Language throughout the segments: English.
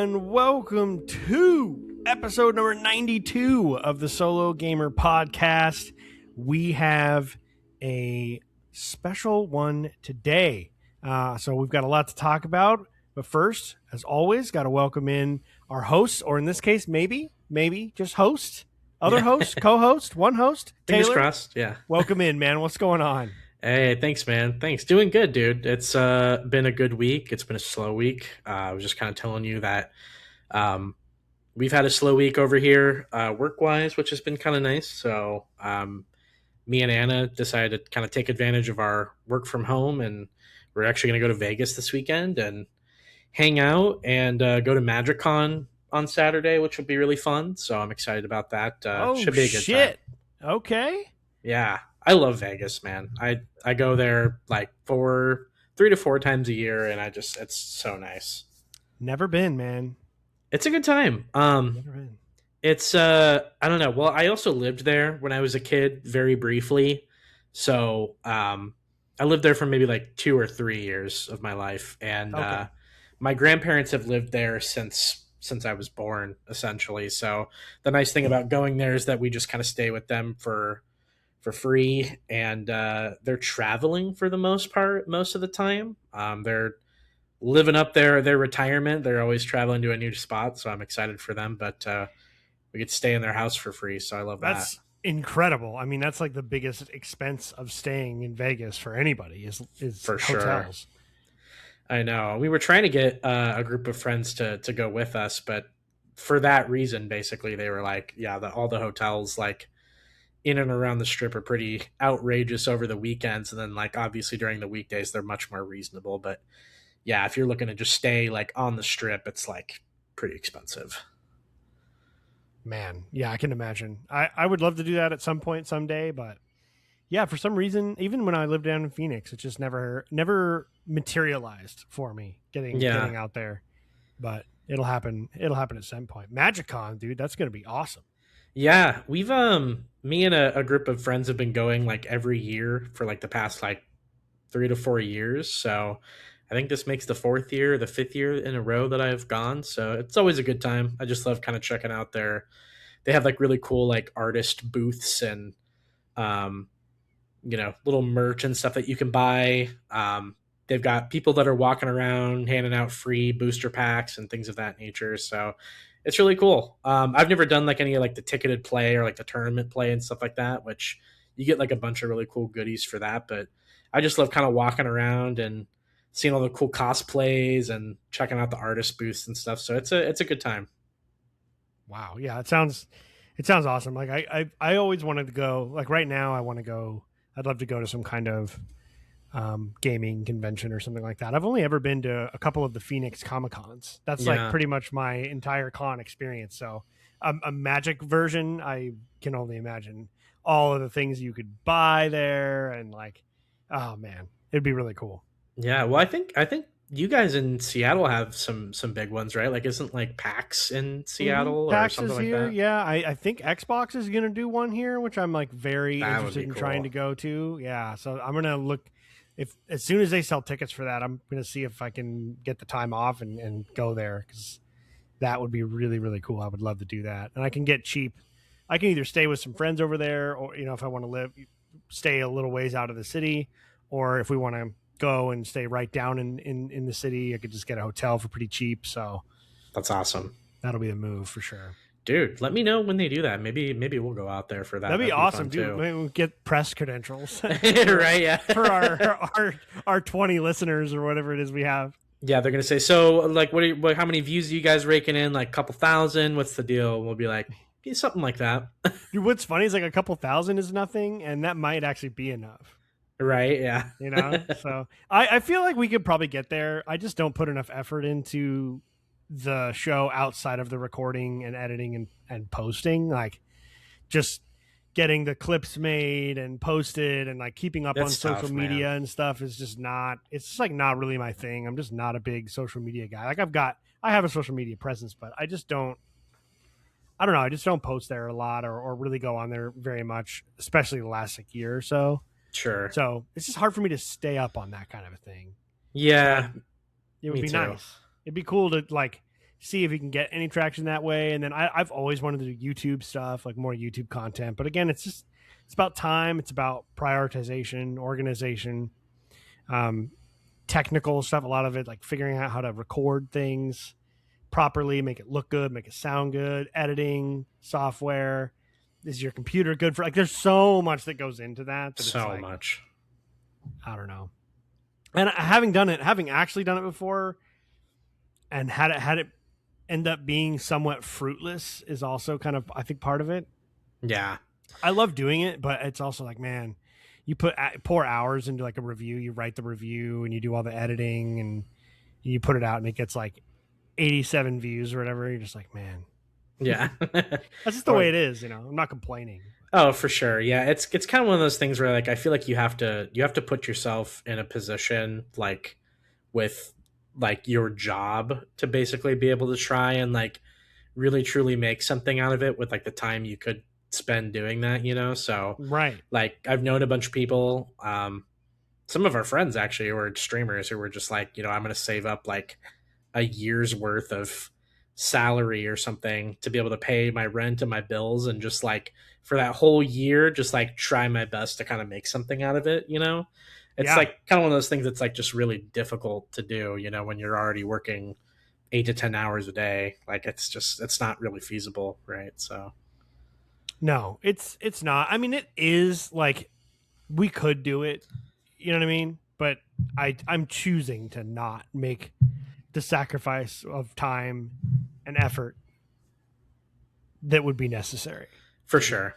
everyone. Welcome to episode number 92 of the Solo Gamer Podcast. We have a special one today. So we've got a lot to talk about. But first, as always, got to welcome in our hosts, or in this case, maybe just host, other host, co-host, one host. Fingers Taylor, crossed. Yeah. welcome in, man. What's going on? Hey, thanks, man. Thanks. Doing good, dude. It's been a good week. It's been a slow week. I was just kind of telling you that we've had a slow week over here work-wise, which has been kind of nice. So me and Anna decided to kind of take advantage of our work from home, and we're actually going to go to Vegas this weekend and hang out and go to MagicCon on Saturday, which will be really fun. So I'm excited about that. Should be a good shit. time. Okay. Yeah, I love Vegas, man. I go there like 3 to 4 times a year, and it's so nice. Never been, man. It's a good time. Never been. It's I don't know. Well, I also lived there when I was a kid, very briefly. So I lived there for maybe like 2 or 3 years of my life, and Okay. my grandparents have lived there since I was born, essentially. So the nice thing about going there is that we just kind of stay with them for free, and they're traveling for the most part most of the time. They're living up their retirement. They're always traveling to a new spot, so I'm excited for them. But we get to stay in their house for free, so I love That's incredible. I mean, that's like the biggest expense of staying in Vegas for anybody is For hotels. sure. I know. We were trying to get a group of friends to go with us, but for that reason, basically, they were like, yeah, all the hotels like in and around the strip are pretty outrageous over the weekends, and then like obviously during the weekdays they're much more reasonable. But yeah, if you're looking to just stay like on the strip, it's like pretty expensive. Man, yeah, I can imagine. I would love to do that at some point someday, but yeah, for some reason, even when I lived down in Phoenix, it just never materialized for me getting out there. But it'll happen. It'll happen at some point. MagicCon, dude, that's gonna be awesome. Yeah, we've me and a group of friends have been going like every year for like the past like 3 to 4 years. So I think this makes the 4th year, the 5th year in a row that I've gone. So it's always a good time. I just love kind of checking out they have like really cool like artist booths and um little merch and stuff that you can buy. They've got people that are walking around handing out free booster packs and things of that nature. So it's really cool. I've never done like any like the ticketed play or like the tournament play and stuff like that, which you get like a bunch of really cool goodies for that. But I just love kind of walking around and seeing all the cool cosplays and checking out the artist booths and stuff. So it's a good time. Wow, yeah, it sounds awesome. Like I always wanted to go. Like right now, I want to go. I'd love to go to some kind of gaming convention or something like that. I've only ever been to a couple of the Phoenix Comic Cons. That's like pretty much my entire con experience. So a Magic version, I can only imagine all of the things you could buy there, and like, oh man, it'd be really cool. Yeah, well, I think you guys in Seattle have some big ones, right? Like, isn't like PAX in Seattle or PAX something is like here. that? Yeah, I think Xbox is gonna do one here, which I'm like very That would interested be in cool. trying to go to. Yeah, so I'm gonna look if as soon as they sell tickets for that, I'm gonna see if I can get the time off and go there, because that would be really really cool. I would love to do that, and I can get cheap. I can either stay with some friends over there, or if I want to stay a little ways out of the city, or if we want to go and stay right down in the city, I could just get a hotel for pretty cheap. So That's awesome. that'll be the move for sure. Dude, let me know when they do that. Maybe we'll go out there for that. That'd be awesome, dude. We'll get press credentials, Right? Yeah. for our 20 listeners or whatever it is we have. Yeah, they're gonna say, so like, how many views are you guys raking in? Like a couple thousand? What's the deal? We'll be like, yeah, something like that. Dude, what's funny is like a couple thousand is nothing, and that might actually be enough. Right? Yeah. So I feel like we could probably get there. I just don't put enough effort into the show outside of the recording and editing and posting. Like just getting the clips made and posted and like keeping up That's on tough, social media man. and stuff is just not, it's just like not really my thing. I'm just not a big social media guy. Like I have a social media presence, but I just don't post there a lot or really go on there very much, especially the last like year or so. Sure. So it's just hard for me to stay up on that kind of a thing. Yeah. It would Me be too. nice. It'd be cool to like see if he can get any traction that way. And then I've always wanted to do YouTube stuff, like more YouTube content. But again, it's about time, it's about prioritization, organization, um, technical stuff. A lot of it, like figuring out how to record things properly, make it look good, make it sound good, editing software. Is your computer good for, like, there's so much that goes into that it's So like, much. I don't know. And having actually done it before and had it end up being somewhat fruitless is also kind of, I think, part of it. Yeah. I love doing it, but it's also like, man, you pour hours into like a review, you write the review and you do all the editing and you put it out and it gets like 87 views or whatever. You're just like, man, Yeah. that's just the way Or it is. I'm not complaining. oh, for sure. Yeah, it's kind of one of those things where like I feel like you have to put yourself in a position like with like your job to basically be able to try and like really truly make something out of it with like the time you could spend doing that, So Right. like I've known a bunch of people, some of our friends actually who are streamers who were just like, I'm gonna save up like a year's worth of salary or something to be able to pay my rent and my bills and just like for that whole year just like try my best to kind of make something out of it. It's Yeah. like kind of one of those things that's like just really difficult to do, when you're already working 8 to 10 hours a day. Like it's not really feasible, right? So No, it's not. I mean, it is like, we could do it, you know what I mean? But I'm choosing to not make the sacrifice of time and effort that would be necessary for to do it, sure.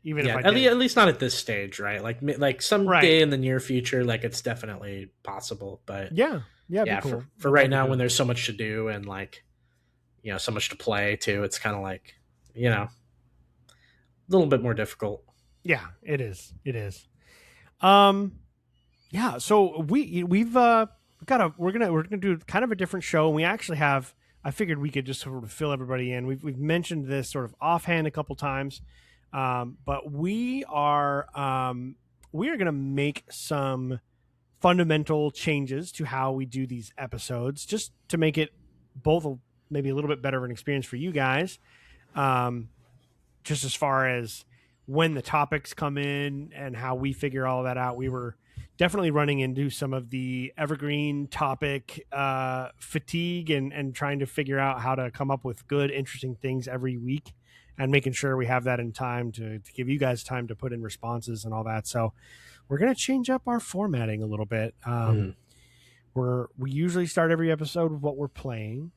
even if Yeah, I at least, did. at least not at this stage, right? Like Right. someday in the near future, like it's definitely possible. But Yeah. Yeah, it'd be yeah, for cool. for I'd right love to now, do when it. there's so much to do and like so much to play too, it's kind of like a little bit more difficult. Yeah, it is. It is. Um yeah, so we've got a we're gonna do kind of a different show, and we actually have, I figured we could just sort of fill everybody in. We've mentioned this sort of offhand a couple times, but we are gonna make some fundamental changes to how we do these episodes, just to make it both maybe a little bit better of an experience for you guys. Um, just as far as when the topics come in and how we figure all that out, we were definitely running into some of the evergreen topic fatigue, and trying to figure out how to come up with good, interesting things every week, and making sure we have that in time to give you guys time to put in responses and all that. So we're going to change up our formatting a little bit. Mhm. We usually start every episode with what we're playing.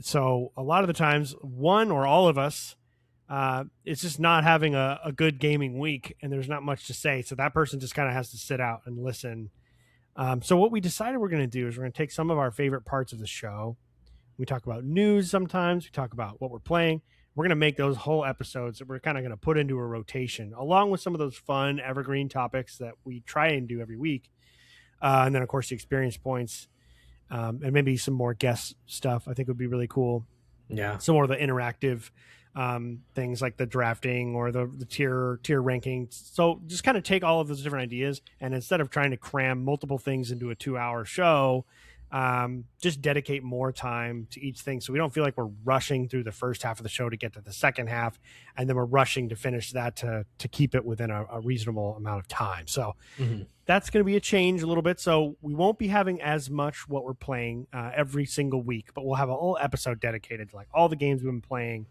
So a lot of the times, one or all of us, it's just not having a good gaming week, and there's not much to say. So that person just kind of has to sit out and listen. So what we decided we're going to do is we're going to take some of our favorite parts of the show. We talk about news sometimes. We talk about what we're playing. We're going to make those whole episodes that we're kind of going to put into a rotation, along with some of those fun evergreen topics that we try and do every week. And then, of course, the experience points, and maybe some more guest stuff I think would be really cool. Yeah, Some more of the interactive things like the drafting or the tier ranking. So just kind of take all of those different ideas, and instead of trying to cram multiple things into a 2-hour show, just dedicate more time to each thing, so we don't feel like we're rushing through the first half of the show to get to the second half, and then we're rushing to finish that to keep it within a reasonable amount of time. So hmm that's going to be a change a little bit. So we won't be having as much what we're playing every single week, but we'll have a whole episode dedicated to like all the games we've been playing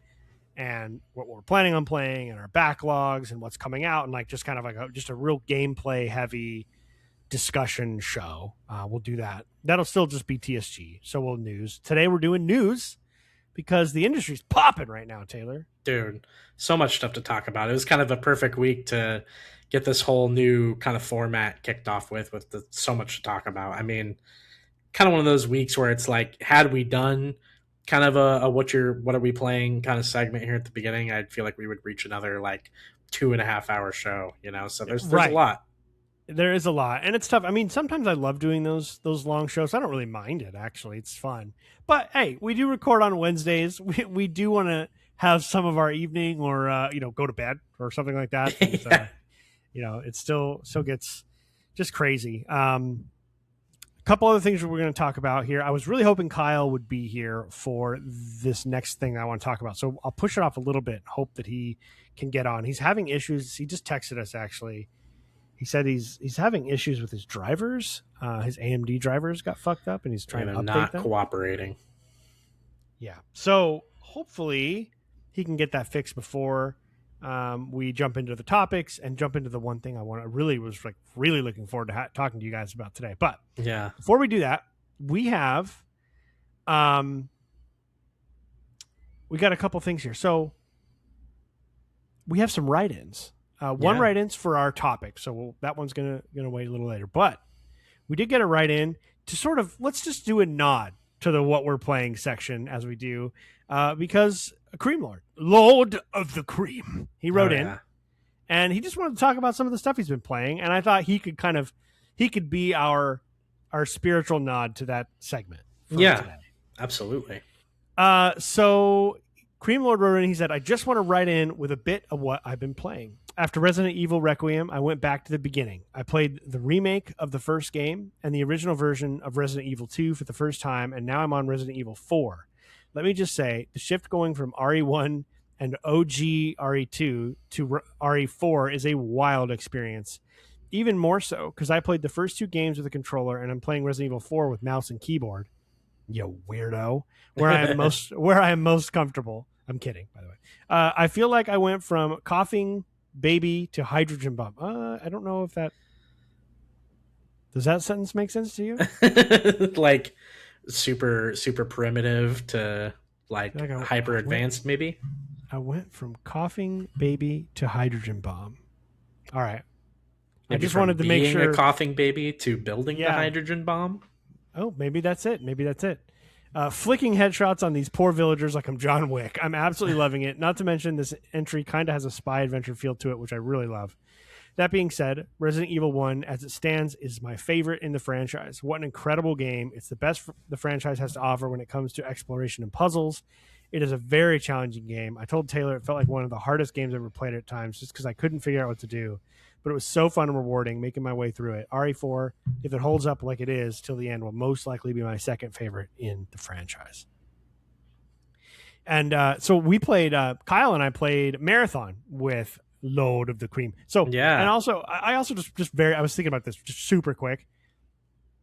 and what we're planning on playing and our backlogs and what's coming out, and like just kind of like just a real gameplay heavy discussion show. We'll do that. That'll still just be TSG. So we'll news. Today we're doing news because the industry's popping right now, Taylor. dude, so much stuff to talk about. It was kind of a perfect week to get this whole new kind of format kicked off with so much to talk about. I mean, kind of one of those weeks where it's like, had we done kind of a what are we playing kind of segment here at the beginning, I'd feel like we would reach another like 2.5 hour show. So there's a Right. lot. There is a lot, and it's tough. I mean, sometimes I love doing those long shows. I don't really mind it, actually. It's fun. But hey, we do record on Wednesdays. We do want to have some of our evening, or go to bed or something like that. And Yeah. it still gets just crazy. couple other things we're going to talk about here. I was really hoping Kyle would be here for this next thing I want to talk about. So I'll push it off a little bit, hope that he can get on. He's having issues. He just texted us, actually. He said he's having issues with his drivers. His AMD drivers got fucked up, and he's trying to update not them. cooperating. Yeah. So hopefully he can get that fixed before we jump into the topics and jump into the one thing I was really looking forward to talking to you guys about today. But yeah, before we do that, we got a couple things here. So we have some write-ins. One write-ins for our topic, so that one's gonna wait a little later. But we did get a write-in to sort of, let's just do a nod to the what we're playing section as we do, because Cream Lord of the Cream, he wrote in, and he just wanted to talk about some of the stuff he's been playing, and I thought he could be our spiritual nod to that segment. Today. Absolutely. So Cream Lord wrote in, he said, I just want to write in with a bit of what I've been playing. After Resident Evil Requiem, I went back to the beginning. I played the remake of the first game and the original version of Resident Evil 2 for the first time, and now I'm on Resident Evil 4. Let me just say, the shift going from RE1 and OG RE2 to RE4 is a wild experience. Even more so, because I played the first two games with a controller, and I'm playing Resident Evil 4 with mouse and keyboard. You weirdo. Where I am most comfortable. I'm kidding, by the way. I feel like I went from coughing baby to hydrogen bomb. I don't know if that... Does that sentence make sense to you? Like super primitive to like hyper advanced, maybe? I went from coughing baby to hydrogen bomb. All right. Maybe I just wanted to make sure... a coughing baby to building the hydrogen bomb? Oh, maybe that's it. Flicking headshots on these poor villagers like I'm John Wick. I'm absolutely loving it. Not to mention this entry kind of has a spy adventure feel to it, which I really love. That being said, Resident Evil 1, as it stands, is my favorite in the franchise. What an incredible game. It's the best the franchise has to offer when it comes to exploration and puzzles. It is a very challenging game. I told Taylor it felt like one of the hardest games I've ever played at times just because I couldn't figure out what to do. But it was so fun and rewarding making my way through it. RE4, if it holds up like it is till the end, will most likely be my second favorite in the franchise. And so we played, Kyle and I played Marathon with Lord of the Cream. So, yeah. And also, I also I was thinking about this just super quick.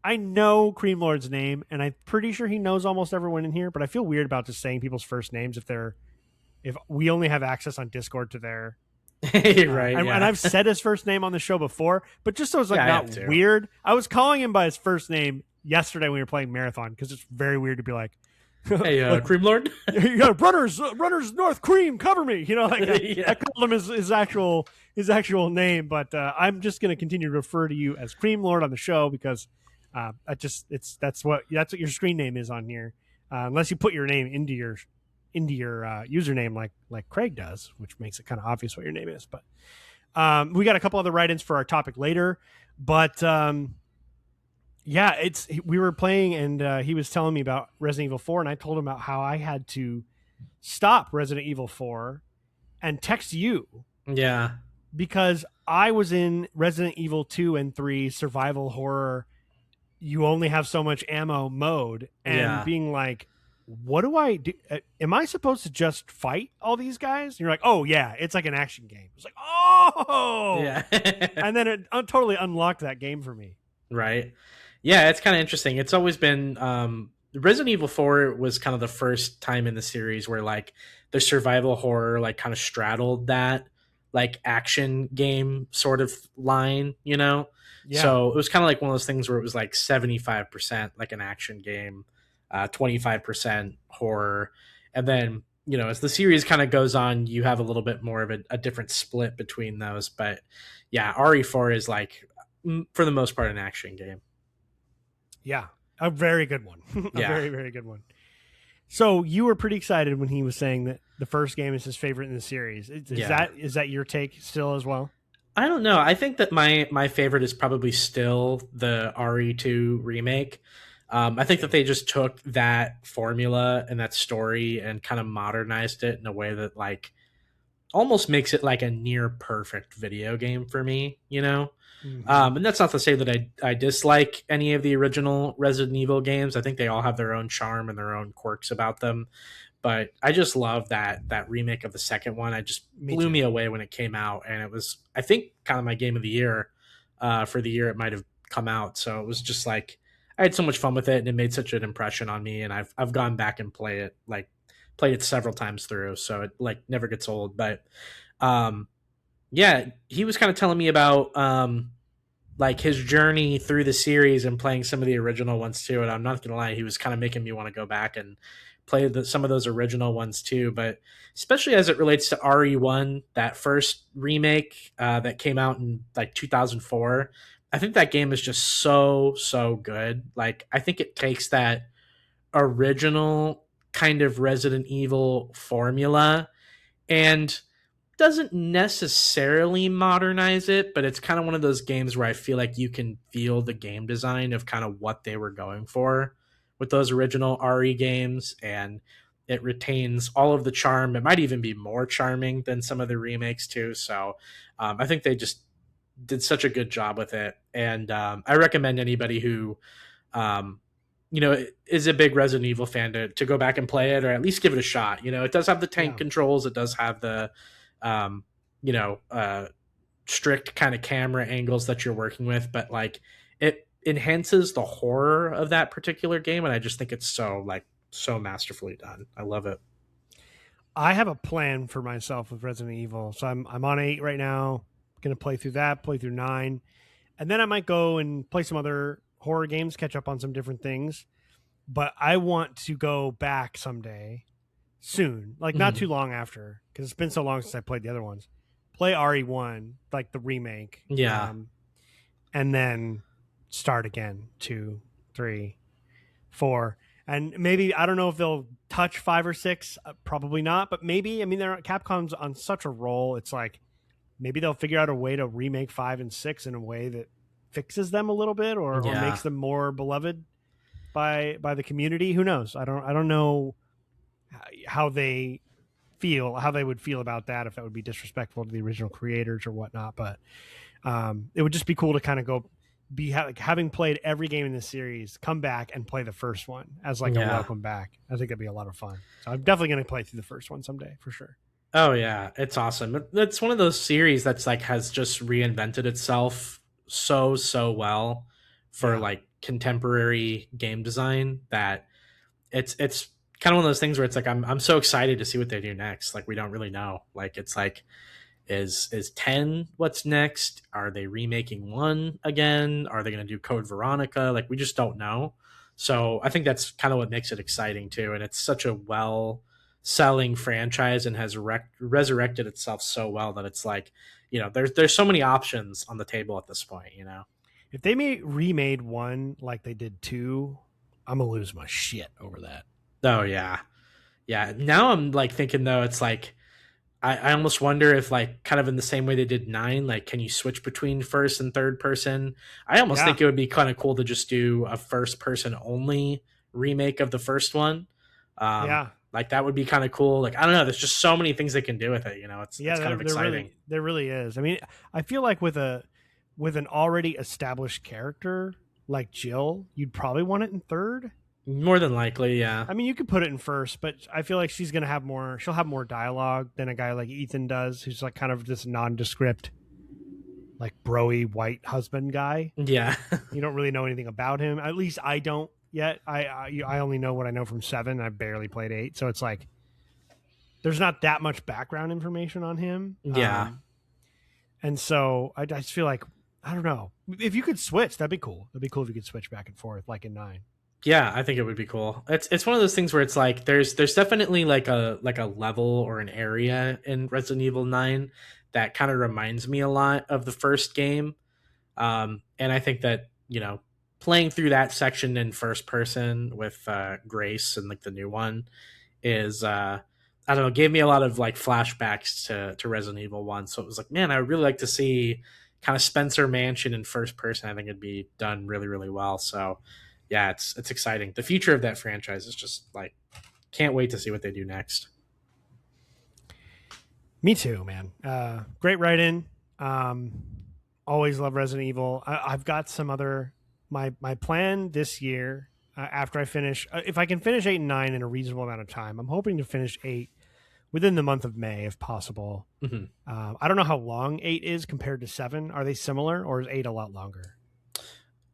I know Cream Lord's name, and I'm pretty sure he knows almost everyone in here, but I feel weird about just saying people's first names if we only have access on Discord to their... right, and I've said his first name on the show before, but just so it's not weird, I was calling him by his first name yesterday when we were playing Marathon because it's very weird to be like, "Hey, like, Cream Lord, runners North Cream, cover me." I called him his actual name, but I'm just going to continue to refer to you as Cream Lord on the show because that's what your screen name is on here, unless you put your name into your username like Craig does, which makes it kind of obvious what your name is. But we got a couple other write-ins for our topic later. But we were playing and he was telling me about Resident Evil 4, and I told him about how I had to stop Resident Evil 4 and text you. Yeah. Because I was in Resident Evil 2 and 3 survival horror, you only have so much ammo mode, and being like, what do I do? Am I supposed to just fight all these guys? And you're like, oh yeah, it's like an action game. It's like, oh yeah. And then it totally unlocked that game for me. Right. Yeah, it's kind of interesting. It's always been Resident Evil 4 was kind of the first time in the series where like the survival horror like kind of straddled that like action game sort of line, you know? Yeah. So it was kind of like one of those things where it was like 75% like an action game, 25% horror. And then, you know, as the series kind of goes on, you have a little bit more of a different split between those. But yeah, RE4 is like, for the most part, an action game. Yeah, a very good one. Very, very good one. So you were pretty excited when he was saying that the first game is his favorite in the series. Is that your take still as well? I don't know. I think that my favorite is probably still the RE2 remake. I think that they just took that formula and that story and kind of modernized it in a way that like almost makes it like a near perfect video game for me, you know. Hmm. And that's not to say that I dislike any of the original Resident Evil games. I think they all have their own charm and their own quirks about them. But I just love that remake of the second one. I just Me blew too. me away when it came out, and it was, I think, kind of my game of the year for the year it might have come out. So it was just like I had so much fun with it, and it made such an impression on me. And I've gone back and played it several times through, so it like never gets old. But um, yeah, he was kind of telling me about like his journey through the series and playing some of the original ones too. And I'm not gonna lie, he was kind of making me want to go back and play some of those original ones too. But especially as it relates to RE1, that first remake that came out in like 2004, I think that game is just so good. Like I think it takes that original kind of Resident Evil formula and doesn't necessarily modernize it, but it's kind of one of those games where I feel like you can feel the game design of kind of what they were going for with those original RE games, and it retains all of the charm. It might even be more charming than some of the remakes too. So I think they just did such a good job with it, and I recommend anybody who um, is a big Resident Evil fan to go back and play it or at least give it a shot. It does have the tank Yeah. controls. It does have the, um, you know, uh, strict kind of camera angles that you're working with, but like it enhances the horror of that particular game. And I just think it's so masterfully done. I love it. I have a plan for myself with Resident Evil. So I'm on 8 right now. Going to play through that, play through 9. And then I might go and play some other horror games, catch up on some different things. But I want to go back someday soon, like not Mhm. too long after, because it's been so long since I played the other ones. Play RE1, like the remake, Yeah. and then start again 2, 3, 4, and maybe I don't know if they'll touch 5 or 6. Probably not, but maybe. I mean, they're Capcom's on such a roll. It's like maybe they'll figure out a way to remake 5 and 6 in a way that fixes them a little bit, or Yeah. makes them more beloved by the community. Who knows? I don't know how they would feel about that, if that would be disrespectful to the original creators or whatnot. But it would just be cool to kind of go like, having played every game in this series, come back and play the first one as like a Yeah. welcome back. I think that'd be a lot of fun. So I'm definitely going to play through the first one someday for sure. Oh yeah, it's awesome. It's one of those series that's like has just reinvented itself so well for Yeah. like contemporary game design that it's kind of one of those things where it's like I'm so excited to see what they do next. Like we don't really know. Like it's like is 10 what's next? Are they remaking 1 again? Are they going to do Code Veronica? Like we just don't know. So I think that's kind of what makes it exciting too, and it's such a well selling franchise and has resurrected itself so well that it's like, there's so many options on the table at this point. If they remade one like they did two, I'm gonna lose my shit over that. Oh yeah. Yeah, now I'm like thinking though, it's like I almost wonder if like kind of in the same way they did 9, like can you switch between first and third person? I almost Yeah. think it would be kind of cool to just do a first person only remake of the first one. Yeah. Like that would be kind of cool. Like I don't know, there's just so many things they can do with it. Yeah, It's kind of exciting. there really is. I mean, I feel like with an already established character like Jill, you'd probably want it in third. More than likely, yeah, I mean, you could put it in first, but I feel like she'll have more dialogue than a guy like Ethan does, who's like kind of this nondescript, like broy white husband guy. yeah, You don't really know anything about him. At least I don't yet. I only know what I know from 7. I barely played 8, so it's like there's not that much background information on him. yeah. And so I just feel like I don't know, if you could switch, that'd be cool. That'd be cool if you could switch back and forth like in 9. Yeah, I think it would be cool. It's one of those things where it's like there's definitely like a level or an area in Resident Evil 9 that kind of reminds me a lot of the first game. And I think that, playing through that section in first person with Grace and like the new one is I don't know, gave me a lot of like flashbacks to Resident Evil 1. So it was like, man, I would really like to see kind of Spencer Mansion in first person. I think it'd be done really, really well. So yeah, it's exciting. The future of that franchise is just like can't wait to see what they do next. Me too, man. Great write-in. Um, always love Resident Evil. I've got some other my plan this year. After I finish, if I can finish 8 and 9 in a reasonable amount of time, I'm hoping to finish 8 within the month of May, if possible. Hmm. I don't know how long 8 is compared to 7. Are they similar, or is 8 a lot longer?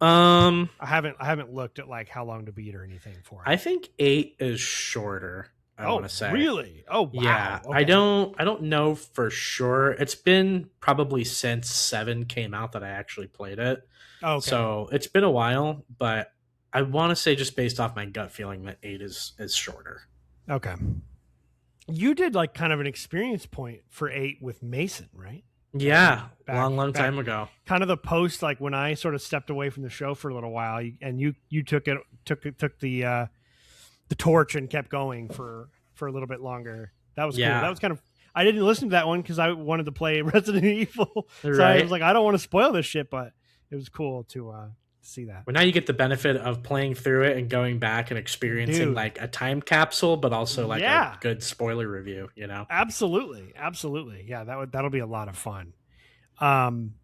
Um, I haven't looked at like how long to beat or anything for I it. think 8 is shorter. I want Oh, to say. really? Oh, Yeah, wow. I Okay. don't know for sure. It's been probably since 7 came out that I actually played it. Okay. So, it's been a while, but I want to say just based off my gut feeling that 8 is shorter. Okay. You did like kind of an experience point for 8 with Mason, right? Back in Yeah, back long back time ago. kind of the post like when I sort of stepped away from the show for a little while, and you took the torch and kept going for a little bit longer. That was cool. That Yeah, was kind of I didn't listen to that one because I wanted to play Resident Evil, so I was right. like, I don't want to spoil this shit, but it was cool to see that, But now you get the benefit of playing through it and going back and experiencing dude. like a time capsule, but also like a Yeah, good spoiler review, absolutely, absolutely. Yeah, that'll be a lot of fun. Um,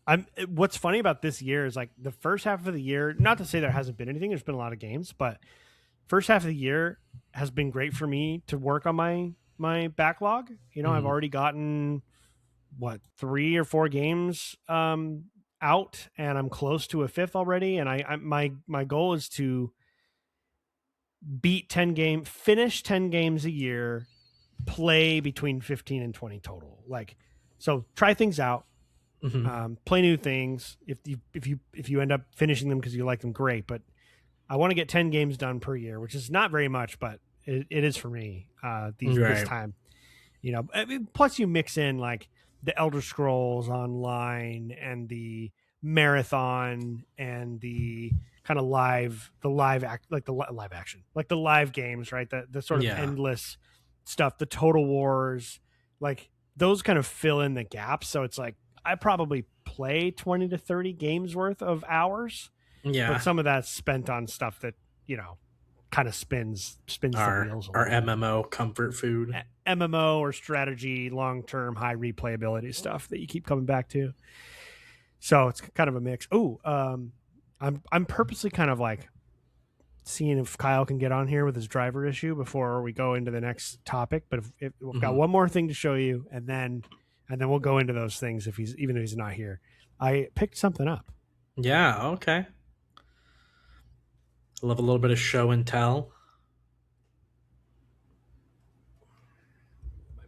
I'm what's funny about this year is like the first half of the year. Not to say there hasn't been anything. There's been a lot of games, but first half of the year has been great for me to work on my backlog. I've Mhm. already gotten what 3 or 4 games out, and I'm close to a fifth already. And my goal is to finish 10 games a year, play between 15 and 20 total. Like, so try things out, Mhm. play new things. If you end up finishing them because you like them, great. But I want to get 10 games done per year, which is not very much, but it is for me this Right. time. I mean, plus you mix in like the Elder Scrolls Online and the marathon and the kind of live act, like the live action, like the live games, right? The sort of Yeah. endless stuff, the Total Wars, like those kind of fill in the gaps. So it's like I probably play 20 to 30 games worth of hours, but Yeah. some of that's spent on stuff that you know kind of spins the Our wheels a our little bit. MMO comfort food. MMO or strategy, long term, high replayability stuff that you keep coming back to. So it's kind of a mix. Oh, I'm purposely kind of like seeing if Kyle can get on here with his driver issue before we go into the next topic. But if we've got Mhm. one more thing to show you, and then we'll go into those things if he's not here. I picked something up. Yeah, okay. Love a little bit of show and tell.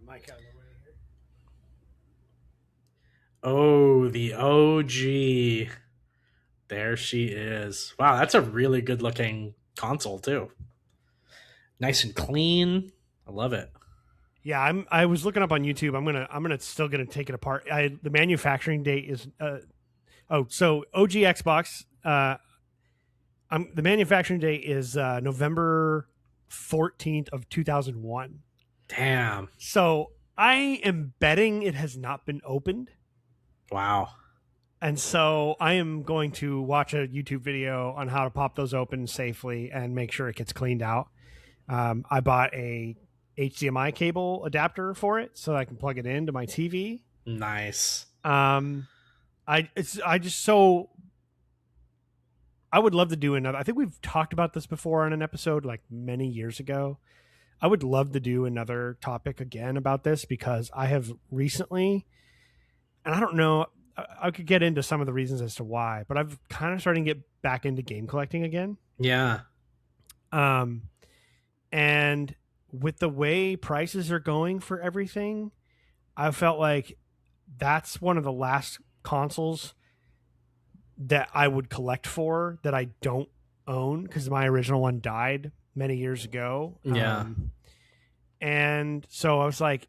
My mic out of the way here. Oh, the OG. There she is. Wow, that's a really good looking console too. Nice and clean. I love it. Yeah, I was looking up on YouTube. I'm gonna still gonna take it apart. The manufacturing date is so OG Xbox. The manufacturing date is November 14th of 2001. Damn. So I am betting it has not been opened, Wow. and so I am going to watch a YouTube video on how to pop those open safely and make sure it gets cleaned out. I bought a HDMI cable adapter for it so I can plug it into my TV. Nice. Um, I just so I would love to do another. I think we've talked about this before on an episode like many years ago. I would love to do another topic again about this because I have recently, and I don't know, I could get into some of the reasons as to why, but I've kind of starting to get back into game collecting again. Yeah. Um, and with the way prices are going for everything, I felt like that's one of the last consoles that I would collect for that I don't own because my original one died many years ago. Yeah. And so I was like,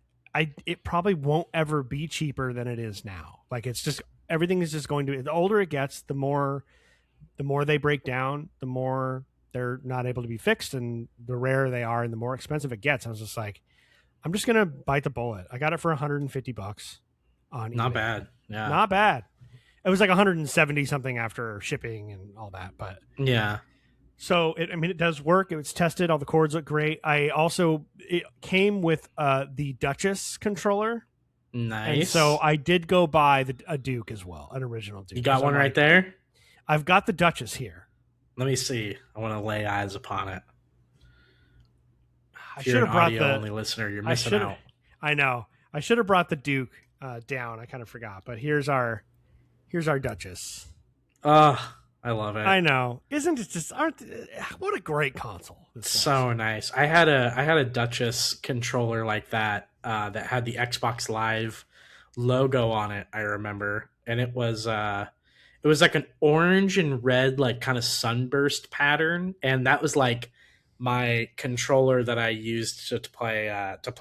it probably won't ever be cheaper than it is now. Like it's just everything is just going to the older it gets, the more they break down, the more they're not able to be fixed, and the rarer they are, and the more expensive it gets. I was just like, I'm just gonna bite the bullet. I got it for $150 on Not eBay. bad. Yeah. Not bad. It was like 170 something after shipping and all that, but Yeah. So I mean, it does work. It was tested. All the cords look great. It came with the Duchess controller, and so Nice. I did go buy a Duke as well, an original You Duke, got because I'm one right like, there? I've got the Duchess here. Let me see. I want to lay eyes upon it. I If you're should an have brought audio the. only listener, you're I missing should. out. I know. I should have brought the Duke down. I kind of forgot, but here's our Duchess. Oh, I love it. I know. Isn't it just aren't what a great console this was. So nice. I had a Duchess controller like that that had the Xbox Live logo on it. I remember, and it was like an orange and red like kind of sunburst pattern, and that was like my controller that I used to play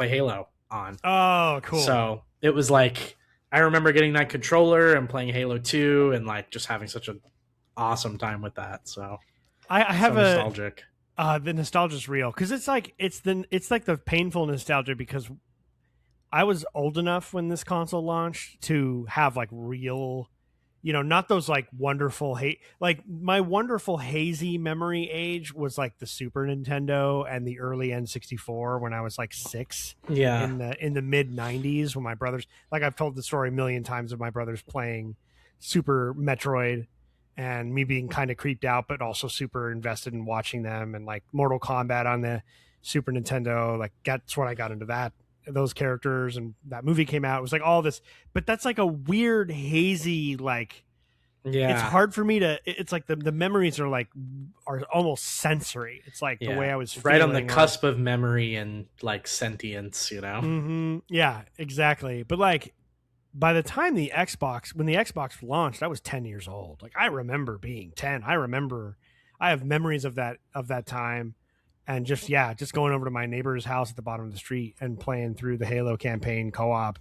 Halo on. Oh, cool. So it was like I remember getting that controller and playing Halo 2 and like just having such an awesome time with that. So I so have a nostalgic. the nostalgia's real because it's like the painful nostalgia because I was old enough when this console launched to have like real, not those like wonderful like my wonderful hazy memory age was like the Super Nintendo and the early N64 when I was like 6 Yeah. in the mid 90s when my brothers, like I've told the story a million times of my brothers playing Super Metroid and me being kind of creeped out but also super invested in watching them, and like Mortal Kombat on the Super Nintendo, like that's when I got into those characters, and that movie came out. It was like all this, but that's like a weird hazy, like it's Yeah. hard for me to, it's like the memories are almost sensory. It's like the way Yeah. I was Right on the feeling like cusp of memory and like sentience, you know? yeah, exactly. But like by the time when the Xbox launched, I was 10 years old. Like I remember being 10. I have memories of that time, and just going over to my neighbor's house at the bottom of the street and playing through the Halo campaign co-op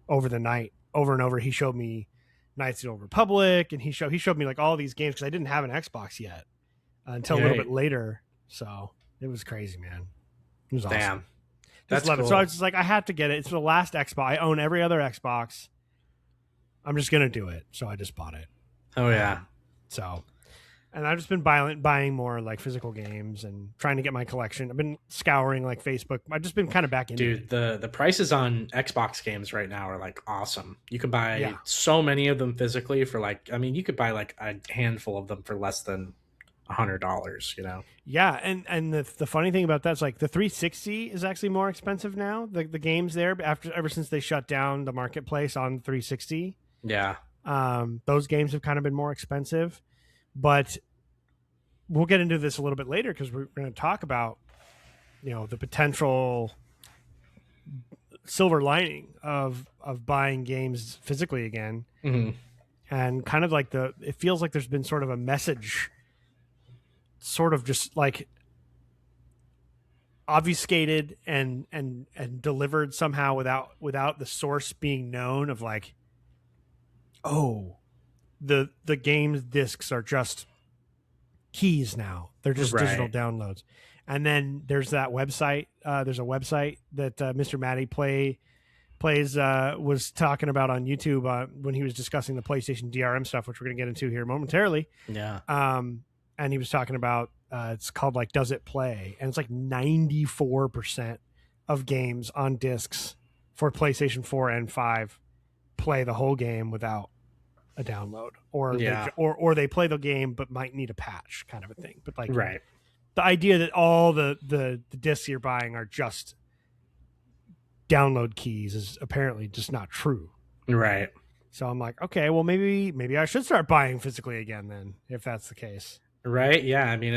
over the night, over and over. He showed me Knights of the Old Republic, and he showed me like all these games because I didn't have an Xbox yet until a little bit Right. later. So it was crazy, man. It was awesome. Damn. Just That's love it. So I cool. was just like, I had to get it. It's the last Xbox. I own every other Xbox. I'm just gonna do it. So I just bought it. Oh yeah. Um, so, and I've just been buying more like physical games and trying to get my collection. I've been scouring like Facebook. I've just been kind of back into Dude, it. the prices on Xbox games right now are like awesome. You can buy Yeah, so many of them physically for like I mean, you could buy like a handful of them for less than $100, you know? yeah. And the funny thing about that's like the 360 is actually more expensive now. The games there ever since they shut down the marketplace on 360. Yeah. Those games have kind of been more expensive, but we'll get into this a little bit later because we're going to talk about the potential silver lining of buying games physically again, Hmm. and kind of like it feels like there's been sort of a message sort of just like obfuscated and delivered somehow without the source being known of like, oh, the game's discs are just keys now. They're just digital Right. downloads. And then there's that website. There's a website that Mr. Matty plays was talking about on YouTube when he was discussing the PlayStation DRM stuff, which we're going to get into here momentarily. Yeah. And he was talking about it's called like Does It Play, and it's like 94% of games on discs for PlayStation 4 and 5 play the whole game without a download, or Yeah. they play the game but might need a patch, kind of a thing. But like Right. the idea that all the discs you're buying are just download keys is apparently just not true. Right. So I'm like, okay, well maybe I should start buying physically again then, if that's the case. Right. Yeah. I mean,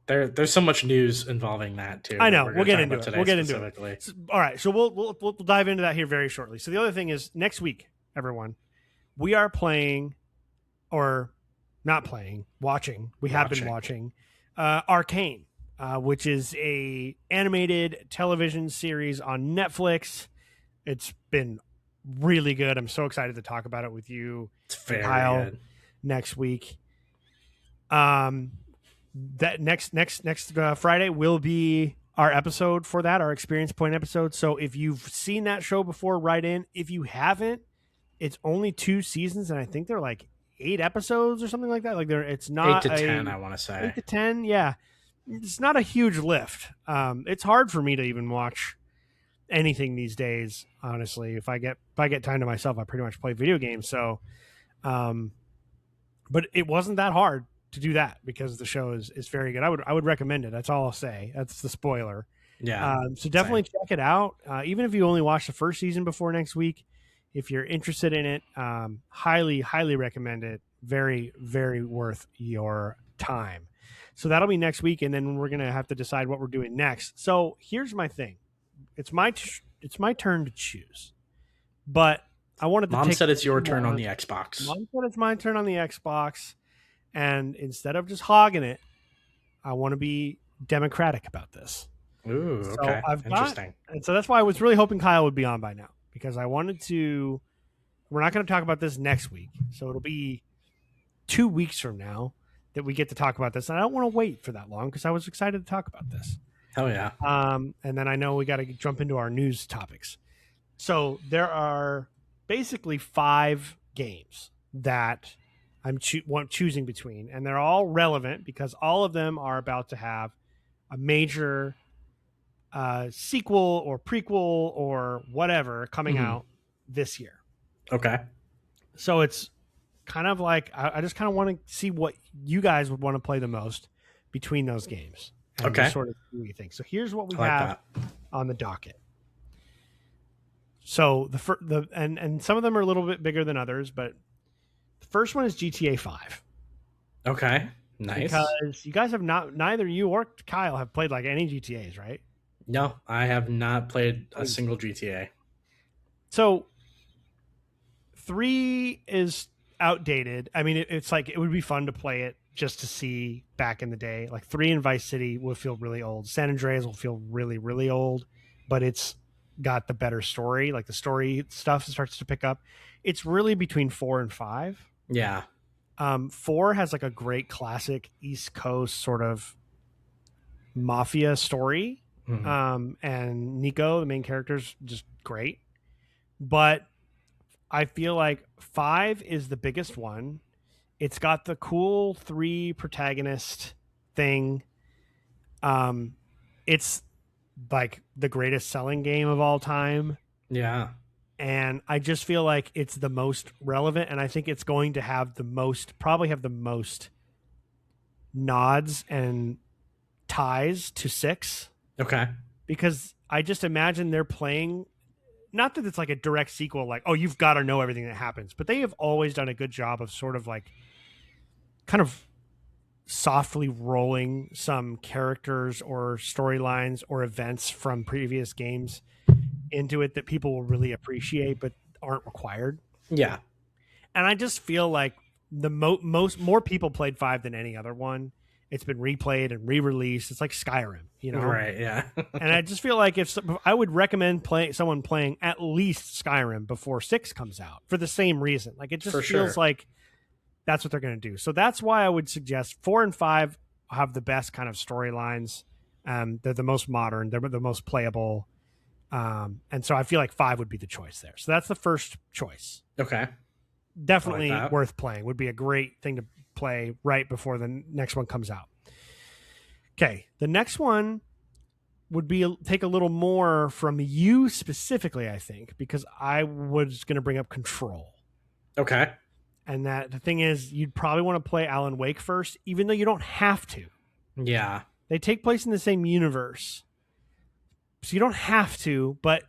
there's so much news involving that too. I That know. we're We'll going to get talk into about it. today We'll get into it. specifically. All right, so we'll dive into that here very shortly. So the other thing is next week, everyone, we are playing or not playing, watching. We have been watching Arcane, which is a animated television series on Netflix. It's been really good. I'm so excited to talk about it with you It's and very Kyle good. next week. That next Friday will be our episode for that, our experience point episode. So if you've seen that show before, write in. If you haven't, it's only 2 seasons, and I think they're like 8 episodes or something like that. Like it's 8 to 10, I want to say. 8 to 10. Yeah, it's not a huge lift. It's hard for me to even watch anything these days. Honestly, if I get time to myself, I pretty much play video games. So, um, but it wasn't that hard to do that because the show is very good. I would recommend it. That's all I'll say. That's the spoiler. Yeah. So Same. definitely check it out. Even if you only watch the first season before next week, if you're interested in it, highly recommend it. Very, very worth your time. So that'll be next week, and then we're gonna have to decide what we're doing next. So here's my thing: it's my turn to choose, but I wanted to Mom take said it's your turn on more. the Xbox. Mom said it's my turn on the Xbox, and instead of just hogging it, I want to be democratic about this. Ooh, So okay. I've got, Interesting. and so that's why I was really hoping Kyle would be on by now because I wanted to. We're not going to talk about this next week, so it'll be 2 weeks from now that we get to talk about this, and I don't want to wait for that long because I was excited to talk about this. Hell yeah. And then I know we got to jump into our news topics. So there are basically 5 games that I'm choosing between, and they're all relevant because all of them are about to have a major sequel or prequel or whatever coming out this year. Okay. So it's kind of like I just kind of want to see what you guys would want to play the most between those games and just sort of see what you think. So here's what we have on the docket. So and some of them are a little bit bigger than others, but the first one is GTA 5. Okay. Nice. Because you guys have neither you or Kyle have played like any GTAs, right? No, I have not played a single GTA. So 3 is outdated. I mean, it's like it would be fun to play it just to see back in the day. Like 3 in Vice City will feel really old. San Andreas will feel really, really old, but it's got the better story. Like the story stuff starts to pick up. It's really between 4 and 5. Yeah. 4 has like a great classic East Coast sort of mafia story. And Nico, the main character, is just great. But I feel like 5 is the biggest one. It's got the cool 3 protagonist thing. It's like the greatest selling game of all time. Yeah. And I just feel like it's the most relevant, and I think it's going to have probably have the most nods and ties to 6. Okay. Because I just imagine they're playing, not that it's like a direct sequel, like, oh, you've got to know everything that happens, but they have always done a good job of sort of like kind of softly rolling some characters or storylines or events from previous games into it that people will really appreciate but aren't required. Yeah. And I just feel like the more people played 5 than any other one. It's been replayed and re-released. It's like Skyrim, you know? Right, yeah. And I just feel like I would recommend someone playing at least Skyrim before 6 comes out for the same reason. Like it just feels like that's what they're going to do. So that's why I would suggest 4 and 5 have the best kind of storylines. They're the most modern. They're the most playable. And so I feel like 5 would be the choice there. So that's the first choice. Okay. Definitely worth playing. Would be a great thing to play right before the next one comes out. Okay, the next one would be take a little more from you specifically, I think, because I was going to bring up Control. Okay. And that the thing is, you'd probably want to play Alan Wake first, even though you don't have to. Yeah. They take place in the same universe. So you don't have to, but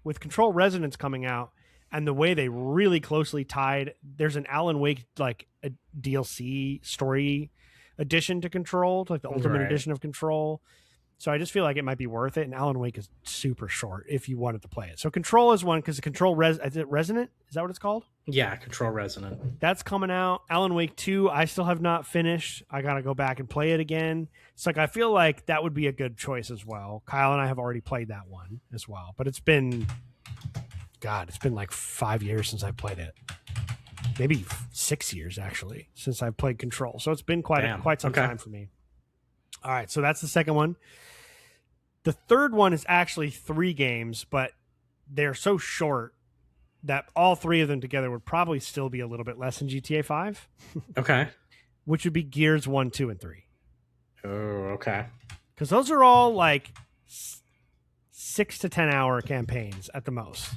with Control Resonance coming out, and the way they really closely tied, there's an Alan Wake like a DLC story addition to Control, like the Ultimate Edition of Control. So I just feel like it might be worth it. And Alan Wake is super short if you wanted to play it. So Control is one because the Control is it Resonant? Is that what it's called? Yeah, Control Resonant. That's coming out. Alan Wake 2, I still have not finished. I got to go back and play it again. It's like I feel like that would be a good choice as well. Kyle and I have already played that one as well. But it's been like 5 years since I played it. Maybe 6 years, actually, since I've played Control. So it's been quite some time for me. All right, so that's the second one. The third one is actually 3 games, but they're so short that all three of them together would probably still be a little bit less than GTA 5, Okay. which would be Gears 1, 2, and 3. Oh, okay. Because those are all like 6 to 10 hour campaigns at the most.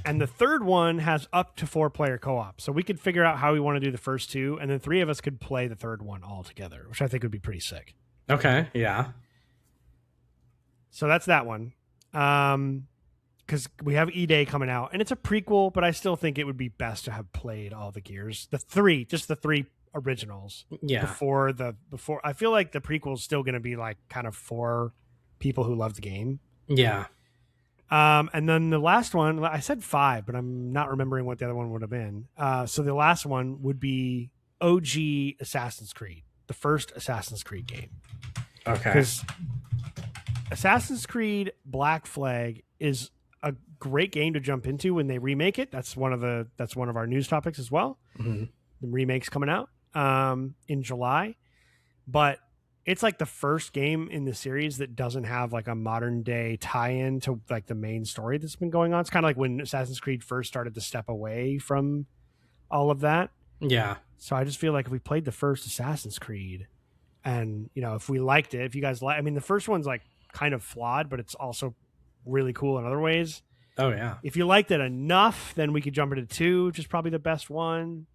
And the third one has up to 4-player co-op. So we could figure out how we want to do the first two, and then 3 of us could play the third one all together, which I think would be pretty sick. Okay, yeah. So that's that one. Because we have E-Day coming out, and it's a prequel, but I still think it would be best to have played all the Gears. The 3 originals. Yeah. Before I feel like the prequel is still going to be like kind of for people who love the game. Yeah. And then the last one, I said 5, but I'm not remembering what the other one would have been. So the last one would be OG Assassin's Creed, the first Assassin's Creed game. Okay. Because Assassin's Creed Black Flag is a great game to jump into when they remake it. That's one of our news topics as well. Mm-hmm. The remake's coming out in July, but it's like the first game in the series that doesn't have like a modern day tie-in to like the main story that's been going on. It's kind of like when Assassin's Creed first started to step away from all of that. Yeah. So I just feel like if we played the first Assassin's Creed and, if we liked it, if you guys like, I mean, the first one's like kind of flawed, but it's also really cool in other ways. Oh yeah. If you liked it enough, then we could jump into 2, which is probably the best one.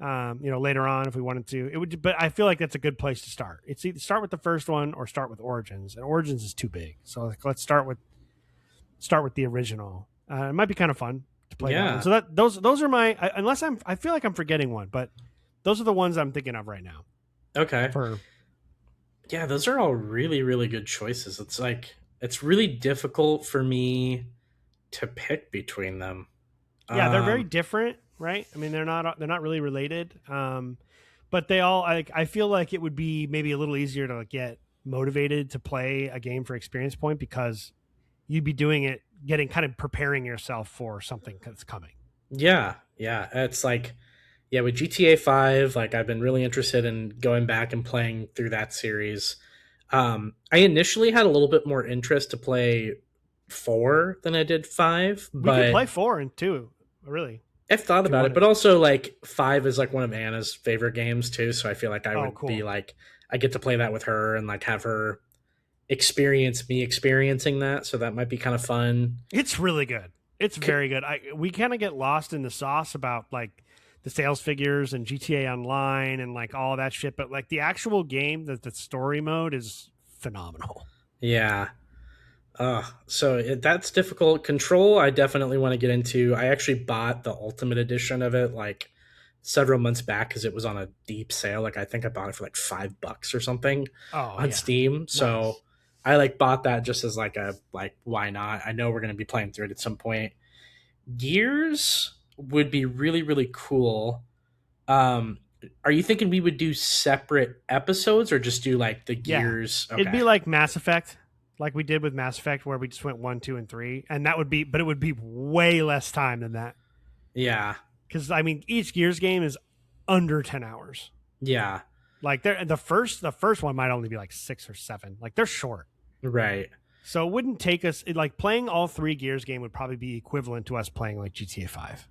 Later on if we wanted to, it would, but I feel like that's a good place to start. It's either start with the first one or start with Origins, and Origins is too big. So let's start with the original. It might be kind of fun to play. Yeah. That one. So those are my, I feel like I'm forgetting one, but those are the ones I'm thinking of right now. Okay. Yeah, those are all really, really good choices. It's like, it's really difficult for me to pick between them. Yeah, they're very different, right? I mean, they're not really related. But they all, I feel like it would be maybe a little easier to get motivated to play a game for experience point because you'd be doing it, preparing yourself for something that's coming. Yeah, it's like, with GTA 5, like I've been really interested in going back and playing through that series. I initially had a little bit more interest to play 4 than I did 5, We but could play 4 and 2, really. I've thought about it, but also like 5 is like one of Anna's favorite games too, so I feel like I would be like, I get to play that with her and like have her experience me experiencing that, so that might be kind of fun. It's really good. It's very good. We kind of get lost in the sauce about like the sales figures and GTA Online and like all that shit, but like the actual game, the story mode is phenomenal. Yeah. So that's difficult. Control, I definitely want to get into. I actually bought the Ultimate Edition of it like several months back because it was on a deep sale. Like I think I bought it for like $5 or something on Steam. So nice. I like bought that just as like why not? I know we're going to be playing through it at some point. Gears would be really, really cool. Are you thinking we would do separate episodes or just do like the Gears? Okay. It'd be like Mass Effect. Like we did with Mass Effect, where we just went 1, 2, and 3, and that would be, but it would be way less time than that. Yeah, because I mean, each Gears game is under 10 hours. Yeah, like the first one might only be like 6 or 7. Like they're short, right? So it wouldn't take us like playing all 3 Gears game would probably be equivalent to us playing like GTA 5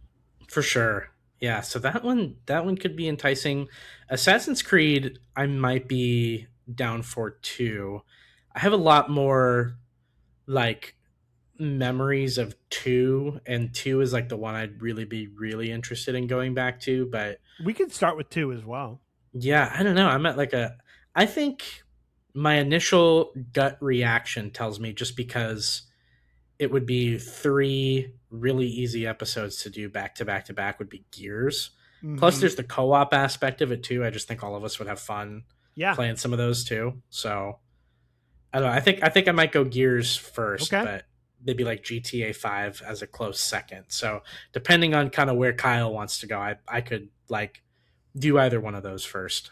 for sure. Yeah, so that one could be enticing. Assassin's Creed, I might be down for 2. I have a lot more like memories of 2, and 2 is like the one I'd really be really interested in going back to, but we could start with 2 as well. Yeah, I don't know. I'm at like I think my initial gut reaction tells me just because it would be 3 really easy episodes to do back to back to back would be Gears. Mm-hmm. Plus there's the co-op aspect of it too. I just think all of us would have fun playing some of those too. So I don't know. I think I might go Gears first, but maybe like GTA 5 as a close second. So depending on kind of where Kyle wants to go, I could like do either one of those first.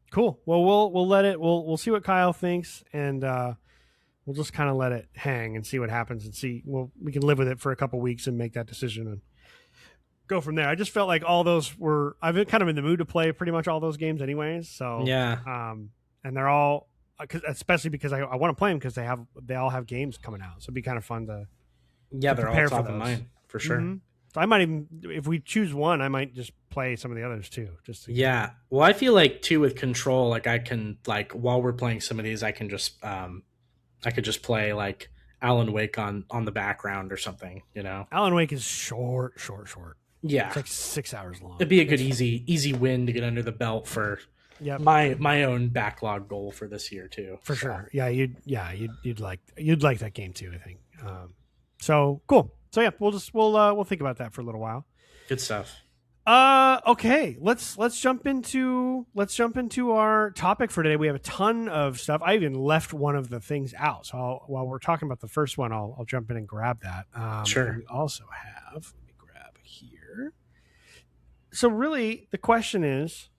Cool. Well, we'll let it. We'll see what Kyle thinks, and we'll just kind of let it hang and see what happens, and see. Well, we can live with it for a couple weeks and make that decision and go from there. I just felt like all those were. I've been kind of in the mood to play pretty much all those games, anyways. So yeah. And they're all, especially because I want to play them because they all have games coming out, so it'd be kind of fun to they're all top of mind for sure. Mm-hmm. So I might even, if we choose one, I might just play some of the others too, just to get. Yeah. Well, I feel like too with Control, like I can like while we're playing some of these, I could just play like Alan Wake on the background or something, you know. Alan Wake is short. It's Yeah. like 6 hours long. It'd be a good It's fun. easy win to get under the belt for Yep. my own backlog goal for this year too. For So, sure. Yeah, you'd like that game too, I think. So cool. So yeah, we'll think about that for a little while. good stuff. Okay, let's jump into our topic for today. We have a ton of stuff. I even left one of the things out. So while we're talking about the first one, I'll jump in and grab that. Sure. And we also have, let me grab here. So really the question is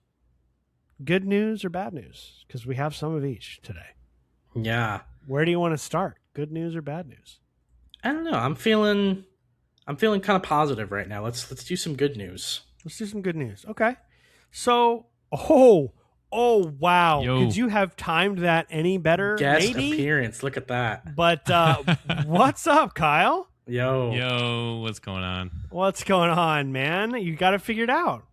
good news or bad news? Because we have some of each today. Yeah. Where do you want to start? Good news or bad news? I don't know. I'm feeling kind of positive right now. Let's do some good news. Let's do some good news. Okay. So, oh wow. Yo. Could you have timed that any better? Guest Maybe. appearance. Look at that. But what's up, Kyle? Yo. What's going on? What's going on, man? You got it figured out.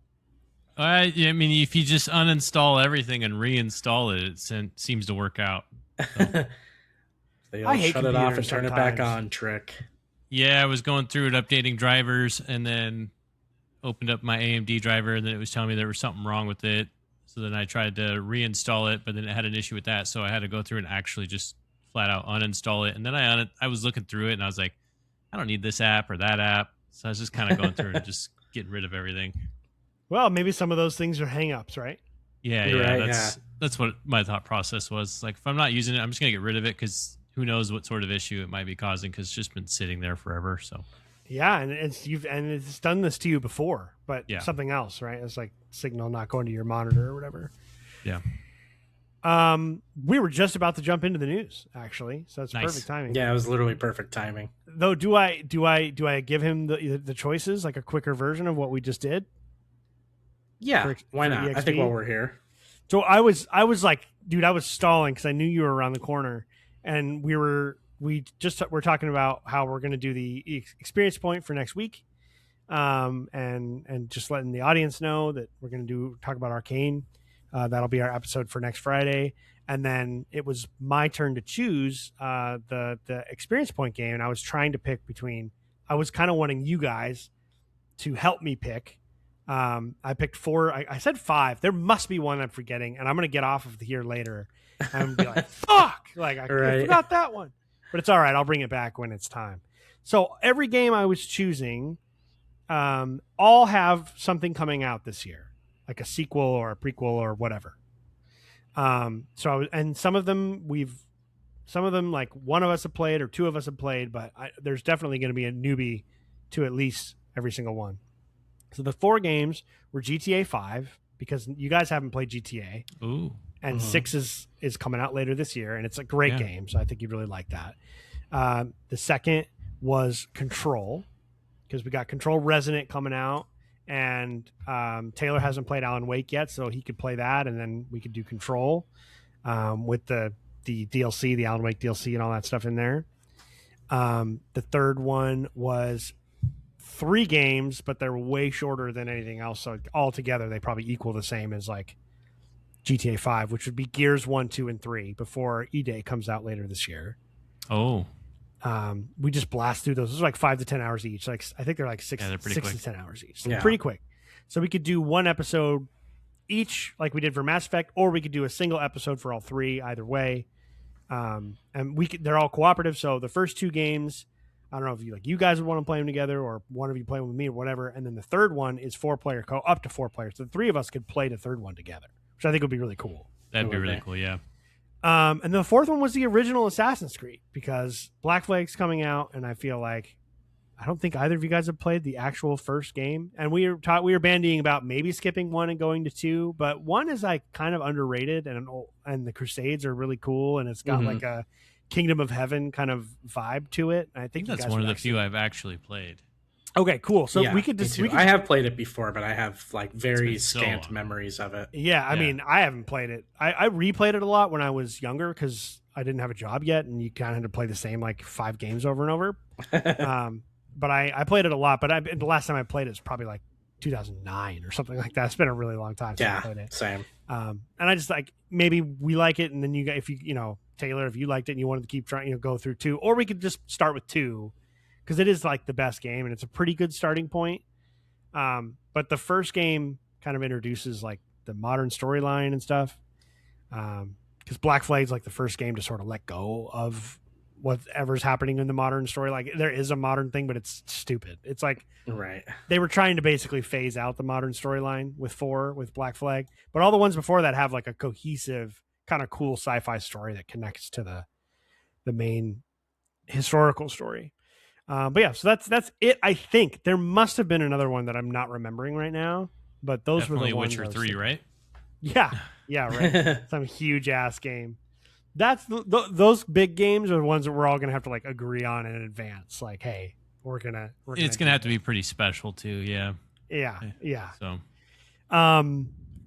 I mean, if you just uninstall everything and reinstall it, seems to work out. They I all hate shut it off and computers turn it back sometimes. on trick. Yeah, I was going through it, updating drivers, and then opened up my AMD driver, and then it was telling me there was something wrong with it. So then I tried to reinstall it, but then it had an issue with that. So I had to go through and actually just flat out uninstall it. And then I was looking through it, and I was like, I don't need this app or that app. So I was just kind of going through and just getting rid of everything. Well, maybe some of those things are hangups, right? Yeah, You're right, that's what my thought process was. Like, if I'm not using it, I'm just gonna get rid of it because who knows what sort of issue it might be causing because it's just been sitting there forever. So Yeah, and it's done this to you before, but Yeah. something else, right? It's like signal not going to your monitor or whatever. Yeah. We were just about to jump into the news, actually, so that's Nice. perfect timing. Yeah, it was literally perfect timing. Though, do I give him the choices, like a quicker version of what we just did? Yeah, why for not? I EXP? think while we're here. So I was like, dude, I was stalling because I knew you were around the corner, and we're talking about how we're going to do the experience point for next week, and just letting the audience know that we're going to talk about Arcane. That'll be our episode for next Friday, and then it was my turn to choose the experience point game, and I was trying to pick between. I was kind of wanting you guys to help me pick. I picked 4. I said 5. There must be one I'm forgetting, and I'm going to get off of here later and be like, fuck! Like, I forgot that one. But it's all right. I'll bring it back when it's time. So every game I was choosing all have something coming out this year, like a sequel or a prequel or whatever. And some of them like one of us have played or two of us have played, but there's definitely going to be a newbie to at least every single one. So the 4 games were GTA 5 because you guys haven't played GTA. Ooh. And 6 is coming out later this year, and it's a great game, so I think you'd really like that. The second was Control because we got Control Resonant coming out, and Taylor hasn't played Alan Wake yet, so he could play that, and then we could do Control with the DLC, the Alan Wake DLC, and all that stuff in there. The third one was 3 games, but they're way shorter than anything else. So altogether, they probably equal the same as like GTA 5, which would be Gears 1, 2, and 3 before E-Day comes out later this year. Oh. We just blast through those. Those are like 5 to 10 hours each. Like I think they're like 6 quick. to 10 hours each. So pretty quick. So we could do one episode each, like we did for Mass Effect, or we could do a single episode for all 3. Either way, and they're all cooperative. So the first 2 games, I don't know if you guys would want to play them together or one of you play with me or whatever. And then the third one is 4-player up to 4 players. So the 3 of us could play the third one together, which I think would be really cool. That'd be really cool, yeah. And the 4th one was the original Assassin's Creed because Black Flag's coming out, and I feel like I don't think either of you guys have played the actual first game. And we were bandying about maybe skipping 1 and going to 2, but 1 is like kind of underrated, and the Crusades are really cool, and it's got like a Kingdom of Heaven kind of vibe to it. I think that's one of the few I've actually played. Okay, cool. So we could just I have played it before, but I have like very scant memories of it. Yeah, I mean, I haven't played it. I replayed it a lot when I was younger because I didn't have a job yet, and you kind of had to play the same like 5 games over and over. but I played it a lot. But the last time I played it was probably like 2009 or something like that. It's been a really long time since I played it. Same. And I just like, maybe we like it, and then if you Taylor, if you liked it and you wanted to keep trying, go through 2, or we could just start with 2, because it is like the best game and it's a pretty good starting point. But the first game kind of introduces like the modern storyline and stuff. Because Black Flag's like the first game to sort of let go of whatever's happening in the modern story. Like, there is a modern thing, but it's stupid. It's like, right, they were trying to basically phase out the modern storyline with Black Flag, but all the ones before that have like a cohesive kind of cool sci-fi story that connects to the main historical story. But yeah, so that's it. I think there must have been another one that I'm not remembering right now, but those Definitely were the ones. Witcher 3, right? Yeah, right. Some huge ass game. That's those big games are the ones that we're all gonna have to like agree on in advance. Like, hey, it's gonna have to be pretty special too. Yeah. Yeah. So,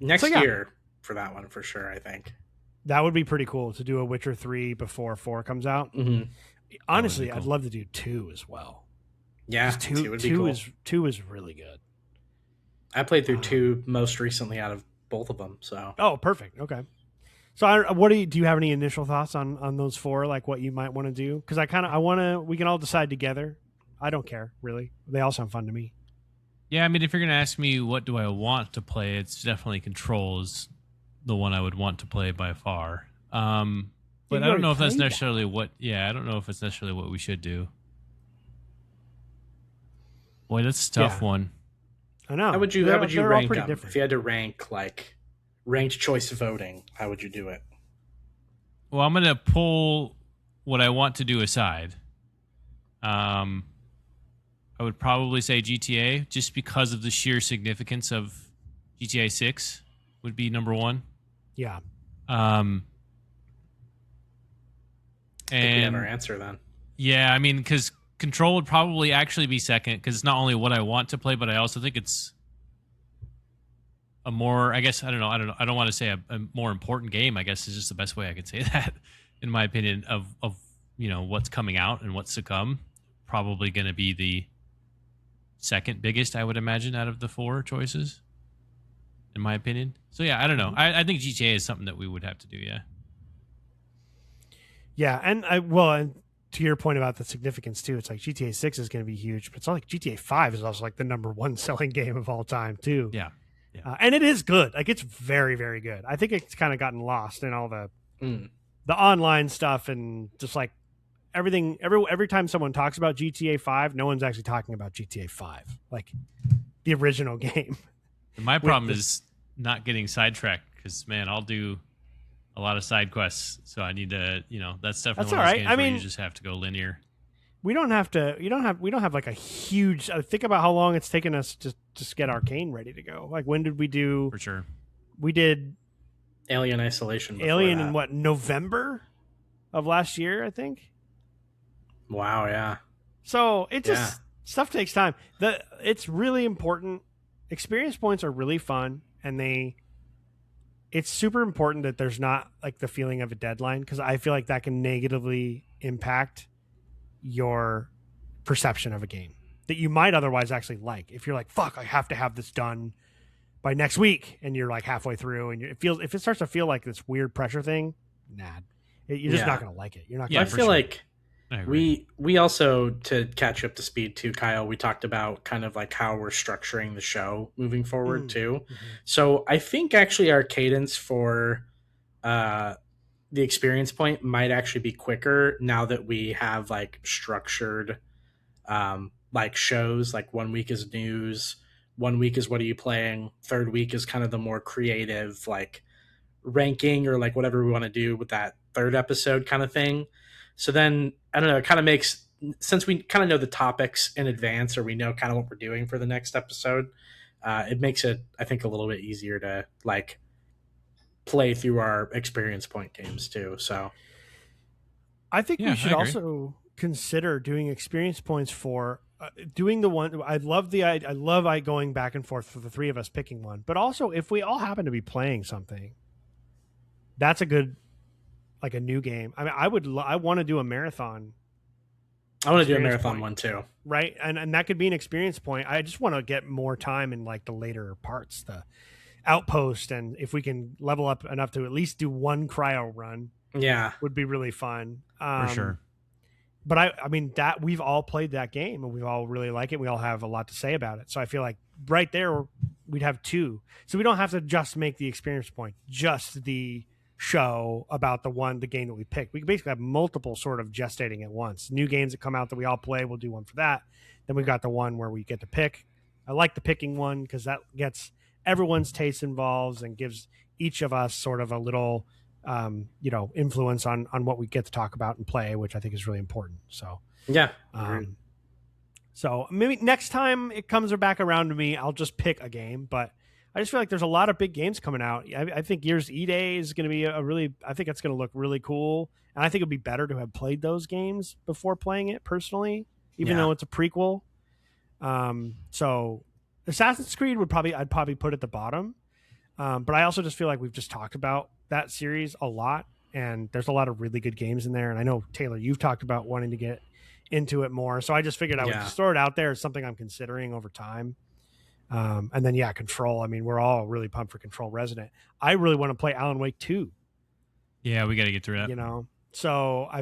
next year for that one for sure. I think that would be pretty cool to do a Witcher 3 before 4 comes out. Mm-hmm. Honestly, cool. I'd love to do 2 as well. Yeah, 2 would be cool. 2 is really good. I played through 2 most recently out of both of them. So perfect. Okay. So what do you have any initial thoughts on those 4? Like what you might want to do? Because we can all decide together. I don't care really. They all sound fun to me. Yeah, I mean, if you're gonna ask me what do I want to play, it's definitely Control is the one I would want to play by far. But I don't know if that's necessarily what. Yeah, I don't know if it's necessarily what we should do. Boy, that's a tough one. I know. How would you rank them? If you had to rank like ranked choice voting, how would you do it? Well, I'm gonna pull what I want to do aside. I would probably say GTA, just because of the sheer significance of GTA 6 would be number 1. Yeah. And I think we have our answer then. Yeah, I mean, because Control would probably actually be second, because it's not only what I want to play, but I also think it's a more, I guess, I don't know. I don't want to say a more important game, I guess is just the best way I could say that, in my opinion, of what's coming out and what's to come. Probably going to be the second biggest, I would imagine, out of the 4 choices, in my opinion. So yeah, I don't know. I think GTA is something that we would have to do. Yeah. Yeah, and to your point about the significance too, it's like GTA 6 is going to be huge, but it's not like GTA 5 is also like the number 1 selling game of all time too. Yeah. And it is good. Like, it's very, very good. I think it's kind of gotten lost in all the online stuff, and just like everything. Every time someone talks about GTA 5, no one's actually talking about GTA 5, like the original game. And my problem is not getting sidetracked, because man, I'll do a lot of side quests, so I need to, that's definitely one of those games where you just have to go linear. We don't have to. We don't have like a huge. Think about how long it's taken us to just get Arcane ready to go. Like, when did we do? For sure. We did Alien Isolation. Alien in what, November of last year, I think. Wow. Yeah. So it just stuff takes time. It's really important. Experience points are really fun, and it's super important that there's not like the feeling of a deadline, because I feel like that can negatively impact your perception of a game that you might otherwise actually like. If you're like, fuck, I have to have this done by next week, and you're like halfway through, and if it starts to feel like this weird pressure thing, you're just not going to like it. You're not. I feel like we also, to catch up to speed too, Kyle, we talked about kind of like how we're structuring the show moving forward too. Mm-hmm. So I think actually our cadence for the experience point might actually be quicker now that we have like structured like shows. Like 1 week is news, 1 week is what are you playing, third week is kind of the more creative like ranking or like whatever we want to do with that third episode kind of thing. So then I don't know, it kind of makes, since we kind of know the topics in advance, or we know kind of what we're doing for the next episode, it makes it, I think, a little bit easier to like play through our experience point games too. So I think we should also consider doing experience points for doing the one. I love going back and forth for the 3 of us picking one, but also if we all happen to be playing something, that's a good, like a new game. I mean, I want to do a marathon I want to do a experience marathon point, one too. right? And that could be an experience point. I just want to get more time in like the later parts, the outpost, and if we can level up enough to at least do one cryo run, Yeah. would be really fun. For sure. But I mean that we've all played that game and we all really like it. We all have a lot to say about it. So I feel like right there we'd have two. So we don't have to just make the experience point, just the show about the game that we picked. We basically have multiple sort of gestating at once. New games that come out that we all play, we'll do one for that. Then we've got the one where we get to pick. I like the picking one because that gets everyone's taste involved and gives each of us sort of a little influence on what we get to talk about and play, which I think is really important. So Yeah. So maybe next time it comes back around to me, I'll just pick a game. But I just feel like there's a lot of big games coming out. I think Year's E-Day is going to be I think it's going to look really cool. And I think it'd be better to have played those games before playing it personally, even though it's a prequel. So Assassin's Creed I'd probably put at the bottom. But I also just feel like we've just talked about that series a lot, and there's a lot of really good games in there. And I know, Taylor, you've talked about wanting to get into it more. So I just figured I would just throw it out there as something I'm considering over time. And then, Control. I mean, we're all really pumped for Control Resident. I really want to play Alan Wake 2. Yeah, we got to get through that. So I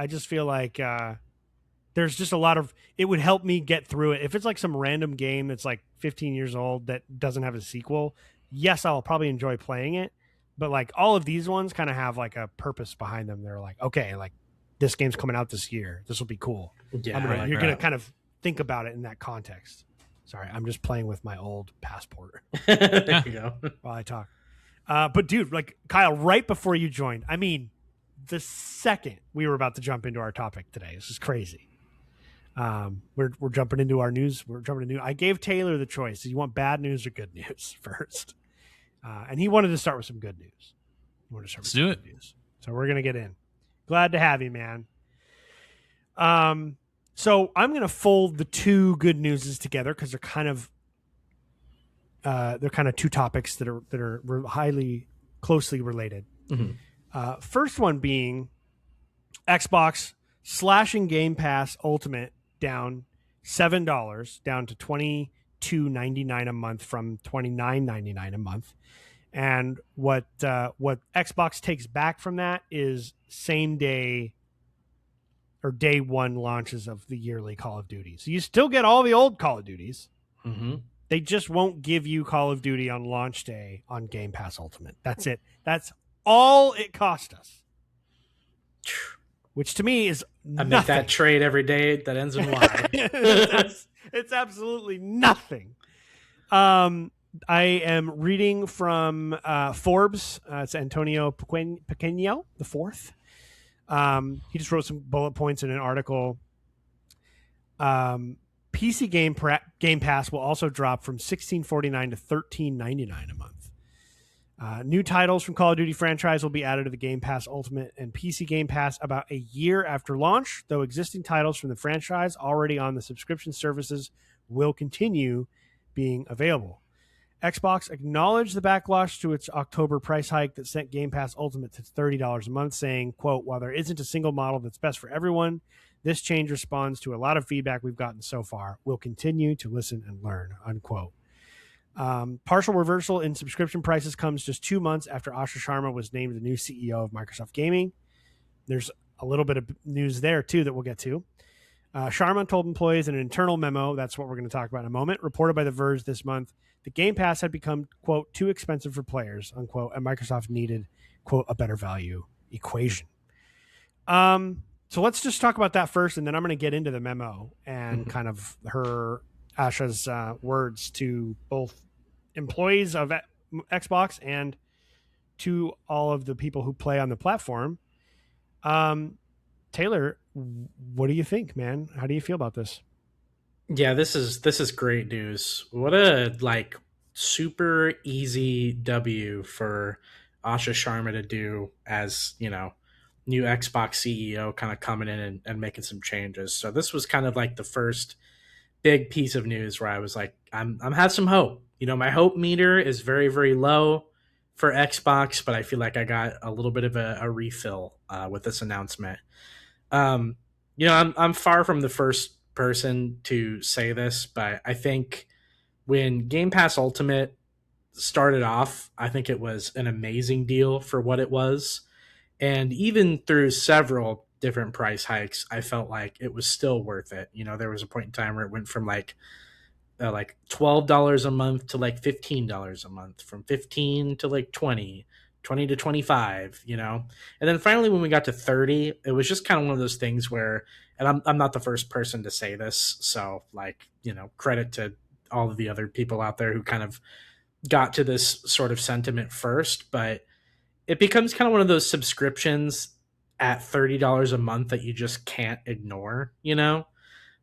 just feel like there's just a lot of, it would help me get through it. If it's like some random game that's like 15 years old that doesn't have a sequel, yes, I'll probably enjoy playing it. But like all of these ones kind of have like a purpose behind them. They're like, okay, like this game's coming out this year. This will be cool. Yeah, you're going to kind of think about it in that context. Sorry, I'm just playing with my old passport. There you go. While I talk. But dude, like Kyle, right before you joined, I mean, the second we were about to jump into our topic today, this is crazy. We're jumping into our news. I gave Taylor the choice. Do you want bad news or good news first? And he wanted to start with some good news. Let's do it. News. So we're going to get in. Glad to have you, man. So I'm going to fold the two good newses together because they're kind of two topics that are highly closely related. Mm-hmm. First one being Xbox slashing Game Pass Ultimate down $7 down to $22.99 a month from $29.99 a month. And what Xbox takes back from that is same day or day one launches of the yearly Call of Duty. So you still get all the old Call of Duties. Mm-hmm. They just won't give you Call of Duty on launch day on Game Pass Ultimate. That's it. That's all it cost us. Which to me is nothing. I make that trade every day that ends in Y. It's absolutely nothing. I am reading from Forbes. It's Antonio Pequeño, the fourth. He just wrote some bullet points in an article. PC Game Pass will also drop from $16.49 to $13.99 a month. New titles from Call of Duty franchise will be added to the Game Pass Ultimate and PC Game Pass about a year after launch, though existing titles from the franchise already on the subscription services will continue being available. Xbox acknowledged the backlash to its October price hike that sent Game Pass Ultimate to $30 a month, saying, quote, while there isn't a single model that's best for everyone, this change responds to a lot of feedback we've gotten so far. We'll continue to listen and learn, unquote. Partial reversal in subscription prices comes just 2 months after Asha Sharma was named the new CEO of Microsoft Gaming. There's a little bit of news there, too, that we'll get to. Sharma told employees in an internal memo, that's what we're going to talk about in a moment, reported by The Verge this month, the Game Pass had become, quote, too expensive for players, unquote, and Microsoft needed, quote, a better value equation. So let's just talk about that first, and then I'm going to get into the memo and kind of Asha's words to both employees of Xbox and to all of the people who play on the platform. Taylor, what do you think, man? How do you feel about this? Yeah, this is great news. What a super easy W for Asha Sharma to do as, new Xbox CEO kind of coming in and making some changes. So this was kind of like the first big piece of news where I was like, I'm have some hope. My hope meter is very, very low for Xbox, but I feel like I got a little bit of a refill with this announcement. I'm far from the first person to say this, but I think when Game Pass Ultimate started off, I think it was an amazing deal for what it was. And even through several different price hikes, I felt like it was still worth it. There was a point in time where it went from like $12 a month to like $15 a month, from 15 to like 20 to 25, and then finally when we got to 30, it was just kind of one of those things where, and I'm not the first person to say this, so like, credit to all of the other people out there who kind of got to this sort of sentiment first, but it becomes kind of one of those subscriptions at $30 a month that you just can't ignore,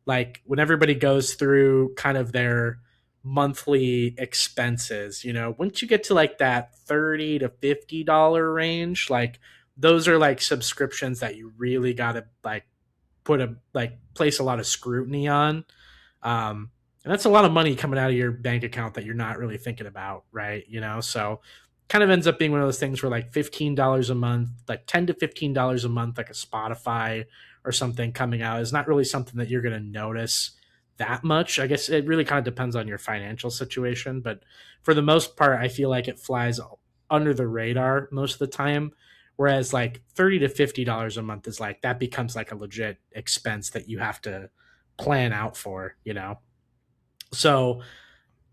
like when everybody goes through kind of their monthly expenses, once you get to like that $30 to $50 range, like those are like subscriptions that you really got to like place a lot of scrutiny on. And that's a lot of money coming out of your bank account that you're not really thinking about, right? So kind of ends up being one of those things where like $15 a month, like $10 to $15 a month, like a Spotify or something coming out is not really something that you're going to notice that much. I guess it really kind of depends on your financial situation, but for the most part, I feel like it flies under the radar most of the time. Whereas like $30 to $50 a month is like, that becomes like a legit expense that you have to plan out for. So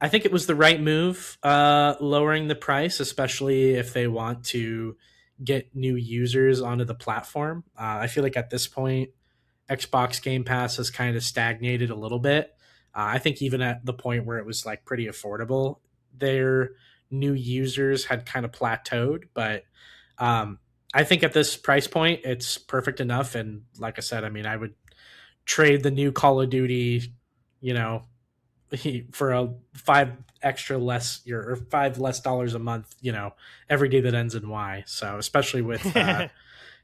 I think it was the right move, lowering the price, especially if they want to get new users onto the platform. I feel like at this point, Xbox Game Pass has kind of stagnated a little bit. I think even at the point where it was like pretty affordable, their new users had kind of plateaued. But I think at this price point, it's perfect enough. And like I said, I mean, I would trade the new Call of Duty, you know, for a five less dollars a month, every day that ends in Y. So especially with the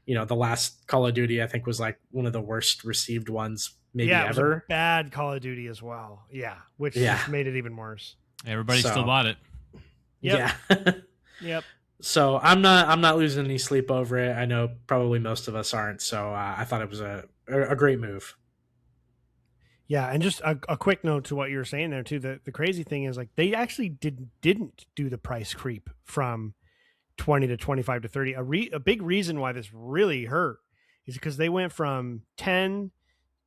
last Call of Duty, I think was like one of the worst received ones maybe yeah, it was ever. a bad Call of Duty as well. Yeah, which Yeah. just made it even worse. Everybody still bought it. Yep. Yeah. Yep. So I'm not losing any sleep over it. I know probably most of us aren't. So I thought it was a great move. Yeah, and just a quick note to what you were saying there too. The crazy thing is like they actually didn't do the price creep from 20 to 25 to 30. A big reason why this really hurt is because they went from 10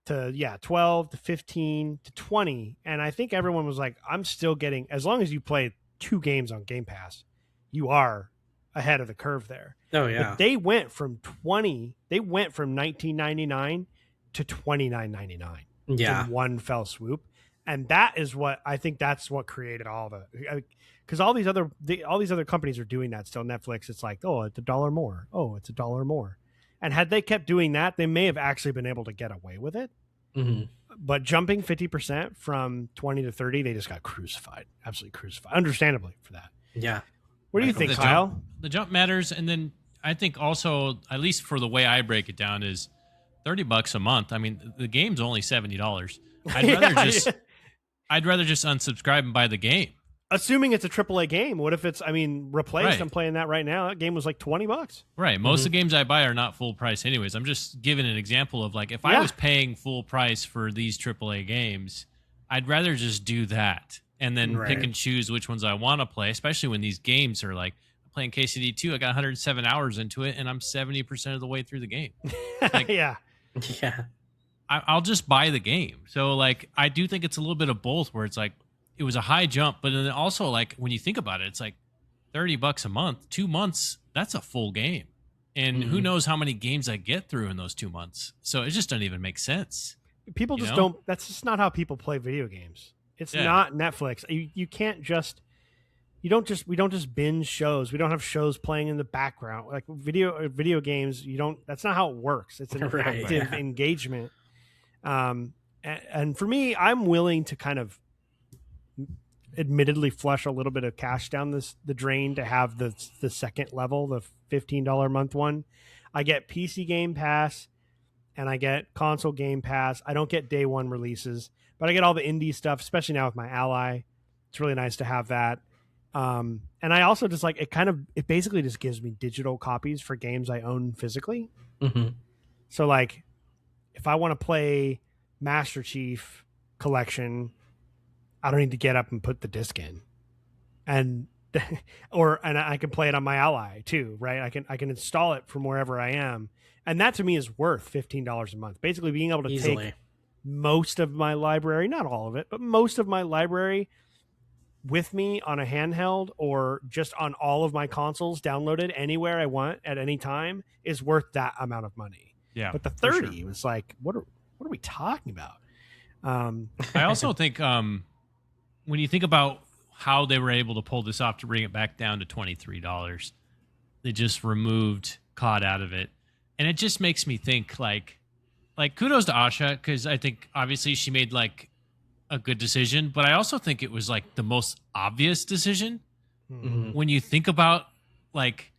to 12 to 15 to 20, and I think everyone was like, I'm still getting, as long as you play 2 games on Game Pass, you are ahead of the curve there. Oh yeah. But they went from 19.99 to 29.99. Yeah. In one fell swoop. And that is what I think, that's what created all because all these other companies are doing that still. Netflix, it's like, oh, it's $1 more. Oh, it's $1 more. And had they kept doing that, they may have actually been able to get away with it. Mm-hmm. But jumping 50% from 20 to 30, they just got crucified. Absolutely crucified. Understandably for that. Yeah. What do you think, Kyle? The jump matters. And then I think also, at least for the way I break it down, is $30 a month. I mean, the game's only $70. I'd rather just unsubscribe and buy the game. Assuming it's a AAA game. What if it's, Replaced? Right. I'm playing that right now. That game was like $20. Right. Most of the games I buy are not full price anyways. I'm just giving an example of like, if I was paying full price for these AAA games, I'd rather just do that and then pick and choose which ones I want to play, especially when these games are like, I'm playing KCD 2. I got 107 hours into it and I'm 70% of the way through the game. Like, Yeah. I'll just buy the game. So like, I do think it's a little bit of both, where it's like, it was a high jump, but then also like when you think about it, it's like $30 a month, 2 months, that's a full game. And who knows how many games I get through in those 2 months. So it just doesn't even make sense. People just don't, that's just not how people play video games. It's not Netflix. You can't just, we don't just binge shows. We don't have shows playing in the background. Like video games, that's not how it works. It's an active engagement. And for me, I'm willing to kind of admittedly flush a little bit of cash down the drain to have the second level, the $15 a month one. I get PC Game Pass and I get console Game Pass. I don't get day one releases, but I get all the indie stuff, especially now with my Ally. It's really nice to have that. And I also just like it basically just gives me digital copies for games I own physically. Mm-hmm. So like, if I want to play Master Chief Collection, I don't need to get up and put the disc in, and and I can play it on my Ally too, right? I can install it from wherever I am, and that to me is worth $15 a month. Basically, being able to Easily. take most of my library, not all of it, but most of my library with me on a handheld or just on all of my consoles downloaded anywhere I want at any time is worth that amount of money. Yeah, but the 30 was like, what are we talking about? I also think when you think about how they were able to pull this off to bring it back down to $23, they just removed COD out of it, and it just makes me think like kudos to Asha, because I think obviously she made like a good decision, but I also think it was like the most obvious decision. Mm-hmm. When you think about like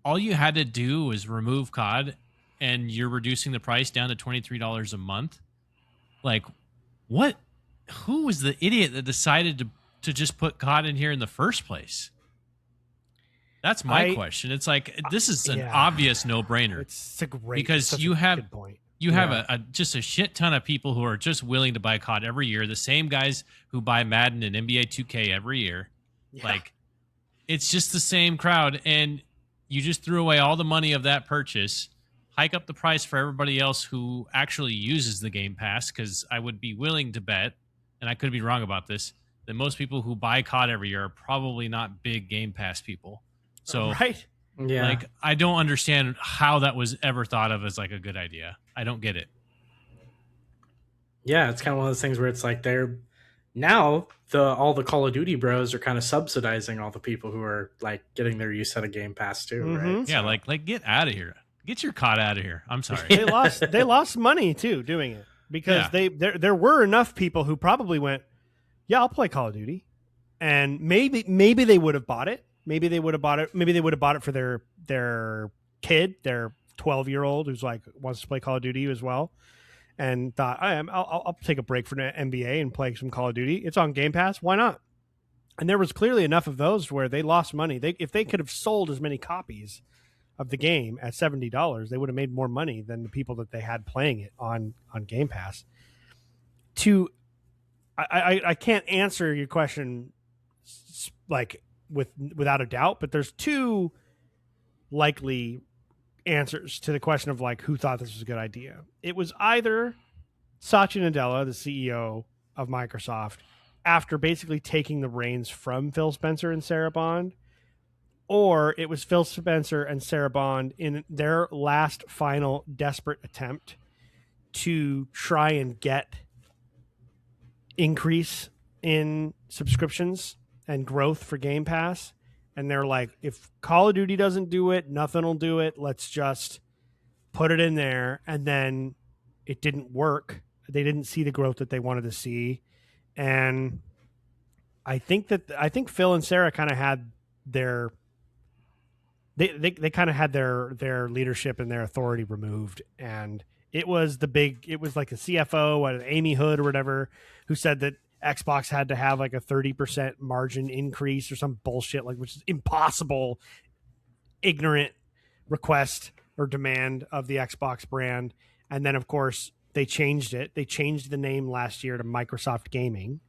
all you had to do was remove COD and you're reducing the price down to $23 a month. Like who was the idiot that decided to just put COD in here in the first place? That's my question. It's like, this is an obvious no-brainer. It's a great, because you have good point. You have just a shit ton of people who are just willing to buy COD every year. The same guys who buy Madden and NBA 2K every year. Yeah. Like, it's just the same crowd. And you just threw away all the money of that purchase, hike up the price for everybody else who actually uses the Game Pass. Because I would be willing to bet, and I could be wrong about this, that most people who buy COD every year are probably not big Game Pass people. So, right. Yeah. Like, I don't understand how that was ever thought of as like a good idea. I don't get it. Yeah, it's kind of one of those things where it's like they're now all the Call of Duty bros are kind of subsidizing all the people who are like getting their use out of Game Pass too, right? Yeah, so, like get out of here. Get your COD out of here. I'm sorry. They lost money too doing it because there were enough people who probably went, yeah, I'll play Call of Duty, and maybe they would have bought it. Maybe they would have bought it. Maybe they would have bought it for their kid, their 12-year-old who's like wants to play Call of Duty as well, and thought, I'll take a break from the NBA and play some Call of Duty. It's on Game Pass. Why not? And there was clearly enough of those where they lost money. If they could have sold as many copies of the game at $70, they would have made more money than the people that they had playing it on Game Pass. I can't answer your question like without a doubt, but there's two likely answers to the question of like who thought this was a good idea. It was either Satya Nadella, the CEO of Microsoft, after basically taking the reins from Phil Spencer and Sarah Bond, or it was Phil Spencer and Sarah Bond in their last final desperate attempt to try and get increase in subscriptions and growth for Game Pass. And they're like, if Call of Duty doesn't do it, nothing will do it. Let's just put it in there. And then it didn't work. They didn't see the growth that they wanted to see. And I think Phil and Sarah kind of had their they kind of had their leadership and their authority removed. And it was like the CFO, Amy Hood or whatever, who said that Xbox had to have like a 30% margin increase or some bullshit, like, which is impossible, ignorant request or demand of the Xbox brand. And then of course they changed it. They changed the name last year to Microsoft Gaming.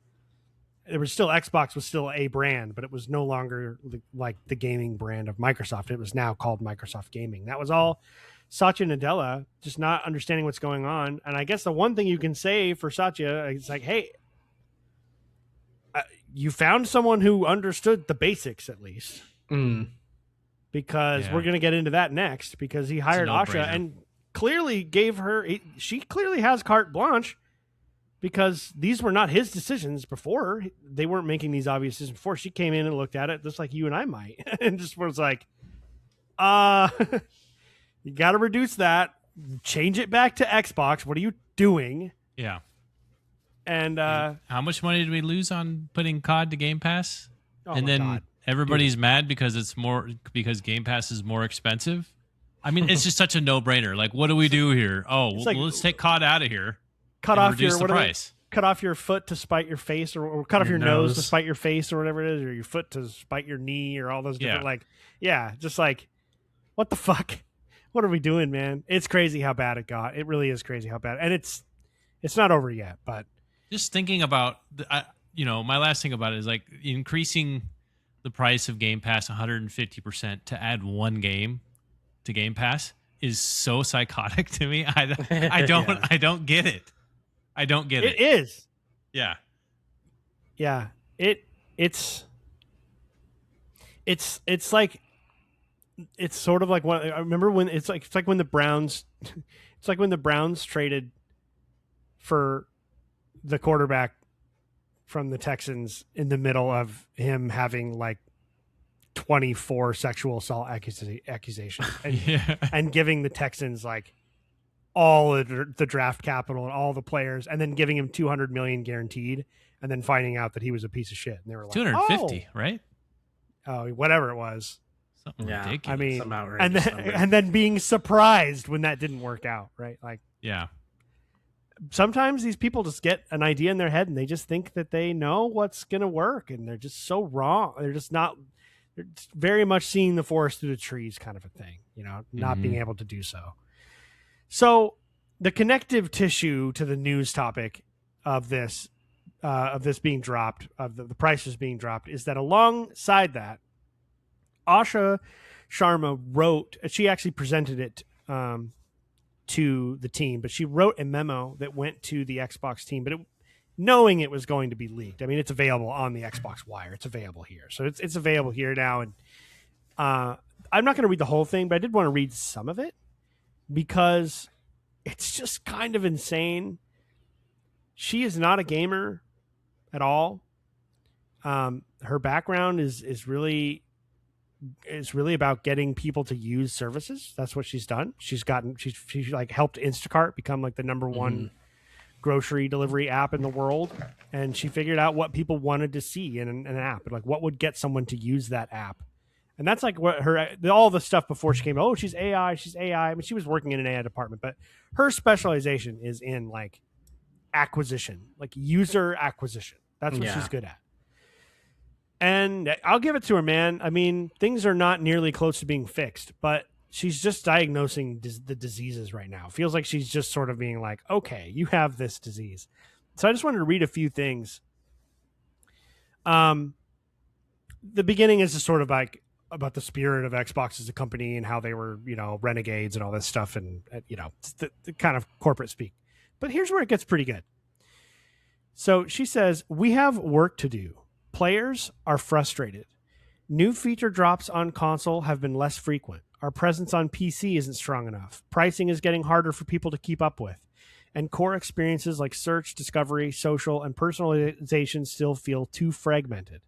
It was still, Xbox was still a brand, but it was no longer like the gaming brand of Microsoft. It was now called Microsoft Gaming. That was all Satya Nadella just not understanding what's going on. And I guess the one thing you can say for Satya is like, hey, you found someone who understood the basics at least, because we're going to get into that next, because he hired Asha and clearly she clearly has carte blanche, because these were not his decisions before. They weren't making these obvious decisions before. She came in and looked at it just like you and I might and just was like, you got to reduce that, change it back to Xbox. What are you doing? Yeah. And how much money did we lose on putting COD to Game Pass? And then God. everybody's mad because because Game Pass is more expensive. I mean, it's just such a no-brainer. Like, what do we do here? Oh, let's take COD out of here. Cut off reduce the price. Cut off your foot to spite your face, or cut off your nose to spite your face, or whatever it is, or your foot to spite your knee, or all those different just like, what the fuck? what are we doing, man? It's crazy how bad it got. It really is crazy how bad, and it's not over yet. But Just thinking about, my last thing about it is like increasing the price of Game Pass 150% to add one game to Game Pass is so psychotic to me. I don't Yeah. I don't get it. I don't get it. It is. Yeah. Yeah. It's like, it's sort of like what I remember when it's like when the Browns it's like when the Browns traded for the quarterback from the Texans in the middle of him having like 24 sexual assault accusations and giving the Texans like all the draft capital and all the players, and then giving him 200 million guaranteed, and then finding out that he was a piece of shit. And they were like, 250, right? Oh, whatever it was. Something Yeah. ridiculous. I mean, Some outrageous number. and then being surprised when that didn't work out, right? Like, yeah. sometimes these people just get an idea in their head and they just think that they know what's going to work, and they're just so wrong. They're just very much seeing the forest through the trees kind of a thing, not being able to do so. So the connective tissue to the news topic of this being dropped, of the prices being dropped, is that alongside that, Asha Sharma wrote, she actually presented it to the team, but she wrote a memo that went to the Xbox team, but knowing it was going to be leaked. I mean, it's available on the Xbox Wire. It's available here. So it's available here now. And I'm not going to read the whole thing, but I did want to read some of it because it's just kind of insane. She is not a gamer at all. Her background is really about getting people to use services. That's what she's done. She's like helped Instacart become like the number one grocery delivery app in the world, and she figured out what people wanted to see in an app, like what would get someone to use that app. And that's like what all the stuff before she came. Oh, she's AI. I mean, she was working in an AI department, but her specialization is in like acquisition, like user acquisition. That's what she's good at. And I'll give it to her, man. I mean, things are not nearly close to being fixed, but she's just diagnosing the diseases right now. Feels like she's just sort of being like, okay, you have this disease. So I just wanted to read a few things. The beginning is just sort of like about the spirit of Xbox as a company and how they were, renegades and all this stuff, and the kind of corporate speak. But here's where it gets pretty good. So she says, "We have work to do. Players are frustrated. New feature drops on console have been less frequent. Our presence on PC isn't strong enough. Pricing is getting harder for people to keep up with. And core experiences like search, discovery, social, and personalization still feel too fragmented.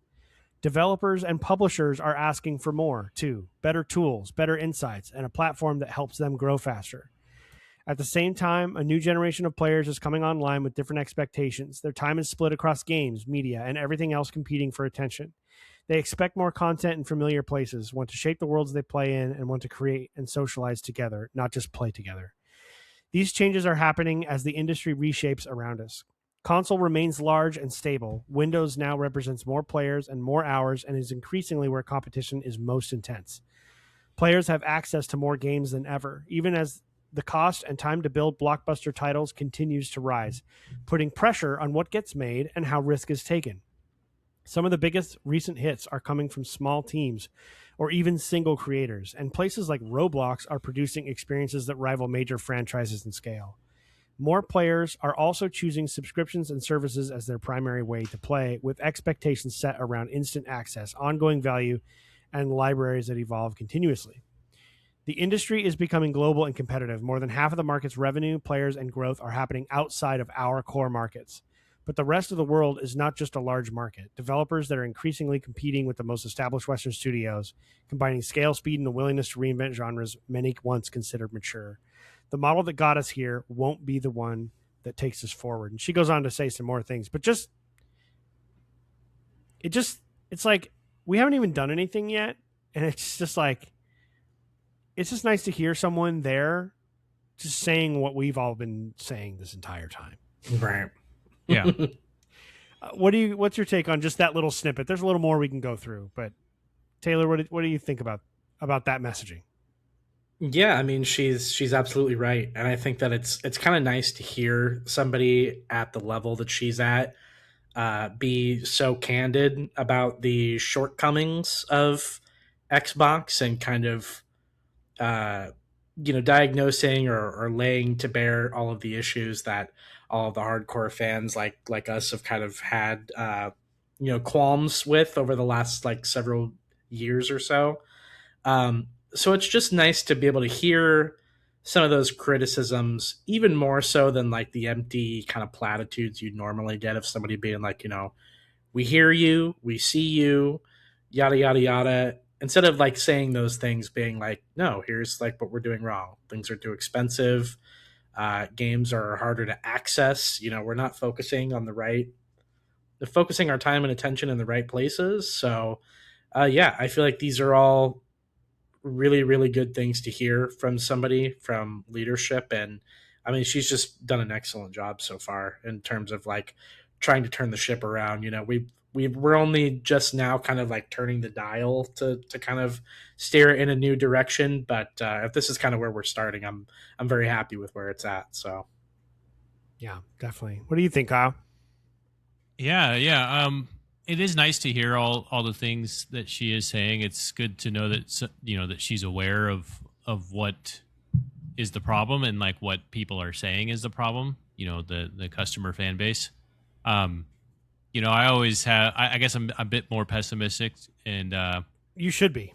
Developers and publishers are asking for more, too. Better tools, better insights, and a platform that helps them grow faster. At the same time, a new generation of players is coming online with different expectations. Their time is split across games, media, and everything else competing for attention. They expect more content in familiar places, want to shape the worlds they play in, and want to create and socialize together, not just play together. These changes are happening as the industry reshapes around us. Console remains large and stable. Windows now represents more players and more hours and is increasingly where competition is most intense. Players have access to more games than ever, even as the cost and time to build blockbuster titles continues to rise, putting pressure on what gets made and how risk is taken. Some of the biggest recent hits are coming from small teams or even single creators, and places like Roblox are producing experiences that rival major franchises in scale. More players are also choosing subscriptions and services as their primary way to play, with expectations set around instant access, ongoing value, and libraries that evolve continuously. The industry is becoming global and competitive. More than half of the market's revenue, players, and growth are happening outside of our core markets. But the rest of the world is not just a large market. Developers that are increasingly competing with the most established Western studios, combining scale, speed, and the willingness to reinvent genres many once considered mature. The model that got us here won't be the one that takes us forward." And she goes on to say some more things, but it's like we haven't even done anything yet. And it's just like, it's just nice to hear someone there just saying what we've all been saying this entire time. Right. Yeah. What's your take on just that little snippet? There's a little more we can go through, but Taylor, what do you think about that messaging? Yeah, I mean she's absolutely right, and I think that it's kind of nice to hear somebody at the level that she's at be so candid about the shortcomings of Xbox and kind of uh, diagnosing or laying to bear all of the issues that all of the hardcore fans like us have kind of had qualms with over the last like several years or so. So it's just nice to be able to hear some of those criticisms, even more so than like the empty kind of platitudes you'd normally get of somebody being like, we hear you, we see you, yada yada yada. Instead of like saying those things, being like, no, here's like what we're doing wrong. Things are too expensive. Games are harder to access. We're not focusing our time and attention in the right places. So, yeah, I feel like these are all really really good things to hear from somebody from leadership. And I mean she's just done an excellent job so far in terms of like trying to turn the ship around. We're only just now kind of like turning the dial to kind of steer it in a new direction, but if this is kind of where we're starting, I'm very happy with where it's at. So Yeah, definitely. What do you think, Kyle? Yeah. It is nice to hear all the things that she is saying. It's good to know that that she's aware of what is the problem and like what people are saying is the problem. The customer fan base. Um, I always have. I guess I'm a bit more pessimistic, and You should be.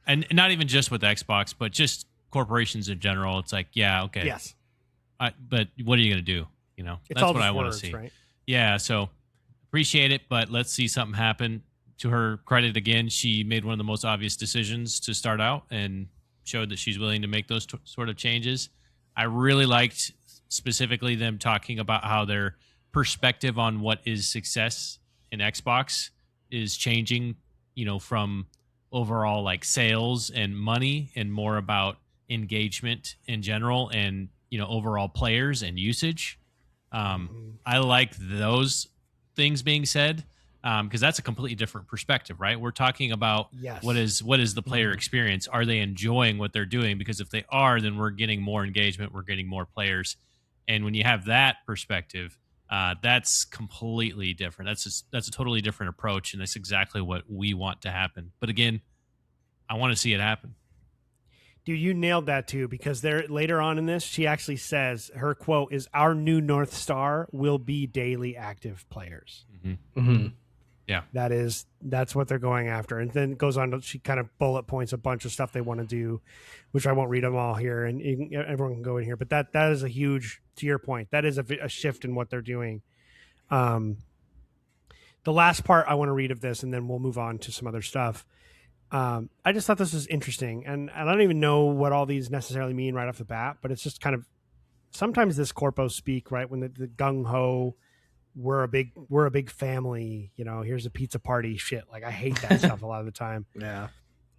and not even just with Xbox, but just corporations in general. It's like, yeah, okay, Yes. but what are you going to do? It's That's all what just I want to words, see. right? Yeah, so appreciate it, but let's see something happen. To her credit, again, she made one of the most obvious decisions to start out and showed that she's willing to make those sort of changes. I really liked specifically them talking about how their perspective on what is success in Xbox is changing, from overall like sales and money and more about engagement in general and, overall players and usage. Mhm. I like those things being said because that's a completely different perspective, right? We're talking about what Yes. is the player Mhm. experience? Are they enjoying what they're doing? Because if they are, then we're getting more engagement, we're getting more players, and when you have that perspective, that's completely different. That's a totally different approach, and that's exactly what we want to happen. But again, I want to see it happen. Dude, you nailed that too, because there later on in this, she actually says her quote is our new North Star will be daily active players. Mm-hmm. mm-hmm. Yeah. That's what they're going after. And then it goes on to, she kind of bullet points a bunch of stuff they want to do, which I won't read them all here, and everyone can go in here. But that is a huge, to your point, that is a shift in what they're doing. The last part I want to read of this, and then we'll move on to some other stuff. I just thought this was interesting, and I don't even know what all these necessarily mean right off the bat, but it's just kind of sometimes this corpo speak, right? When the gung ho, we're a big family, here's a pizza party shit. Like I hate that stuff a lot of the time. Yeah.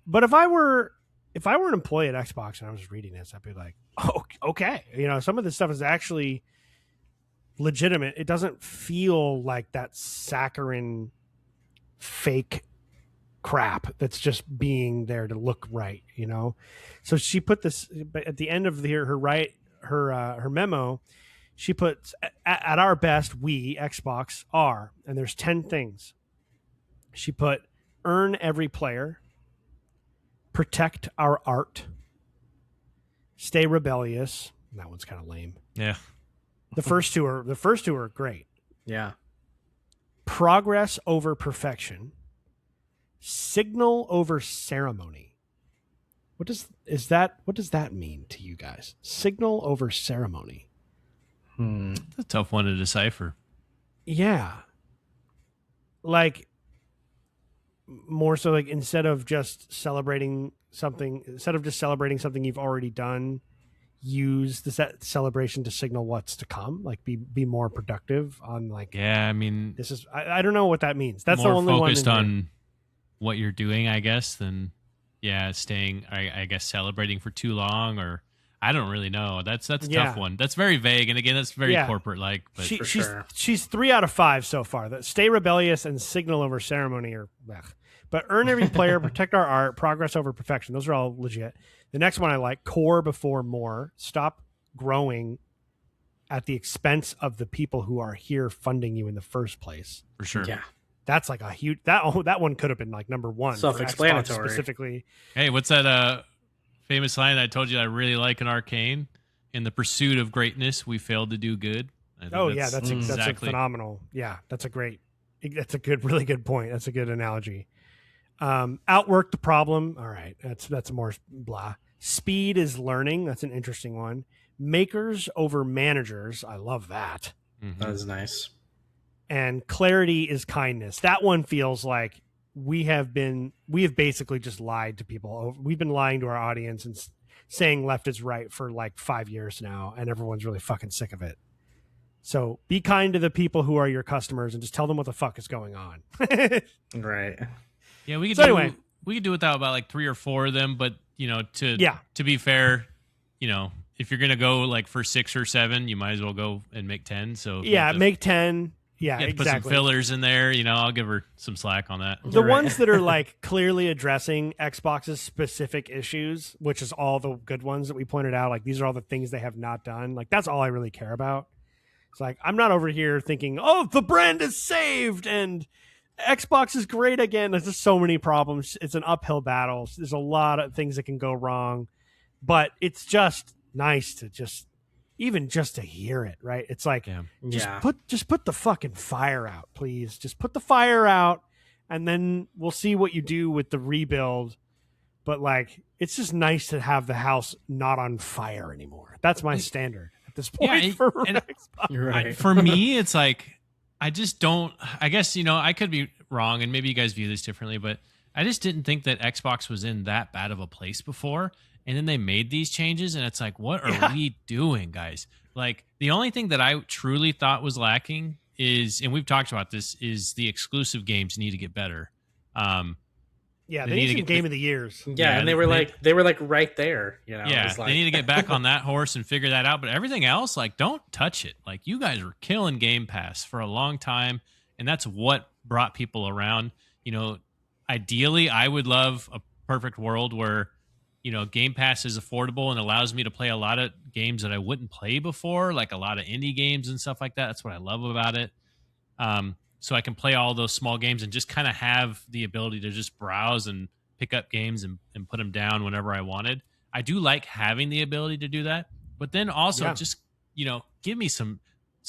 But if I were an employee at Xbox and I was reading this, I'd be like, oh, okay, some of this stuff is actually legitimate. It doesn't feel like that saccharine fake crap that's just being there to look right. So she put this at the end of her memo. She puts at our best, we Xbox are, and there's 10 things. She put earn every player, protect our art, stay rebellious. That one's kind of lame. Yeah. The first two are great. Yeah. Progress over perfection, signal over ceremony. What does that mean to you guys? Signal over ceremony. It's a tough one to decipher. Yeah. Like more so like instead of just celebrating something you've already done, use the celebration to signal what's to come, like be more productive on like, yeah, I mean, this is I don't know what that means. That's more the only focused one on what you're doing, I guess, than staying I guess celebrating for too long, or I don't really know. That's a tough one. That's very vague, and again, that's very corporate like, but she's 3 out of 5 so far. That stay rebellious and signal over ceremony are ugh. But earn every player, protect our art, progress over perfection. Those are all legit. The next one I like, core before more. Stop growing at the expense of the people who are here funding you in the first place. For sure. Yeah. That's like a huge that one could have been like number one. Self-explanatory. For Xbox specifically. Hey, what's that famous line I told you I really like in Arcane? In the pursuit of greatness, we failed to do good. That's a phenomenal. Yeah, that's a really good point. That's a good analogy. Outwork the problem. All right, that's more blah. Speed is learning. That's an interesting one. Makers over managers. I love that. Mm-hmm. That is nice. And clarity is kindness. That one feels like we have basically just lied to people. We've been lying to our audience and saying left is right for like 5 years now, and everyone's really fucking sick of it. So be kind to the people who are your customers and just tell them what the fuck is going on. Right. Yeah, we could do without about like 3 or 4 of them, but to be fair, if you're gonna go like for 6 or 7, you might as well go and make 10. So make 10. Yeah, exactly. Put some fillers in there. I'll give her some slack on that. The ones that are like clearly addressing Xbox's specific issues, which is all the good ones that we pointed out. Like these are all the things they have not done. Like that's all I really care about. It's like I'm not over here thinking, oh, the brand is saved and Xbox is great again. There's just so many problems. It's an uphill battle. There's a lot of things that can go wrong, but it's just nice to just to hear it, right? It's like just put the fucking fire out, please. Just put the fire out, and then we'll see what you do with the rebuild. But like, it's just nice to have the house not on fire anymore. That's my standard at this point for Xbox. Right. For me, it's like I just don't. I guess I could be wrong, and maybe you guys view this differently, but I just didn't think that Xbox was in that bad of a place before. And then they made these changes, and it's like, what are we doing, guys? Like, the only thing that I truly thought was lacking is, and we've talked about this, is the exclusive games need to get better. They need some Game of the Years. Yeah, and they were like right there. Yeah, they need to get back on that horse and figure that out. But everything else, like, don't touch it. Like, you guys were killing Game Pass for a long time, and that's what brought people around. Ideally, I would love a perfect world where Game Pass is affordable and allows me to play a lot of games that I wouldn't play before, like a lot of indie games and stuff like that. That's what I love about it. So I can play all those small games and just kind of have the ability to just browse and pick up games and put them down whenever I wanted. I do like having the ability to do that, but then also just, give me some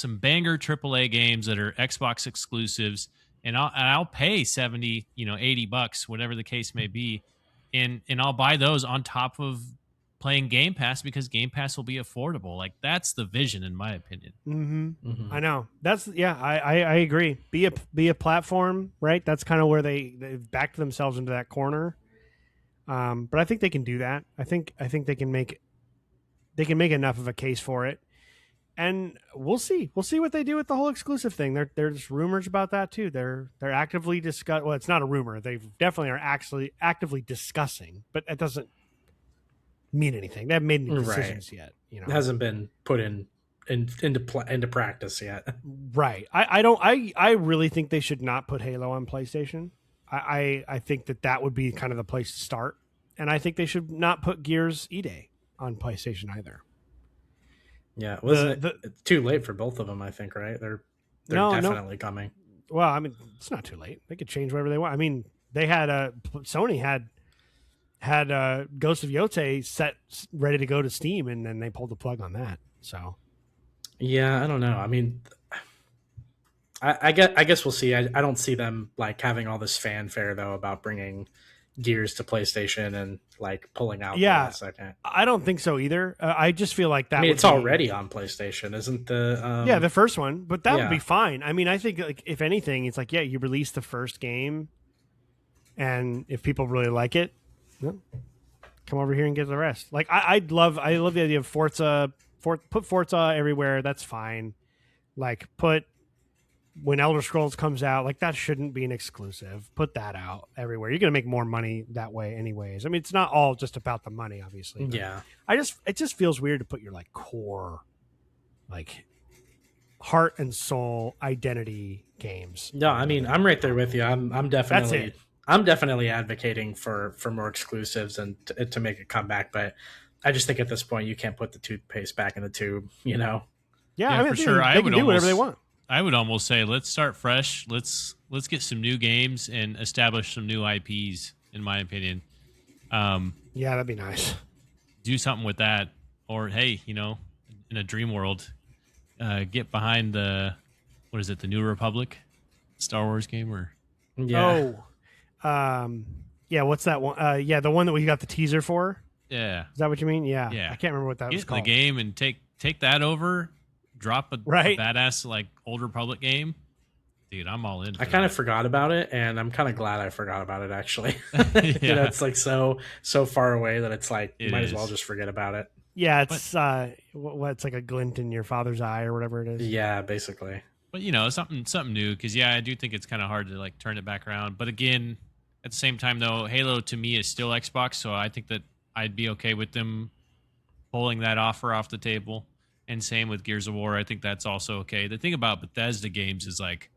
banger AAA games that are Xbox exclusives, and I'll pay $70, $80, whatever the case may be. And I'll buy those on top of playing Game Pass because Game Pass will be affordable. Like that's the vision, in my opinion. Mm-hmm. Mm-hmm. I know. I agree. Be a platform, right? That's kind of where they've backed themselves into that corner. But I think they can do that. I think they can make enough of a case for it. And we'll see. We'll see what they do with the whole exclusive thing. There's rumors about that too. They're actively discuss. Well, it's not a rumor. They definitely are actually actively discussing, but it doesn't mean anything. They haven't made any decisions yet. It hasn't been put into practice yet. Right. I really think they should not put Halo on PlayStation. I think that would be kind of the place to start, and I think they should not put Gears E-Day on PlayStation either. Yeah, it's too late for both of them, I think, right? They're definitely coming. Well, I mean, it's not too late. They could change whatever they want. I mean, they had Sony had Ghost of Yotei set ready to go to Steam, and then they pulled the plug on that. So, yeah, I don't know. I mean, I guess we'll see. I don't see them like having all this fanfare though about bringing Gears to PlayStation and like pulling out. Yeah, for a second. I don't think so either. I just feel like that. I mean, it's already on PlayStation, isn't the? The first one, but that would be fine. I mean, I think like if anything, it's like you release the first game, and if people really like it, come over here and get the rest. Like I love the idea of Forza. Put Forza everywhere. That's fine. Like when Elder Scrolls comes out, like that shouldn't be an exclusive. Put that out everywhere. You're gonna make more money that way, anyways. I mean, it's not all just about the money, obviously. Yeah. It just feels weird to put your like core, like heart and soul identity games. No, I mean I'm right there with you. I'm definitely I'm definitely advocating for more exclusives and to make a comeback, but I just think at this point you can't put the toothpaste back in the tube. You know? Yeah, Yeah, I mean, for sure. they can do whatever they want. I would almost say let's start fresh. Let's get some new games and establish some new IPs. In my opinion, Yeah, that'd be nice. do something with that. Or hey, in a dream world, get behind the what is it, the New Republic, Star Wars game, or Yeah. Yeah. What's that one? Yeah, the one that we got the teaser for. yeah, Is that what you mean? Yeah. yeah. I can't remember what that Get was in the called. game and take that over. Drop a Right. badass like Old Republic game, dude. I'm all in. I kind of forgot about it, and I'm kind of glad I forgot about it. Actually, Yeah. it's like so far away that it's like you It might is. as well just forget about it. Yeah, it's what's like a glint in your father's eye or whatever it is. Yeah, basically. But something new, because I do think it's kind of hard to like turn it back around. But again, at the same time though, Halo to me is still Xbox, so I think that I'd be okay with them pulling that offer off the table. And same with Gears of War, I think that's also okay. The thing about Bethesda games is like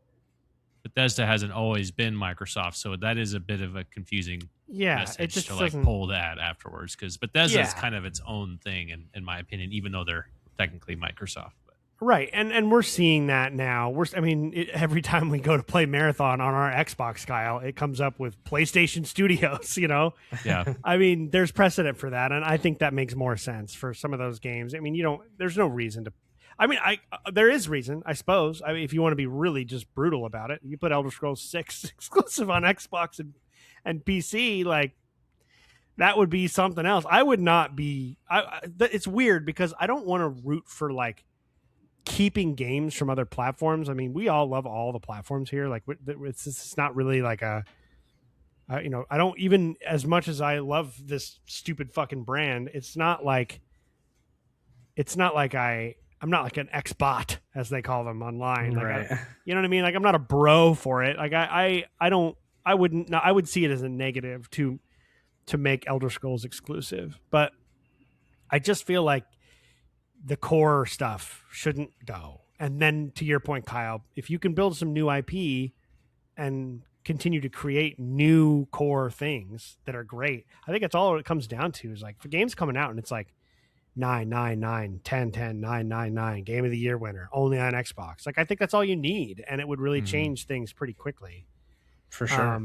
Bethesda hasn't always been Microsoft, so that is a bit of a confusing Yeah, it message just to like doesn't. pull that afterwards, because Bethesda is Yeah. kind of its own thing, in my opinion, even though they're technically Microsoft. Right, and we're seeing that now. Every time we go to play Marathon on our Xbox, Kyle, it comes up with PlayStation Studios. Yeah, I mean, there's precedent for that, and I think that makes more sense for some of those games. I mean, there's no reason to. I mean, there is reason, I suppose. I mean, if you want to be really just brutal about it, you put Elder Scrolls 6 exclusive on Xbox and PC, like that would be something else. I would not be. It's weird because I don't want to root for like keeping games from other platforms. I mean, we all love all the platforms here. Like, it's not really like I don't, even as much as I love this stupid fucking brand, it's not like I'm not like an Xbot, as they call them online. Like, Right. you know what I mean? Like, I'm not a bro for it. Like, I would see it as a negative to make Elder Scrolls exclusive, but I just feel like the core stuff shouldn't go. And then to your point, Kyle, if you can build some new IP and continue to create new core things that are great, I think that's all it comes down to. Is like, for games coming out and it's like 999 10 10 999 game of the year winner only on Xbox. Like, I think that's all you need, and it would really change things pretty quickly. For sure.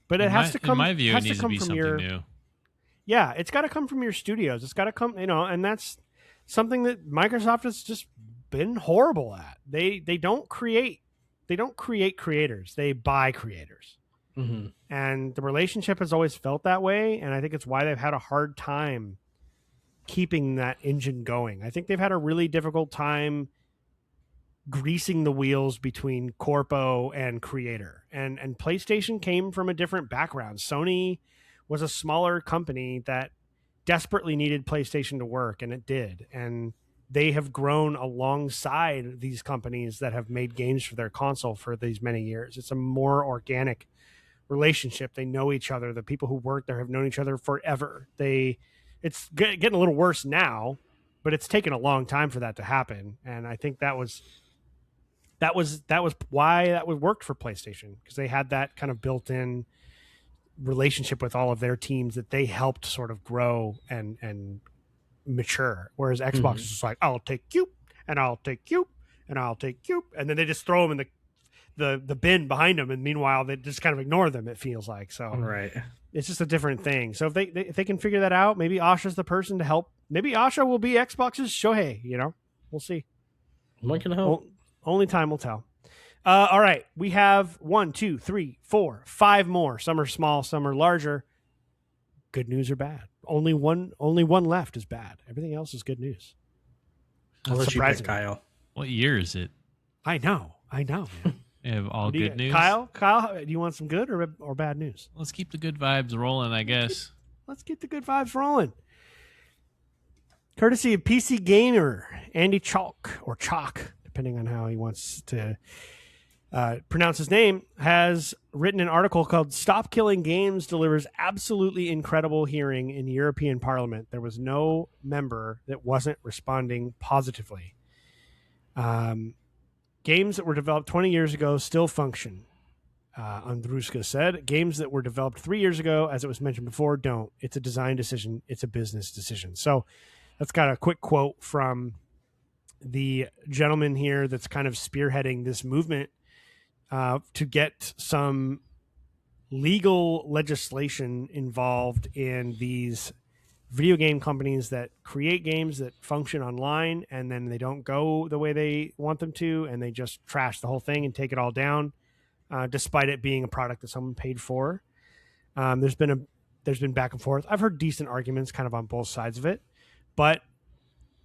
But it has to come. In my view, has it needs to come be from something new. Yeah, it's got to come from your studios. It's got to come, and that's something that Microsoft has just been horrible at. They don't create creators. They buy creators. Mm-hmm. And the relationship has always felt that way, and I think it's why they've had a hard time keeping that engine going. I think they've had a really difficult time greasing the wheels between corpo and creator. And PlayStation came from a different background. Sony was a smaller company that desperately needed PlayStation to work, and it did. And they have grown alongside these companies that have made games for their console for these many years. It's a more organic relationship. They know each other. The people who work there have known each other forever. It's getting a little worse now, but it's taken a long time for that to happen. And I think that was why that worked for PlayStation, because they had that kind of built-in relationship with all of their teams that they helped sort of grow and mature. Whereas Xbox is just like, I'll take you, and I'll take you, and I'll take you, and then they just throw them in the bin behind them, and meanwhile they just kind of ignore them, it feels like. So Right. it's just a different thing. So if they can figure that out, maybe Asha's the person to help. Maybe Asha will be Xbox's Shohei, we'll see. One can hope. Only time will tell. All right, we have 1, 2, 3, 4, 5 more. Some are small, some are larger. Good news or bad? Only one left is bad. Everything else is good news. I'll let you pick, surprising. Kyle. What year is it? I know. Man. We have all good news. Kyle, do you want some good or bad news? Let's keep the good vibes rolling, I guess. Let's get the good vibes rolling. Courtesy of PC Gamer, Andy Chalk, or Chalk, depending on how he wants to pronounce his name, has written an article called "Stop Killing Games Delivers Absolutely Incredible Hearing in European Parliament. There was no member that wasn't responding positively. Games that were developed 20 years ago still function. Andruska said, games that were developed 3 years ago, as it was mentioned before, don't. It's a design decision. It's a business decision. So that's got a quick quote from the gentleman here that's kind of spearheading this movement to get some legal legislation involved in these video game companies that create games that function online and then they don't go the way they want them to, and they just trash the whole thing and take it all down, despite it being a product that someone paid for. There's been back and forth. I've heard decent arguments kind of on both sides of it, but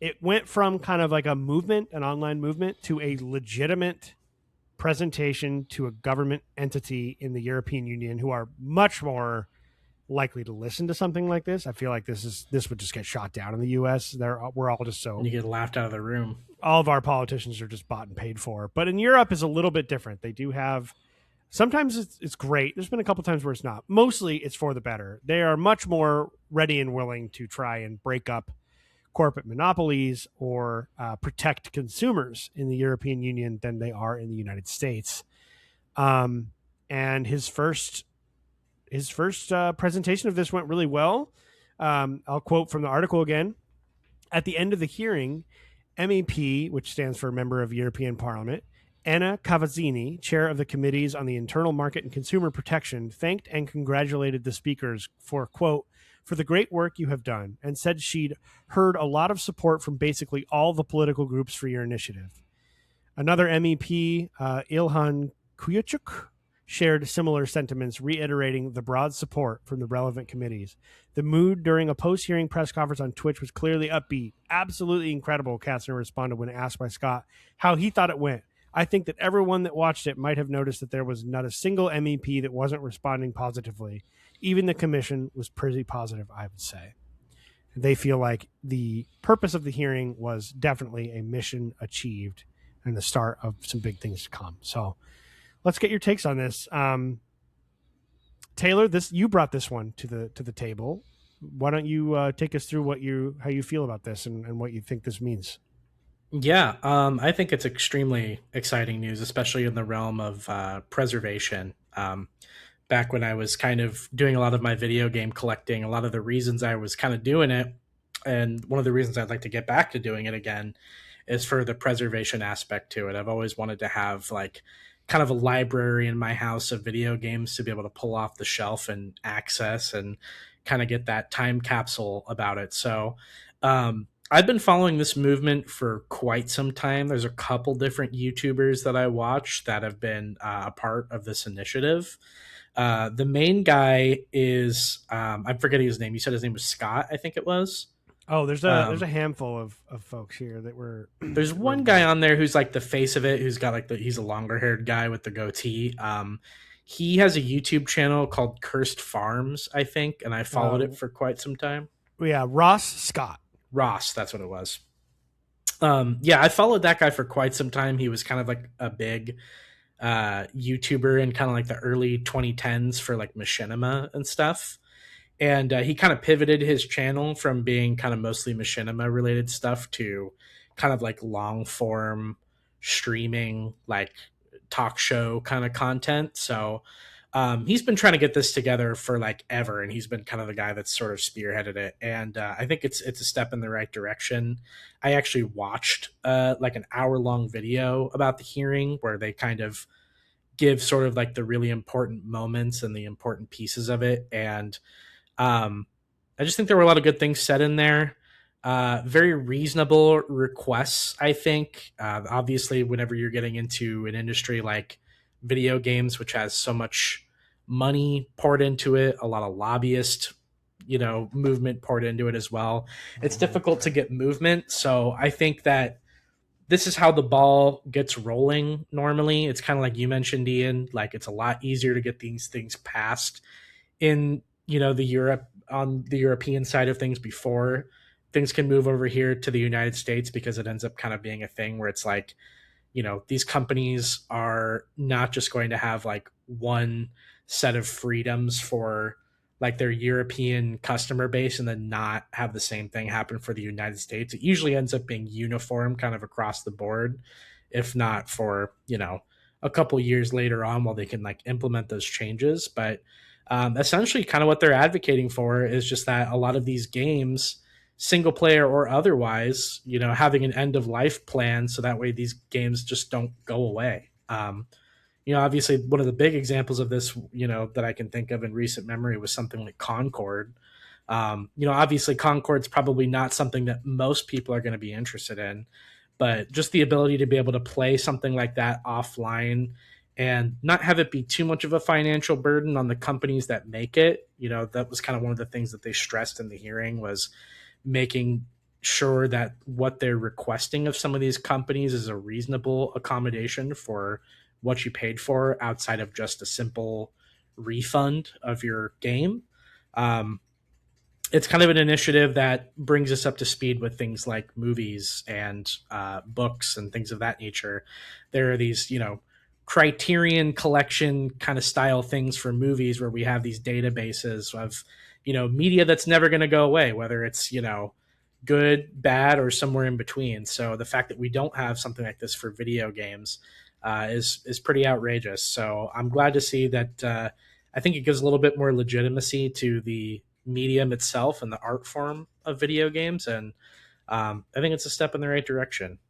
it went from kind of like a movement, an online movement, to a legitimate presentation to a government entity in the European Union who are much more likely to listen to something like this. I feel like this would just get shot down in the U.S. We're all just so, You get laughed out of the room. all of our politicians are just bought and paid for. But in Europe is a little bit different. They do have, sometimes it's great. There's been a couple times where it's not. Mostly it's for the better. They are much more ready and willing to try and break up corporate monopolies or protect consumers in the European Union than they are in the United States. And his first presentation of this went really well. I'll quote from the article again. At the end of the hearing, MEP, which stands for Member of European Parliament, Anna Cavazzini, chair of the Committees on the Internal Market and Consumer Protection, thanked and congratulated the speakers for, quote, for the great work you have done, and said she'd heard a lot of support from basically all the political groups for your initiative. Another MEP, Ilhan Kuyuchuk, shared similar sentiments, reiterating the broad support from the relevant committees. The mood during a post-hearing press conference on Twitch was clearly upbeat. Absolutely incredible, Katzner responded when asked by Scott how he thought it went. I think that everyone that watched it might have noticed that there was not a single MEP that wasn't responding positively. Even the commission was pretty positive, I would say. They feel like the purpose of the hearing was definitely a mission achieved and the start of some big things to come. So let's get your takes on this. Taylor, you brought this one to the table. Why don't you take us through how you feel about this and what you think this means? Yeah, I think it's extremely exciting news, especially in the realm of preservation. Back when I was kind of doing a lot of my video game collecting, a lot of the reasons I was kind of doing it, and one of the reasons I'd like to get back to doing it again, is for the preservation aspect to it. I've always wanted to have like kind of a library in my house of video games to be able to pull off the shelf and access and kind of get that time capsule about it. So I've been following this movement for quite some time. There's a couple different YouTubers that I watch that have been a part of this initiative. The main guy is I'm forgetting his name. You said his name was Scott, I think it was. Oh, there's a handful of folks here that were. There's one guy on there who's like the face of it, who's got like he's a longer haired guy with the goatee. He has a YouTube channel called Cursed Farms, I think, and I followed it for quite some time. Yeah, Ross Scott. Ross, that's what it was. Yeah, I followed that guy for quite some time. He was kind of like a big YouTuber in kind of like the early 2010s for like machinima and stuff. And he kind of pivoted his channel from being kind of mostly machinima related stuff to kind of like long form streaming, like talk show kind of content. So he's been trying to get this together for like ever, and he's been kind of the guy that's sort of spearheaded it. And I think it's a step in the right direction. I actually watched like an hour-long video about the hearing where they kind of give sort of like the really important moments and the important pieces of it. And I just think there were a lot of good things said in there. Very reasonable requests, I think. Obviously, whenever you're getting into an industry like video games, which has so much money poured into it, a lot of lobbyist, movement poured into it as well, it's difficult to get movement. So I think that this is how the ball gets rolling normally. It's kind of like you mentioned, Ian, like it's a lot easier to get these things passed in on the European side of things before things can move over here to the United States, because it ends up kind of being a thing where it's like, these companies are not just going to have like one set of freedoms for like their European customer base and then not have the same thing happen for the United States. It usually ends up being uniform kind of across the board, if not for, a couple years later on while they can like implement those changes. But essentially, kind of what they're advocating for is just that a lot of these games, single player or otherwise, having an end of life plan so that way these games just don't go away. Obviously, one of the big examples of this, that I can think of in recent memory was something like Concord. Obviously, Concord's probably not something that most people are going to be interested in, but just the ability to be able to play something like that offline and not have it be too much of a financial burden on the companies that make it. That was kind of one of the things that they stressed in the hearing was making sure that what they're requesting of some of these companies is a reasonable accommodation for what you paid for outside of just a simple refund of your game. It's kind of an initiative that brings us up to speed with things like movies and books and things of that nature. There are these, Criterion collection kind of style things for movies where we have these databases of, media that's never going to go away, whether it's, good, bad, or somewhere in between. So the fact that we don't have something like this for video games is pretty outrageous. So I'm glad to see that. I think it gives a little bit more legitimacy to the medium itself and the art form of video games, and I think it's a step in the right direction.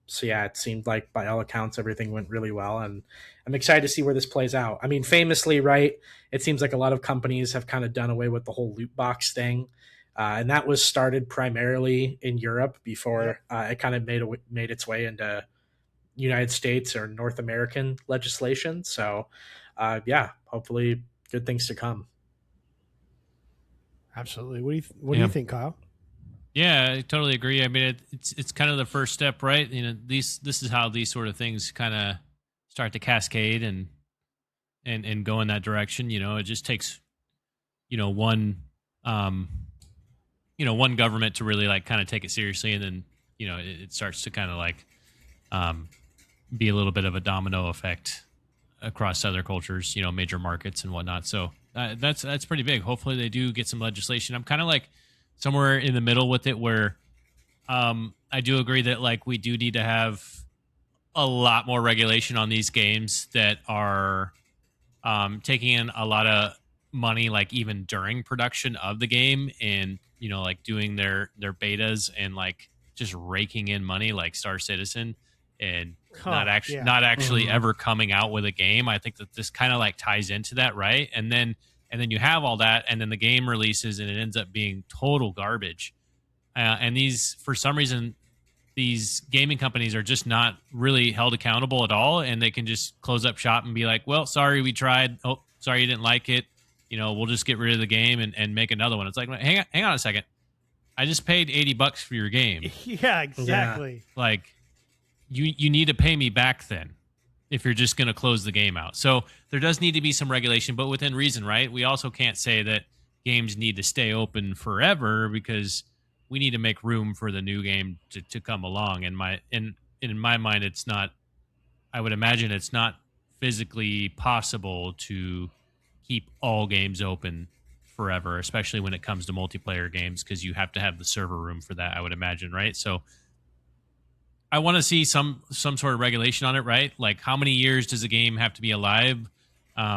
So yeah, it seemed like by all accounts everything went really well, and I'm excited to see where this plays out. I mean, famously, right? It seems like a lot of companies have kind of done away with the whole loot box thing. And that was started primarily in Europe before it kind of made its way into United States or North American legislation. So, yeah, hopefully good things to come. Absolutely. What do you think, Kyle? Yeah, I totally agree. I mean, it's kind of the first step, right? This is how these sort of things kind of start to cascade and go in that direction. It just takes one one government to really like kind of take it seriously, and then it starts to kind of like be a little bit of a domino effect across other cultures, major markets and whatnot. So that's pretty big. Hopefully they do get some legislation. I'm kind of like somewhere in the middle with it, where I do agree that like we do need to have a lot more regulation on these games that are taking in a lot of money, like even during production of the game, and like doing their betas and like just raking in money like Star Citizen, and not actually ever coming out with a game. I think that this kind of like ties into that, right? And then you have all that, and then the game releases and it ends up being total garbage. And for some reason, these gaming companies are just not really held accountable at all, and they can just close up shop and be like, well, sorry, we tried. Oh, sorry, you didn't like it. We'll just get rid of the game and make another one. It's like, hang on a second. I just paid $80 for your game. Yeah, exactly. Yeah. Like, you need to pay me back then if you're just going to close the game out. So there does need to be some regulation, but within reason, right? We also can't say that games need to stay open forever, because we need to make room for the new game to come along. In my mind, it's not. I would imagine it's not physically possible to keep all games open forever, especially when it comes to multiplayer games, because you have to have the server room for that, I would imagine, right? So I want to see some sort of regulation on it, right? Like, how many years does a game have to be alive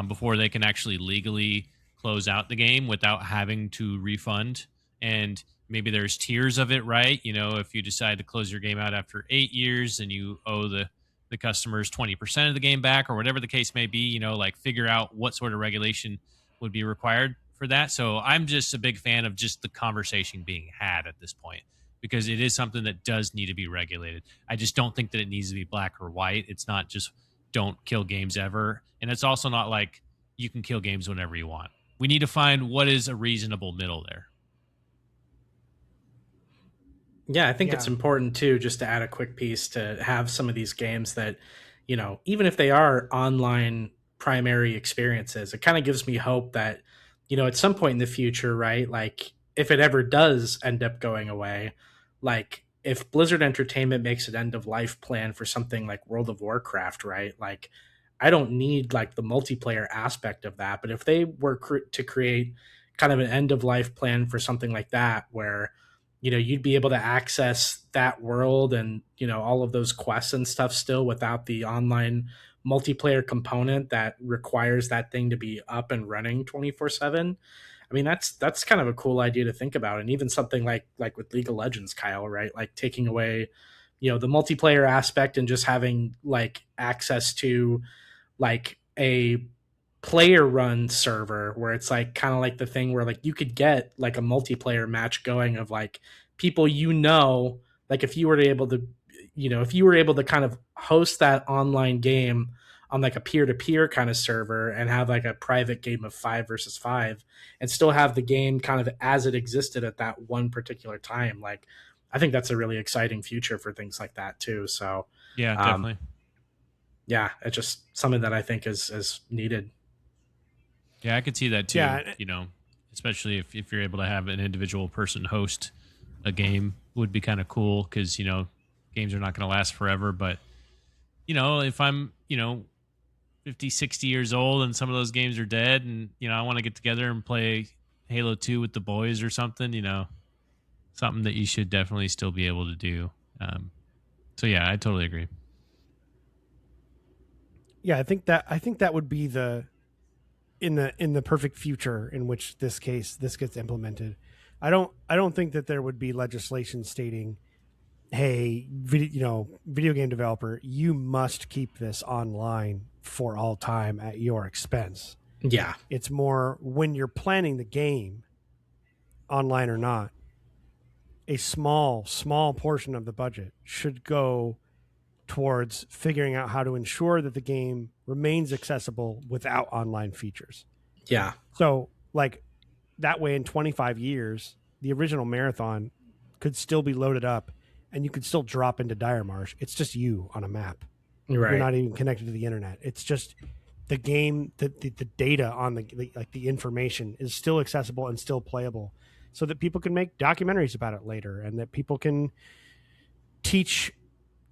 before they can actually legally close out the game without having to refund? And maybe there's tiers of it, right? If you decide to close your game out after 8 years and you owe the customers 20% of the game back, or whatever the case may be, like figure out what sort of regulation would be required for that. So I'm just a big fan of just the conversation being had at this point, because it is something that does need to be regulated. I just don't think that it needs to be black or white. It's not just don't kill games ever. And it's also not like you can kill games whenever you want. We need to find what is a reasonable middle there. Yeah, I think it's important too, just to add a quick piece, to have some of these games that, even if they are online primary experiences, it kind of gives me hope that, at some point in the future, right? Like, if it ever does end up going away, like if Blizzard Entertainment makes an end of life plan for something like World of Warcraft, right? Like, I don't need like the multiplayer aspect of that, but if they were to create kind of an end of life plan for something like that, where you'd be able to access that world and all of those quests and stuff still without the online multiplayer component that requires that thing to be up and running 24/7. I mean, that's kind of a cool idea to think about, and even something like with League of Legends, Kyle, right? Like taking away, the multiplayer aspect and just having like access to like a player run server where it's like kind of like the thing where like you could get like a multiplayer match going of like people, like if you were able to if you were able to kind of host that online game on like a peer-to-peer kind of server and have like a private game of 5 versus 5 and still have the game kind of as it existed at that one particular time, like I think that's a really exciting future for things like that too. So Yeah, definitely. yeah, it's just something that I think is needed. Yeah, I could see that too. Yeah. Especially if you're able to have an individual person host a game would be kind of cool because, games are not going to last forever. But, if I'm, 50, 60 years old and some of those games are dead and, I want to get together and play Halo 2 with the boys or something, something that you should definitely still be able to do. So, yeah, I totally agree. Yeah, I think that would be in the perfect future in which this gets implemented. I don't think that there would be legislation stating, hey, video game developer, you must keep this online for all time at your expense. Yeah. It's more when you're planning the game, online or not, a small portion of the budget should go towards figuring out how to ensure that the game remains accessible without online features. Yeah. So, like, that way in 25 years, the original Marathon could still be loaded up and you could still drop into Dire Marsh. It's just you on a map. Right. You're not even connected to the internet. It's just the game, the data on the information is still accessible and still playable so that people can make documentaries about it later and that people can teach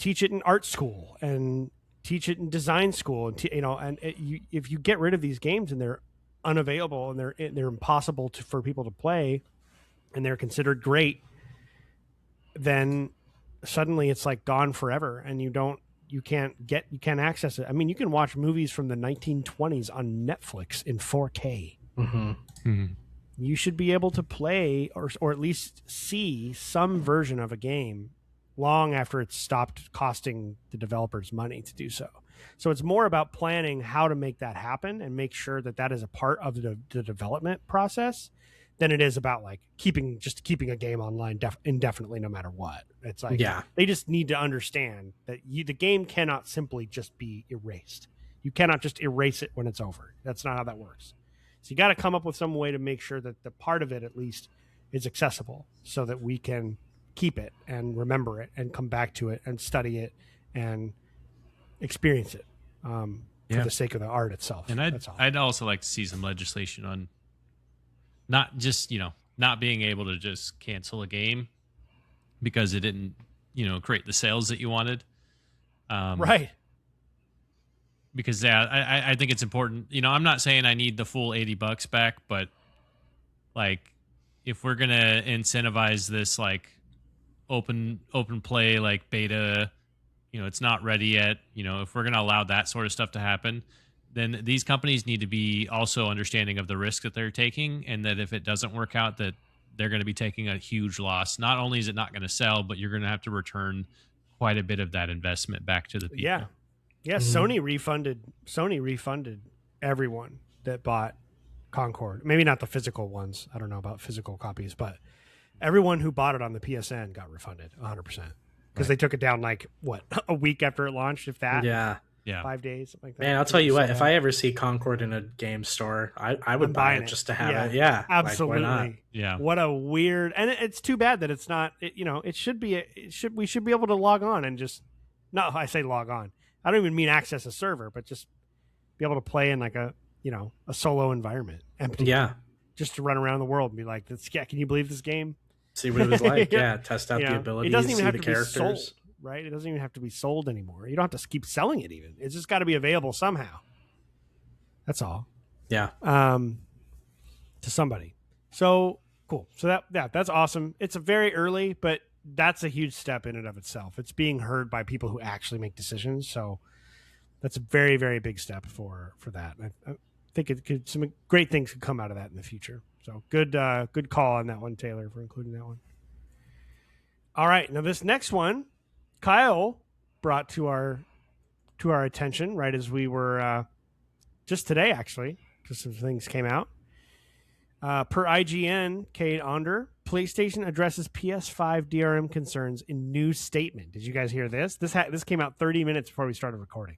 it in art school and teach it in design school. And if you get rid of these games and they're unavailable and they're impossible for people to play and they're considered great, then suddenly it's like gone forever and you can't access it. I mean, you can watch movies from the 1920s on Netflix in 4K. Mm-hmm. Mm-hmm. You should be able to play or at least see some version of a game long after it's stopped costing the developers money to do so. So it's more about planning how to make that happen and make sure that is a part of the development process than it is about like keeping a game online indefinitely no matter what. It's like, yeah, they just need to understand that the game cannot simply just be erased. You cannot just erase it when it's over. That's not how that works. So you got to come up with some way to make sure that the part of it at least is accessible so that we can keep it and remember it and come back to it and study it and experience it for the sake of the art itself. And I'd also like to see some legislation on not just, not being able to just cancel a game because it didn't, create the sales that you wanted. Right. Because I think it's important. I'm not saying I need the full $80 back, but like if we're gonna incentivize this like open play like beta, it's not ready yet. If we're gonna allow that sort of stuff to happen, then these companies need to be also understanding of the risk that they're taking, and that if it doesn't work out, that they're going to be taking a huge loss. Not only is it not going to sell, but you're going to have to return quite a bit of that investment back to the people. Yeah. Yeah, mm-hmm. Sony refunded everyone that bought Concord. Maybe not the physical ones. I don't know about physical copies, but everyone who bought it on the PSN got refunded 100% because they took it down like a week after it launched, if that. Yeah. 5 days, something like that. Man, I'll tell you what, if I ever see Concord in a game store, I would buy it just to have it. Yeah, absolutely. Like, why not? Yeah. What a weird, and it's too bad that it's not. It should be. We should be able to log on and just. No, I say log on. I don't even mean access a server, but just be able to play in like a solo environment, empty. Yeah. Just to run around the world and be like, can you believe this game? See what it was like. Yeah, test out the abilities. It doesn't even see have the to characters. Be sold. Right? It doesn't even have to be sold anymore. You don't have to keep selling it even. It's just got to be available somehow. That's all. Yeah. To somebody. So cool. So that's awesome. It's a very early, but that's a huge step in and of itself. It's being heard by people who actually make decisions. So that's a very, very big step for that. I think some great things could come out of that in the future. So good call on that one, Taylor, for including that one. All right, now this next one, Kyle brought to our attention right as we were just today, actually, because some things came out. Per IGN, Cade Onder, PlayStation addresses PS5 DRM concerns in new statement. Did you guys hear this? This came out 30 minutes before we started recording.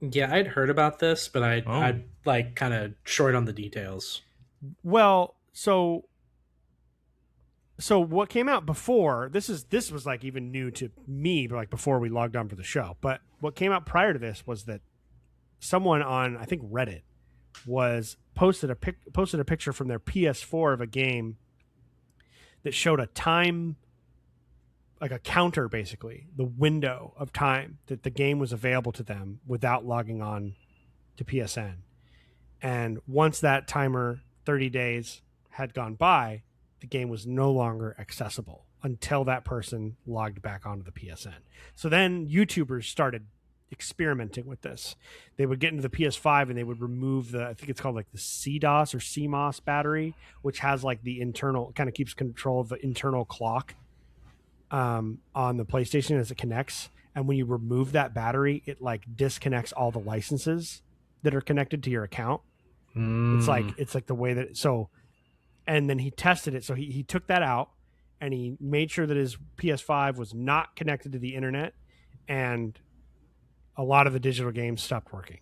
Yeah, I'd heard about this, but I'd like kind of short on the details. Well, so what came out before this was like even new to me, like before we logged on for the show. But what came out prior to this was that someone on, I think, Reddit posted a picture from their PS4 of a game that showed a time, like a counter, basically the window of time that the game was available to them without logging on to PSN. And once that timer, 30 days, had gone by, the game was no longer accessible until that person logged back onto the PSN. So then YouTubers started experimenting with this. They would get into the PS5 and they would remove I think it's called like the CDOS or CMOS battery, which has like the internal, kind of keeps control of the internal clock on the PlayStation as it connects. And when you remove that battery, it like disconnects all the licenses that are connected to your account. It's like the way that, so, and then he tested it. So he took that out and he made sure that his PS5 was not connected to the internet, and a lot of the digital games stopped working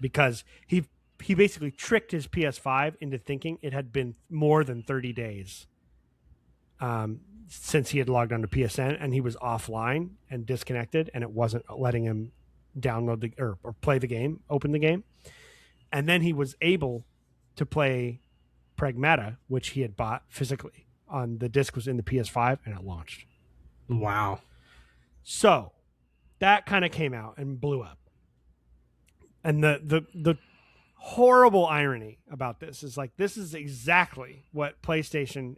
because he basically tricked his PS5 into thinking it had been more than 30 days since he had logged onto PSN, and he was offline and disconnected, and it wasn't letting him download or play the game, open the game. And then he was able to play Pragmata, which he had bought physically on the disc, was in the PS5, and it launched. Wow. So that kind of came out and blew up. And the horrible irony about this is like, this is exactly what PlayStation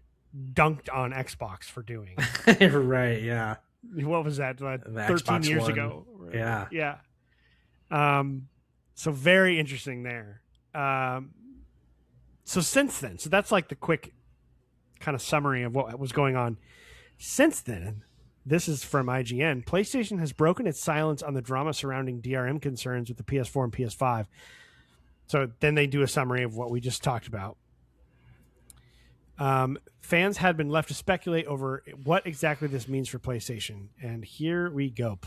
dunked on Xbox for doing. Right, yeah. What was that? 13 Xbox years One. ago. Yeah. Yeah. So very interesting there. So since then, so that's like the quick kind of summary of what was going on. Since then, this is from IGN, PlayStation has broken its silence on the drama surrounding DRM concerns with the PS4 and PS5. So then they do a summary of what we just talked about. Fans had been left to speculate over what exactly this means for PlayStation. And here we go.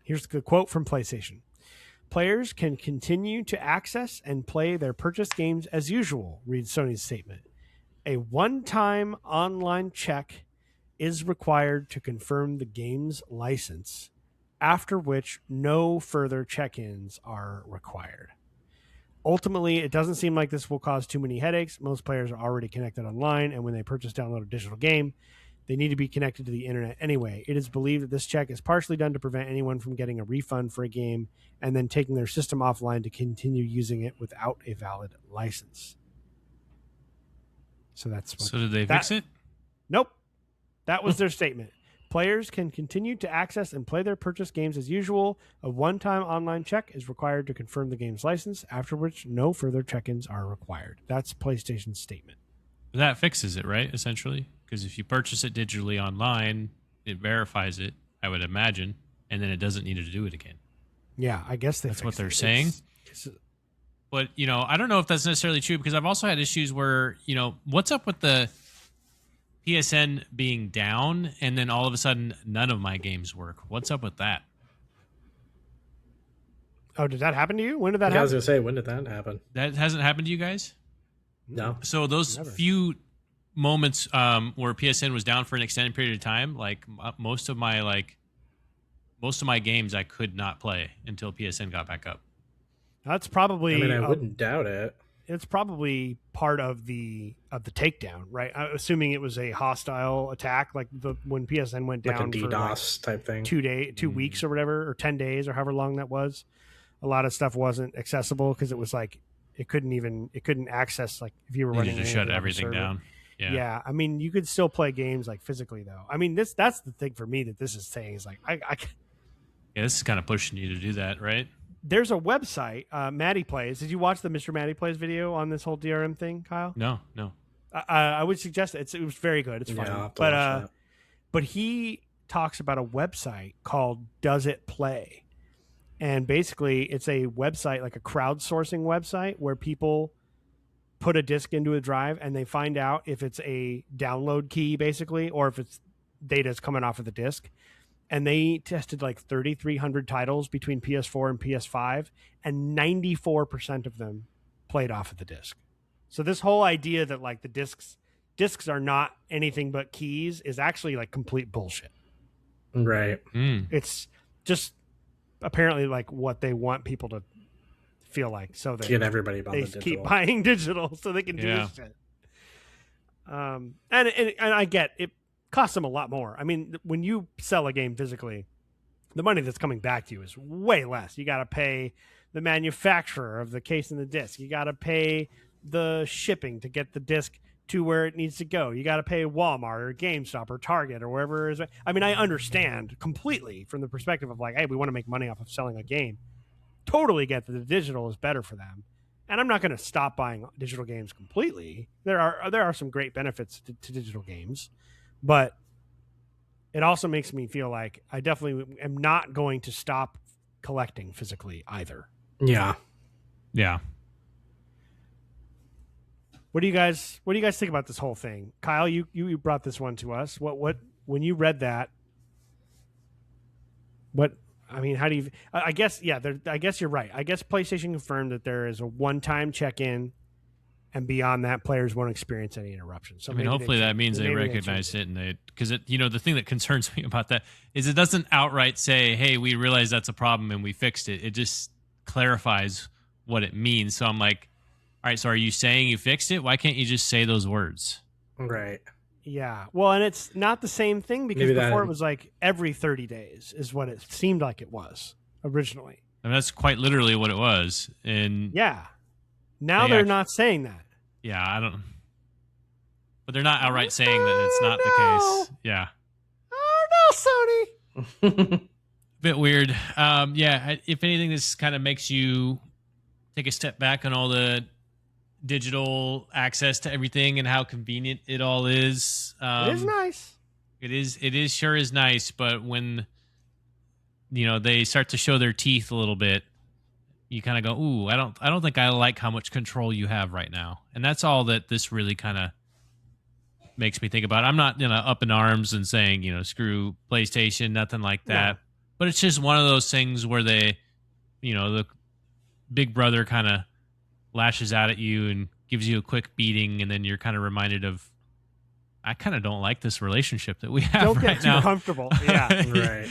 Here's the quote from PlayStation. Players can continue to access and play their purchased games as usual, reads Sony's statement. A one-time online check is required to confirm the game's license, after which no further check-ins are required. Ultimately, it doesn't seem like this will cause too many headaches. Most players are already connected online, and when they download a digital game, they need to be connected to the internet anyway. It is believed that this check is partially done to prevent anyone from getting a refund for a game and then taking their system offline to continue using it without a valid license. So that's what. So did they fix it? Nope. That was their statement. Players can continue to access and play their purchased games as usual. A one-time online check is required to confirm the game's license, after which no further check-ins are required. That's PlayStation's statement. That fixes it, right? Essentially, because if you purchase it digitally online, it verifies it, I would imagine, and then it doesn't need to do it again. Yeah, I guess that's what they're saying. But, I don't know if that's necessarily true, because I've also had issues where, what's up with the PSN being down and then all of a sudden none of my games work? What's up with that? Oh, did that happen to you? When did that happen? I was going to say, when did that happen? That hasn't happened to you guys? No. So those few moments where PSN was down for an extended period of time, like most of my games I could not play until PSN got back up. That's probably. I mean, I wouldn't doubt it. It's probably part of the takedown, right? I'm assuming it was a hostile attack, like when PSN went down, like a DDoS type thing, 2 weeks or whatever, or 10 days or however long that was. A lot of stuff wasn't accessible because it was like it couldn't access, like if you were running. You just shut everything down. Yeah. I mean, you could still play games like physically though. I mean, that's the thing for me that this is saying is like Yeah, this is kind of pushing you to do that, right? There's a website, Maddie Plays. Did you watch the Mr. Maddie Plays video on this whole DRM thing, Kyle? No. I would suggest it was very good. It's Yeah, funny. I'll have to watch that. But he talks about a website called Does It Play? And basically it's a website, like a crowdsourcing website, where people put a disc into a drive and they find out if it's a download key, basically, or if it's data's coming off of the disc. And they tested like 3,300 titles between PS4 and PS5, and 94% of them played off of the disc. So this whole idea that like the discs are not anything but keys is actually like complete bullshit. Right. It's just apparently like what they want people to feel like, so To get everybody on they the digital. keep buying digital so they can do this shit. And I get it costs them a lot more. I mean, when you sell a game physically, the money that's coming back to you is way less. You got to pay the manufacturer of the case and the disc. You got to pay the shipping to get the disc to where it needs to go. You got to pay Walmart or GameStop or Target or wherever it is. I mean, I understand completely from the perspective of like, hey, we want to make money off of selling a game. Totally get that the digital is better for them. And I'm not going to stop buying digital games completely. There are some great benefits to digital games, but it also makes me feel like I definitely am not going to stop collecting physically either. Yeah. What do you guys think about this whole thing? Kyle, you brought this one to us. What when you read that, how do you I guess I guess you're right. I guess PlayStation confirmed that there is a one-time check-in, and beyond that, players won't experience any interruptions. So I mean, hopefully that means they recognize it, and because the thing that concerns me about that is it doesn't outright say, "Hey, we realize that's a problem and we fixed it." It just clarifies what it means. So I'm like, all right, so are you saying you fixed it? Why can't you just say those words? Right. Yeah. Well, and it's not the same thing because before it was like every 30 days is what it seemed like it was originally. And that's quite literally what it was. And yeah. Now they're not saying that. Yeah, I don't. But they're not outright saying that it's not the case. Yeah. Oh no, Sony. Bit weird. If anything, this kind of makes you take a step back on all the digital access to everything and how convenient it all is. It is nice. It is sure is nice, but when they start to show their teeth a little bit, you kind of go, "Ooh, I don't think I like how much control you have right now." And that's all that this really kind of makes me think about. I'm not up in arms and saying screw PlayStation, nothing like that. No. But it's just one of those things where they, the big brother kind of lashes out at you and gives you a quick beating, and then you're kind of reminded of, I kind of don't like this relationship that we have don't right get too now. Comfortable. Yeah. Right.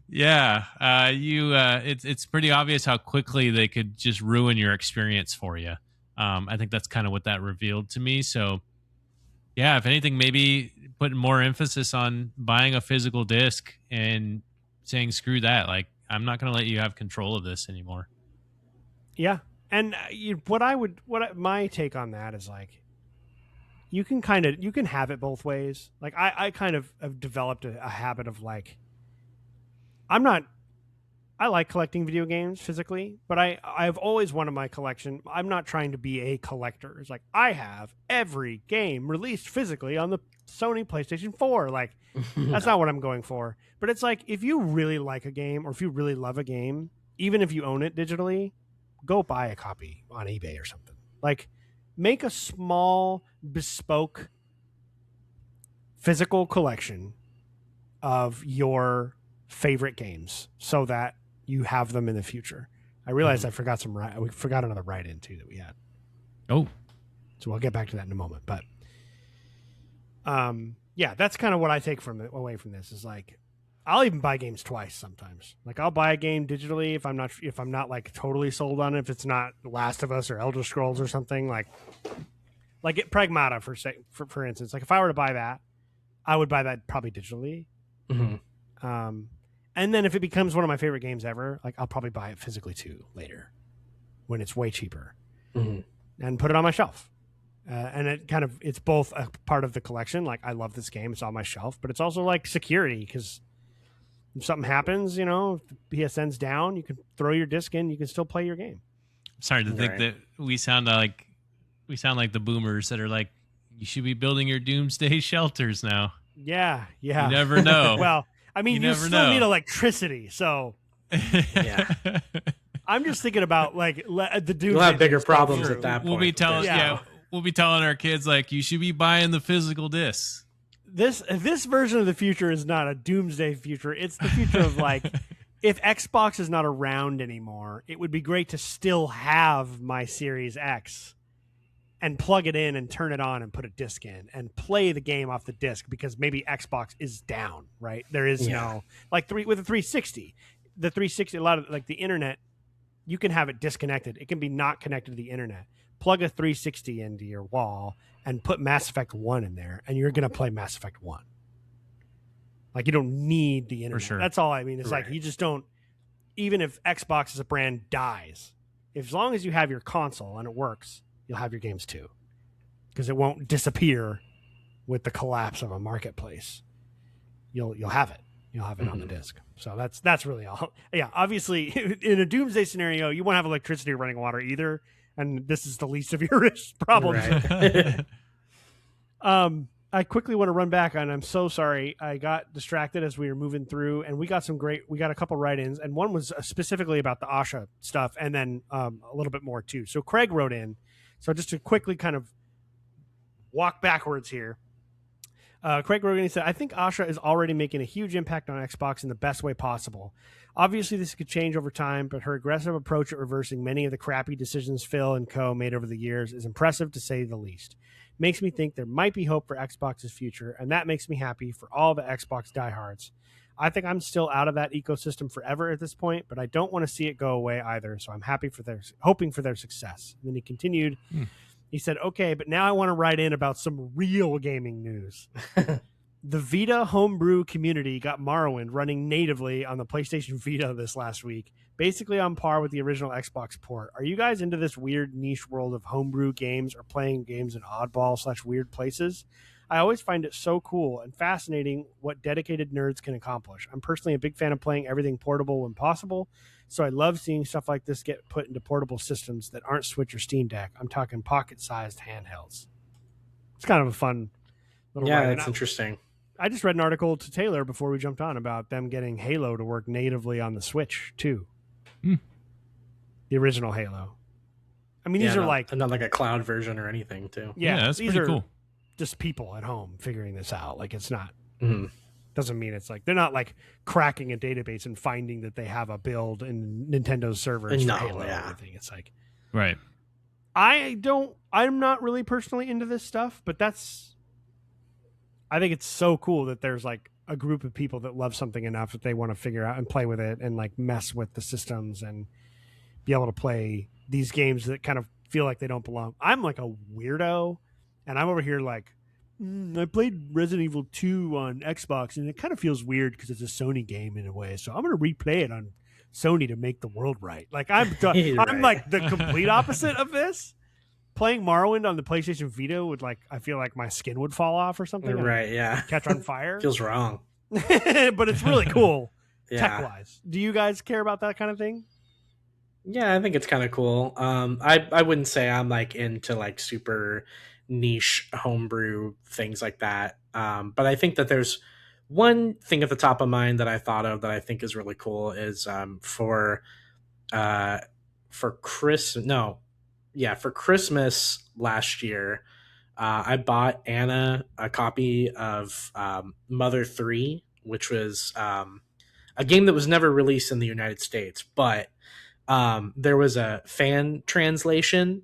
Yeah. It's pretty obvious how quickly they could just ruin your experience for you. I think that's kind of what that revealed to me. So yeah, if anything, maybe putting more emphasis on buying a physical disc and saying, screw that. Like, I'm not going to let you have control of this anymore. Yeah. And my take on that is like, you can have it both ways. Like I kind of have developed a habit of like, I like collecting video games physically, but I've always wanted my collection. I'm not trying to be a collector. It's like, I have every game released physically on the Sony PlayStation 4. Like, that's not what I'm going for. But it's like, if you really like a game or if you really love a game, even if you own it digitally, go buy a copy on eBay or something. Like, make a small, bespoke, physical collection of your favorite games so that you have them in the future. I realized I forgot we forgot another write-in too that we had. Oh. So we'll get back to that in a moment. But yeah, that's kind of what I take away from this is like, I'll even buy games twice sometimes. Like, I'll buy a game digitally if I'm not like totally sold on it. If it's not Last of Us or Elder Scrolls or something like Pragmata for instance. Like, if I were to buy that, I would buy that probably digitally. Mm-hmm. And then if it becomes one of my favorite games ever, like, I'll probably buy it physically too later when it's way cheaper, and put it on my shelf. And it's both a part of the collection. Like, I love this game; it's on my shelf, but it's also like security because If something happens, you know, if the PSN's down, you can throw your disc in, you can still play your game. Sorry to think Right. that we sound like the boomers that are like, you should be building your doomsday shelters now. Yeah, You yeah. never know. Well, I mean, you never still need know. electricity, so Yeah. I'm just thinking about like the dude. You'll have bigger problems at that point. We'll be with telling this. Yeah. we'll be telling our kids like, you should be buying the physical discs. This version of the future is not a doomsday future. It's the future of like, if Xbox is not around anymore, it would be great to still have my Series X and plug it in and turn it on and put a disc in and play the game off the disc, because maybe Xbox is down, right? There is no like with the 360. The 360, a lot of like the internet, you can have it disconnected. It can be not connected to the internet. Plug a 360 into your wall and put Mass Effect 1 in there, and you're going to play Mass Effect 1. Like, you don't need the internet. sure. That's all I mean. It's Right. like, you just don't, even if Xbox as a brand dies, as long as you have your console and it works, you'll have your games too. Because it won't disappear with the collapse of a marketplace. You'll have it. You'll have it on the disc. So that's really all. Yeah, obviously, in a doomsday scenario, you won't have electricity or running water either, and this is the least of your problems. Right. I quickly want to run back, and I'm so sorry. I got distracted as we were moving through, and we got a couple write-ins, and one was specifically about the Asha stuff, and then a little bit more too. So Craig wrote in. So just to quickly kind of walk backwards here. Craig Rogan said, I think Asha is already making a huge impact on Xbox in the best way possible. Obviously, this could change over time, but her aggressive approach at reversing many of the crappy decisions Phil and co. made over the years is impressive, to say the least. Makes me think there might be hope for Xbox's future, and that makes me happy for all the Xbox diehards. I think I'm still out of that ecosystem forever at this point, but I don't want to see it go away either, so I'm hoping for their success. And then he continued, He said, okay, but now I want to write in about some real gaming news. The Vita homebrew community got Morrowind running natively on the PlayStation Vita this last week, basically on par with the original Xbox port. Are you guys into this weird niche world of homebrew games or playing games in oddball/weird places? I always find it so cool and fascinating what dedicated nerds can accomplish. I'm personally a big fan of playing everything portable when possible, so I love seeing stuff like this get put into portable systems that aren't Switch or Steam Deck. I'm talking pocket-sized handhelds. It's kind of a fun little Yeah, write-in. that's interesting. I just read an article to Taylor before we jumped on about them getting Halo to work natively on the Switch, too. The original Halo. I mean, these are not like a cloud version or anything, too. Yeah, that's these pretty are cool. just people at home figuring this out. Like, it's not... Mm-hmm. Doesn't mean it's like they're not like cracking a database and finding that they have a build in Nintendo's servers for Halo or anything. It's like, right. I'm not really personally into this stuff, but I think it's so cool that there's like a group of people that love something enough that they want to figure out and play with it and like mess with the systems and be able to play these games that kind of feel like they don't belong. I'm like a weirdo, and I'm over here like, I played Resident Evil 2 on Xbox, and it kind of feels weird because it's a Sony game in a way. So I'm going to replay it on Sony to make the world right. Like I'm like the complete opposite of this. Playing Morrowind on the PlayStation Vita would I feel like my skin would fall off or something. Right? Yeah. Catch on fire. Feels wrong. But it's really cool Yeah. tech-wise. Do you guys care about that kind of thing? Yeah, I think it's kind of cool. I wouldn't say I'm like into like super niche homebrew things like that. But I think that there's one thing at the top of mind that I thought of that I think is really cool is for Christmas last year, I bought Anna a copy of Mother 3, which was a game that was never released in the United States, but there was a fan translation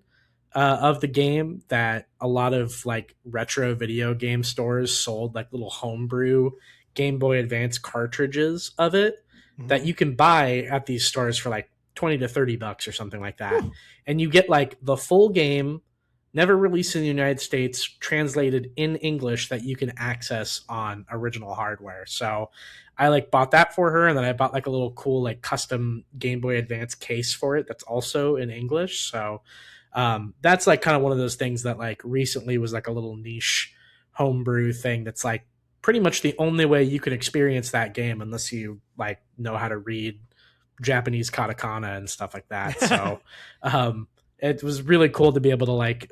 of the game that a lot of like retro video game stores sold, like little homebrew Game Boy Advance cartridges of it that you can buy at these stores for like 20 to 30 bucks or something like that. And you get like the full game, never released in the United States, translated in English that you can access on original hardware. So I like bought that for her, and then I bought like a little cool like custom Game Boy Advance case for it that's also in English. So that's like kind of one of those things that like recently was like a little niche homebrew thing that's like pretty much the only way you could experience that game unless you like know how to read Japanese katakana and stuff like that. So it was really cool to be able to like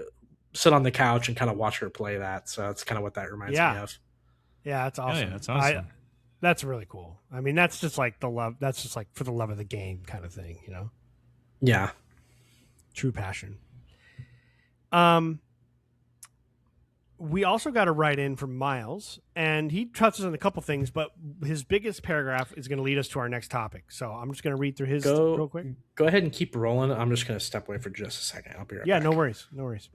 sit on the couch and kind of watch her play that. So that's kind of what that reminds me of. Yeah, that's awesome. Yeah, that's awesome. That's really cool. I mean, that's just like the love. That's just like for the love of the game kind of thing, you know? Yeah. True passion. We also got a write in from Miles, and he touches on a couple things, but his biggest paragraph is going to lead us to our next topic. So I'm just going to read through his real quick. Go ahead and keep rolling. I'm just going to step away for just a second. I'll be right back. Yeah, no worries. No worries.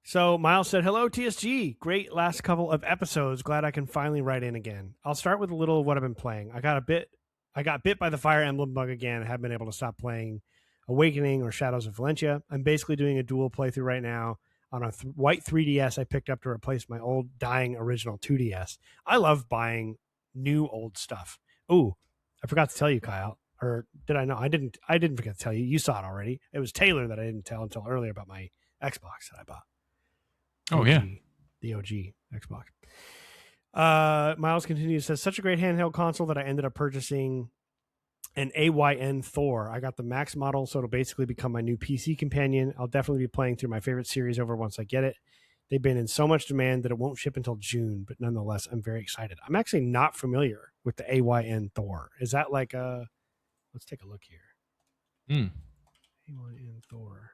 So Miles said, "Hello, TSG. Great last couple of episodes. Glad I can finally write in again. I'll start with a little of what I've been playing. I got bit by the Fire Emblem bug again. I haven't been able to stop playing Awakening or Shadows of Valentia. I'm basically doing a dual playthrough right now on a white 3DS I picked up to replace my old dying original 2DS. I love buying new old stuff. Ooh, I forgot to tell you, Kyle. Or did I know? I didn't forget to tell you. You saw it already. It was Taylor that I didn't tell until earlier about my Xbox that I bought. Oh, yeah. The OG Xbox. Miles continues, says, such a great handheld console that I ended up purchasing an AYN Thor. I got the Max model, so it'll basically become my new PC companion. I'll definitely be playing through my favorite series over once I get it. They've been in so much demand that it won't ship until June, but nonetheless, I'm very excited. I'm actually not familiar with the AYN Thor. Is that like a... Let's take a look here. AYN Thor.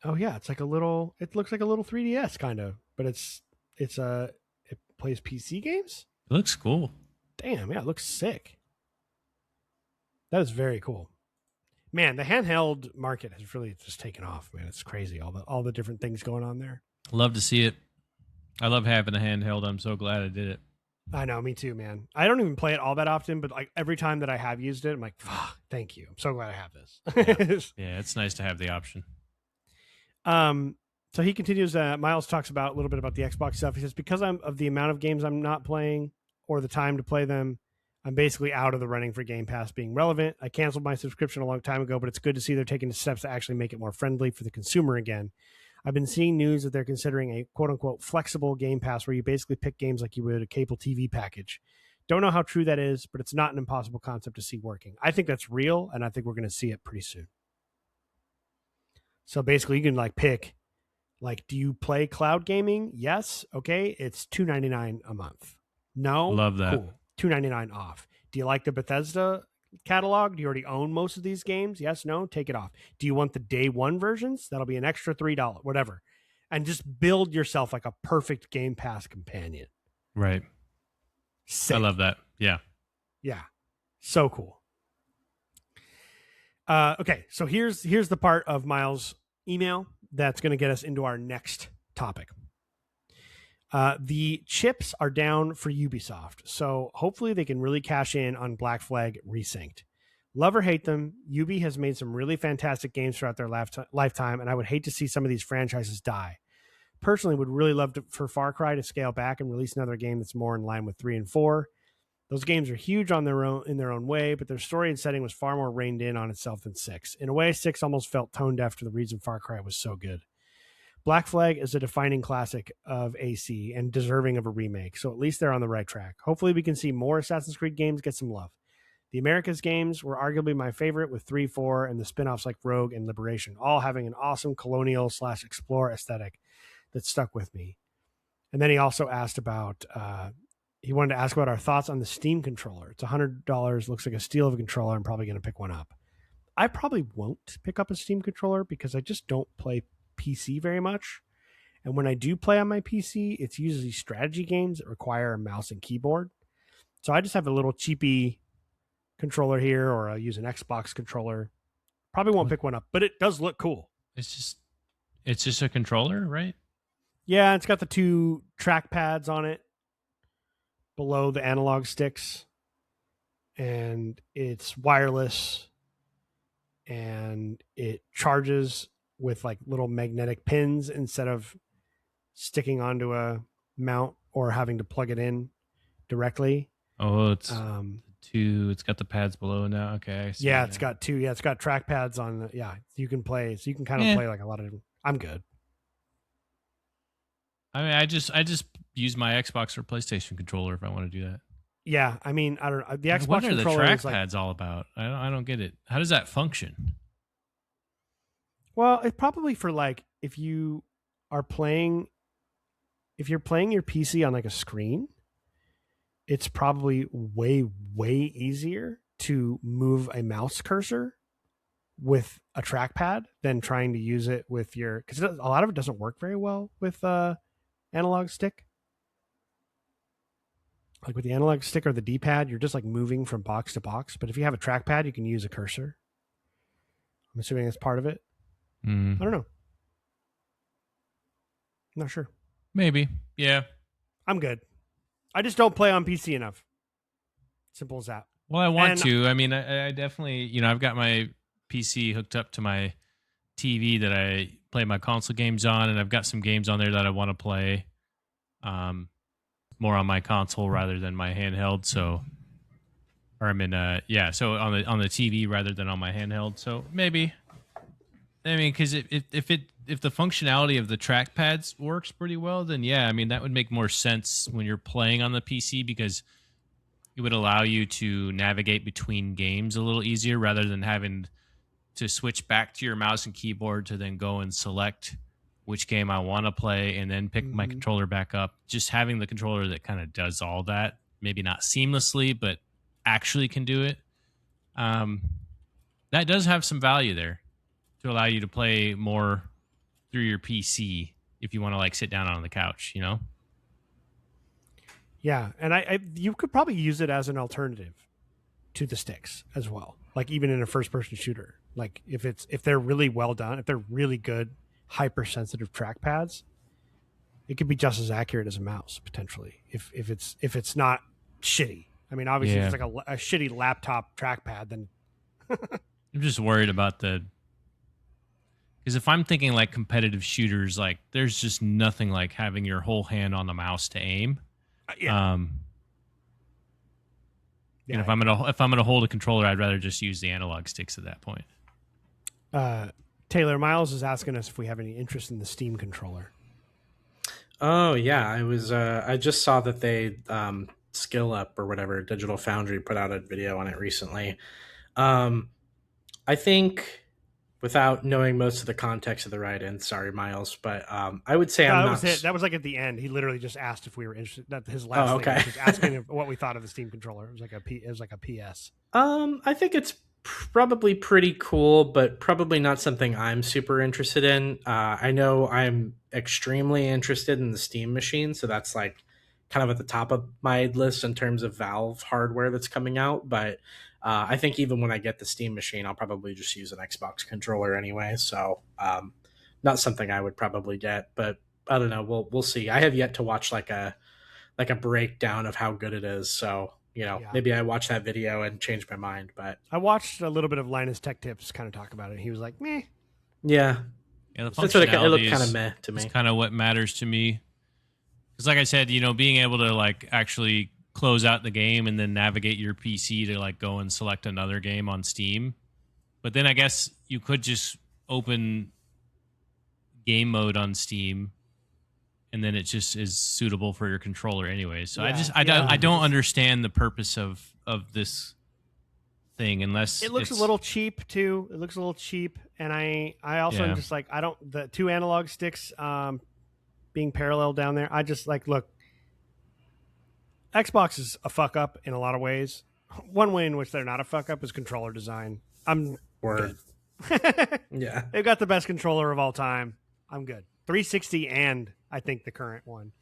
Oh yeah, it's like a little... It looks like a little 3DS kind of, but it plays PC games? It looks cool. Damn, yeah, it looks sick. That is very cool. Man, the handheld market has really just taken off, man. It's crazy, all the different things going on there. Love to see it. I love having a handheld. I'm so glad I did it. I know, me too, man. I don't even play it all that often, but like every time that I have used it, I'm like, thank you. I'm so glad I have this. Yeah, it's nice to have the option. So he continues, Miles talks about a little bit about the Xbox stuff. He says, because of the amount of games I'm not playing or the time to play them, I'm basically out of the running for Game Pass being relevant. I canceled my subscription a long time ago, but it's good to see they're taking the steps to actually make it more friendly for the consumer again. I've been seeing news that they're considering a quote-unquote flexible Game Pass where you basically pick games like you would a cable TV package. Don't know how true that is, but it's not an impossible concept to see working. I think that's real, and I think we're going to see it pretty soon. So basically, you can like pick, like, do you play cloud gaming? Yes. Okay. It's $2.99 a month. No. Love that. Cool. $2.99 off. Do you like the Bethesda catalog? Do you already own most of these games? Yes. No. Take it off. Do you want the day one versions? That'll be an extra $3, whatever. And just build yourself like a perfect Game Pass companion. Right. Sick. I love that. Yeah. Yeah. So cool. Okay. So here's the part of Miles' email that's going to get us into our next topic. The chips are down for Ubisoft, so hopefully they can really cash in on Black Flag Resynced. Love or hate them, Ubi has made some really fantastic games throughout their lifetime, and I would hate to see some of these franchises die. Personally, would really love for Far Cry to scale back and release another game that's more in line with 3 and 4. Those games are huge in their own way, but their story and setting was far more reined in on itself than 6. In a way, 6 almost felt tone deaf to the reason Far Cry was so good. Black Flag is a defining classic of AC and deserving of a remake, so at least they're on the right track. Hopefully we can see more Assassin's Creed games get some love. The Americas games were arguably my favorite, with 3, 4, and the spin-offs like Rogue and Liberation, all having an awesome colonial/explore aesthetic that stuck with me. And then he also asked about... he wanted to ask about our thoughts on the Steam controller. It's $100, looks like a steal of a controller. I'm probably going to pick one up. I probably won't pick up a Steam controller because I just don't play PC very much. And when I do play on my PC, it's usually strategy games that require a mouse and keyboard. So I just have a little cheapy controller here, or I'll use an Xbox controller. Probably won't pick one up, but it does look cool. It's just a controller, right? Yeah, it's got the 2 track pads on it below the analog sticks, and it's wireless, and it charges with like little magnetic pins instead of sticking onto a mount or having to plug it in directly. Oh, it's 2. It's got the pads below now. Okay. Yeah, it's got 2. Yeah, it's got track pads on. Yeah, you can play. So you can kind of play like a lot of different. I'm good. I mean, I just use my Xbox or PlayStation controller if I want to do that. Yeah, I mean, I don't know. The Xbox What are the controller is like, trackpads all about? I don't get it. How does that function? well, it's probably for like if you are playing, if you're playing your PC on like a screen, it's probably way easier to move a mouse cursor with a trackpad than trying to use it with your, because a lot of it doesn't work very well with analog stick. Like with the analog stick or the D-pad, you're just like moving from box to box. But if you have a trackpad, you can use a cursor. I'm assuming that's part of it. I don't know. I'm not sure. Maybe. Yeah. I'm good. I just don't play on PC enough. Simple as that. Well, I want to. I mean, I definitely, I've got my PC hooked up to my TV that I play my console games on, and I've got some games on there that I want to play more on my console rather than my handheld. So, or I'm in, so on the TV rather than on my handheld. So maybe, I mean, because if the functionality of the trackpads works pretty well, then yeah, I mean, that would make more sense when you're playing on the PC because it would allow you to navigate between games a little easier rather than having to switch back to your mouse and keyboard to then go and select which game I want to play and then pick my controller back up. Just having the controller that kind of does all that, maybe not seamlessly, but actually can do it. That does have some value there to allow you to play more through your PC if you want to like sit down on the couch, Yeah, and you could probably use it as an alternative to the sticks as well. Like even in a first-person shooter, like if they're really well done, if they're really good, hypersensitive trackpads, it could be just as accurate as a mouse potentially. If it's not shitty. I mean, obviously, if it's like a shitty laptop trackpad, then I'm just worried about because if I'm thinking like competitive shooters, like there's just nothing like having your whole hand on the mouse to aim. If I'm gonna hold a controller, I'd rather just use the analog sticks at that point. Taylor Miles is asking us if we have any interest in the Steam controller. Oh yeah, I just saw that they Skill Up or whatever Digital Foundry put out a video on it recently. I think, without knowing most of the context of the write-in, sorry Miles, but I would say I'm not. That was like at the end. He literally just asked if we were interested. That his last thing was just asking what we thought of the Steam controller. It was like a PS. I think it's probably pretty cool, but probably not something I'm super interested in. I know I'm extremely interested in the Steam machine, so that's like kind of at the top of my list in terms of Valve hardware that's coming out. But I think even when I get the Steam machine, I'll probably just use an Xbox controller anyway. So not something I would probably get, but I don't know. We'll see. I have yet to watch like a breakdown of how good it is. So maybe I watch that video and change my mind. But I watched a little bit of Linus Tech Tips kind of talk about it. He was like, meh. Yeah. The functionality it looked kind of meh to me. It's kind of what matters to me. Because like I said, being able to like actually close out the game and then navigate your PC to like go and select another game on Steam. But then I guess you could just open game mode on Steam and then it just is suitable for your controller anyway. So I don't understand the purpose of this thing unless it looks a little cheap too. It looks a little cheap, and I also am just like the two analog sticks being parallel down there. I just like look. Xbox is a fuck up in a lot of ways. One way in which they're not a fuck up is controller design. I'm good. Yeah, they've got the best controller of all time. I'm good. 360 and I think the current one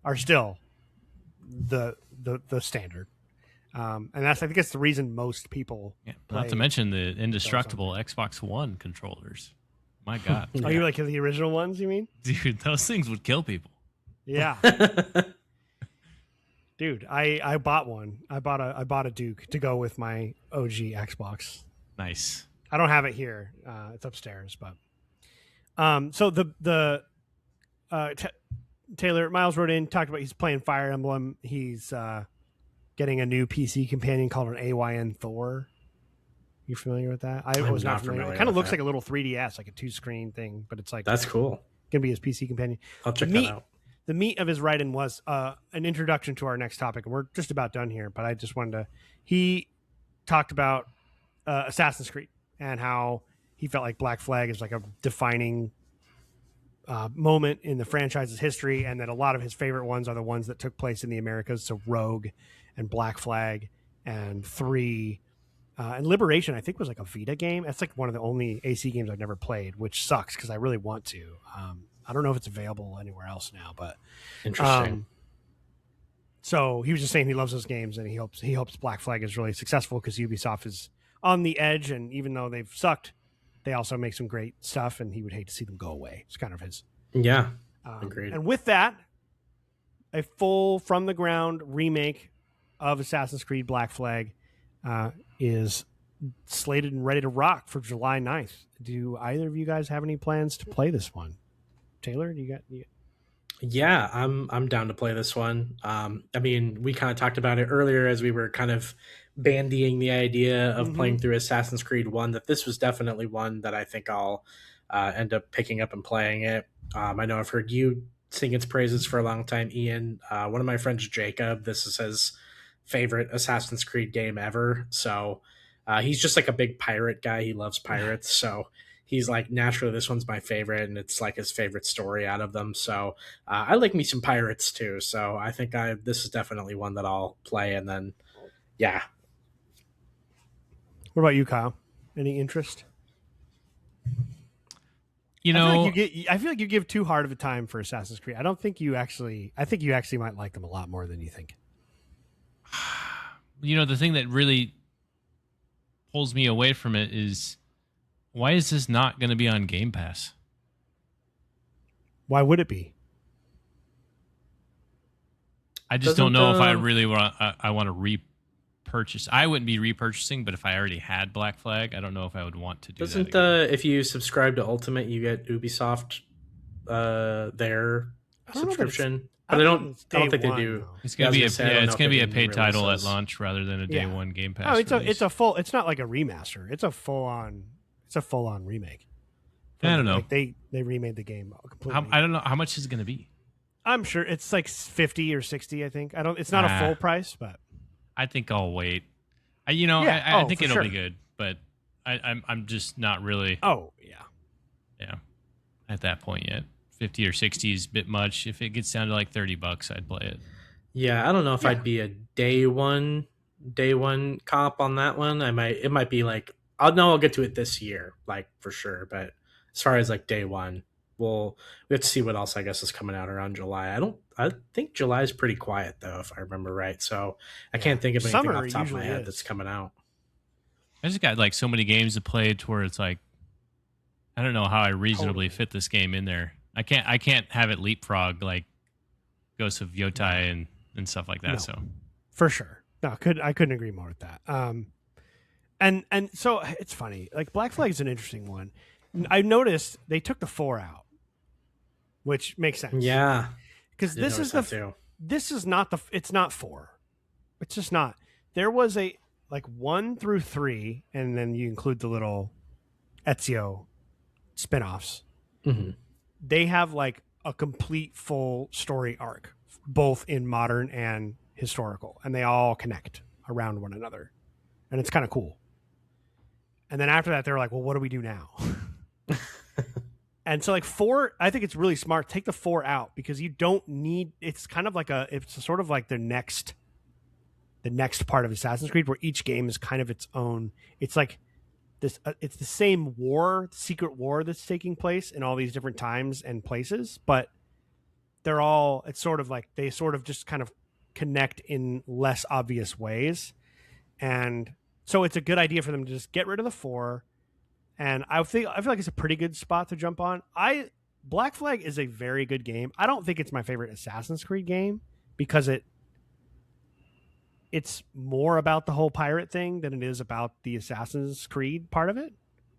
are still the standard. And I think that's the reason most people not to mention the indestructible Xbox One controllers. My God. Oh, you like the original ones, you mean? Dude, those things would kill people. Yeah. Dude, I bought one. I bought a Duke to go with my OG Xbox. Nice. I don't have it here. It's upstairs, but so Taylor Miles wrote in, talked about he's playing Fire Emblem. He's getting a new PC companion called an AYN Thor. You familiar with that? I was not familiar. It kind of looks like a little 3DS, like a 2-screen thing, but it's like that's cool. Gonna be his PC companion. I'll check that out. the meat of his writing was an introduction to our next topic, and we're just about done here. But I just wanted to. He talked about Assassin's Creed and how he felt like Black Flag is like a defining moment in the franchise's history, and that a lot of his favorite ones are the ones that took place in the Americas. So Rogue and Black Flag and 3 and Liberation, I think, was like a Vita game. That's like one of the only AC games I've never played, which sucks because I really want to. I don't know if it's available anywhere else now, but Interesting. So he was just saying he loves those games, and he hopes Black Flag is really successful because Ubisoft is on the edge, and even though they've sucked, they also make some great stuff, and he would hate to see them go away. It's kind of his. Yeah, agreed. And with that, a full from the ground remake of Assassin's Creed Black Flag is slated and ready to rock for July 9th. Do either of you guys have any plans to play this one? Taylor, you got? Yeah, I'm down to play this one. I mean, we kind of talked about it earlier as we were kind of bandying the idea of playing through Assassin's Creed 1, that this was definitely one that I think I'll end up picking up and playing it. I know I've heard you sing its praises for a long time, Ian. One of my friends, Jacob, this is his favorite Assassin's Creed game ever. So he's just like a big pirate guy. He loves pirates. So he's like, naturally, this one's my favorite, and it's like his favorite story out of them. So I like me some pirates too. So I think this is definitely one that I'll play. And then, yeah. What about you, Kyle? Any interest? You know, I feel like you give too hard of a time for Assassin's Creed. I think you actually might like them a lot more than you think. You know, the thing that really pulls me away from it is, why is this not going to be on Game Pass? Why would it be? I just don't know if I really want. I want to repurchase. I wouldn't be repurchasing, but if I already had Black Flag, I don't know if I would want to do that again. If you subscribe to Ultimate, you get Ubisoft their subscription? But I don't think they do. It's gonna be a paid title at launch rather than a day one Game Pass. Oh, it's a full. It's not like a remaster. It's a full on remake. I don't know. Like they remade the game completely. I don't know how much is it going to be. I'm sure it's like 50 or 60. I think. It's not a full price, but I think I'll wait. I think it'll be good, but I'm just not really. Oh yeah. At that point yet, 50 or 60 is a bit much. If it gets down to like $30, I'd play it. Yeah, I don't know if I'd be a day one cop on that one. It might be like, I'll get to it this year, like for sure. But as far as like day one, we have to see what else I guess is coming out around July. I think July is pretty quiet though, if I remember right. So I can't think of anything off the top of my head that's coming out. I just got like so many games to play to where it's like, I don't know how I reasonably fit this game in there. I can't have it leapfrog like Ghosts of Yotai and stuff like that. No, so for sure, no, I couldn't agree more with that. And so it's funny. Like Black Flag is an interesting one. I noticed they took the 4 out, which makes sense. Yeah, because this is not it's not 4. It's just not. There was a like 1 through 3, and then you include the little Ezio spinoffs. Mm-hmm. They have like a complete full story arc, both in modern and historical, and they all connect around one another, and it's kind of cool. And then after that, they're like, well, what do we do now? And so like 4, I think it's really smart. Take the 4 out because you don't need, it's kind of like it's sort of like the next part of Assassin's Creed where each game is kind of its own. It's like this, it's the same secret war that's taking place in all these different times and places, but it's sort of like, they sort of just kind of connect in less obvious ways. And so it's a good idea for them to just get rid of the 4. And I feel like it's a pretty good spot to jump on. Black Flag is a very good game. I don't think it's my favorite Assassin's Creed game because it's more about the whole pirate thing than it is about the Assassin's Creed part of it.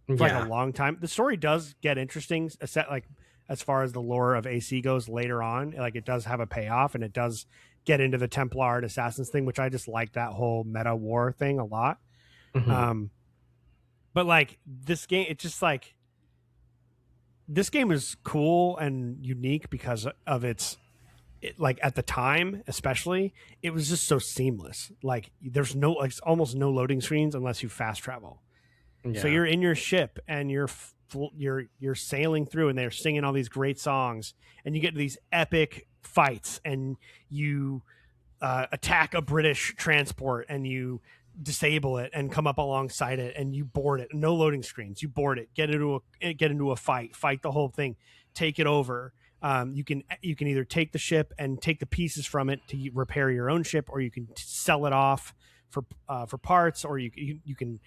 For like a long time. The story does get interesting, like as far as the lore of AC goes later on. Like it does have a payoff, and it does get into the Templar and Assassins thing, which I just like that whole meta war thing a lot. Mm-hmm. But like this game, it's just like this game is cool and unique because of its like at the time, especially, it was just so seamless. Like there's no like almost no loading screens unless you fast travel. So Yeah. you're in your ship and you're sailing through, and they're singing all these great songs, and you get to these epic fights, and you attack a British transport, and you disable it and come up alongside it, and you board it. No loading screens. You board it, get into a fight the whole thing, take it over. You can either take the ship and take the pieces from it to repair your own ship, or you can sell it off for parts, or you can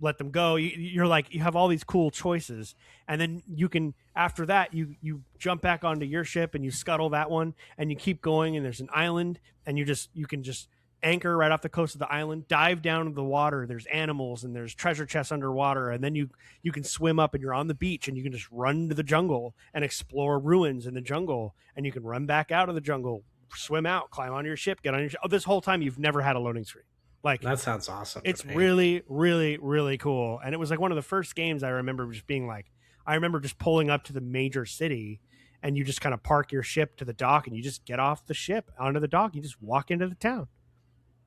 let them go. You're like, you have all these cool choices, and then you can, after that, you jump back onto your ship and you scuttle that one, and you keep going, and there's an island, and you can just anchor right off the coast of the island, dive down into the water. There's animals and there's treasure chests underwater, and then you can swim up, and you're on the beach, and you can just run to the jungle and explore ruins in the jungle, and you can run back out of the jungle, swim out, climb onto your ship, get on your ship. Oh, this whole time you've never had a loading screen. Like, That sounds awesome. it's really, really, really cool. And it was like one of the first games I remember just being like, I remember just pulling up to the major city, and you just kind of park your ship to the dock, and you just get off the ship onto the dock. You just walk into the town.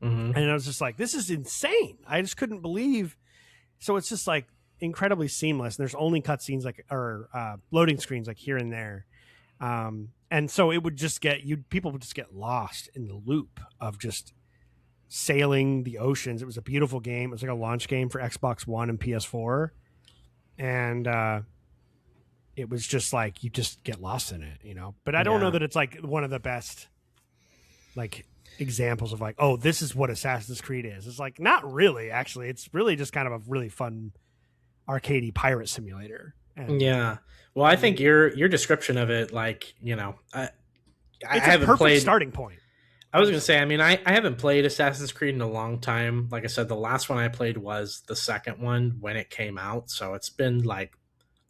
Mm-hmm. And I was just like, this is insane. I just couldn't believe. So it's just like incredibly seamless. And there's only cutscenes or loading screens like here and there. And so it would just people would just get lost in the loop of just sailing the oceans. It was a beautiful game. It was like a launch game for Xbox One and PS4. And it was just like, you just get lost in it, But I don't know that it's like one of the best like examples of like, oh, this is what Assassin's Creed is. It's like, not really, actually. It's really just kind of a really fun arcadey pirate simulator. And yeah. Well, I think your description of it, like, I haven't perfect played starting point. I was going to say, I mean, I haven't played Assassin's Creed in a long time. Like I said, the last one I played was the second one when it came out. So it's been like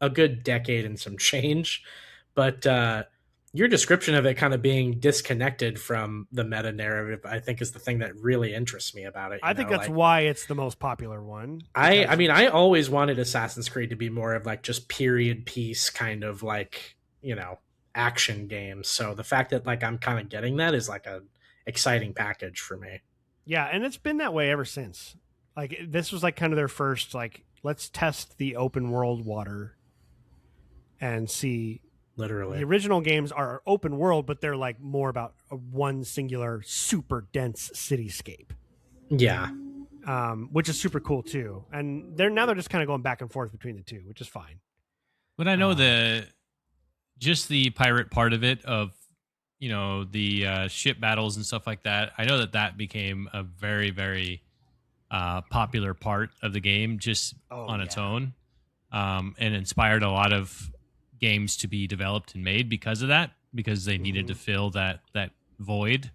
a good decade and some change. But your description of it kind of being disconnected from the meta narrative, I think, is the thing that really interests me about it. I think that's why it's the most popular one. I mean, I always wanted Assassin's Creed to be more of like just period piece kind of like, action games. So the fact that like I'm kind of getting that is like a exciting package for me. Yeah, and it's been that way ever since. Like, this was like kind of their first, like, let's test the open world water and see. Literally, the original games are open world, but they're like more about one singular super dense cityscape. Yeah. Which is super cool too. And they're just kind of going back and forth between the two, which is fine. But I know just the pirate part of it, of the ship battles and stuff like that. I know that became a very, very popular part of the game just on its own, and inspired a lot of games to be developed and made because of that, because they needed to fill that void.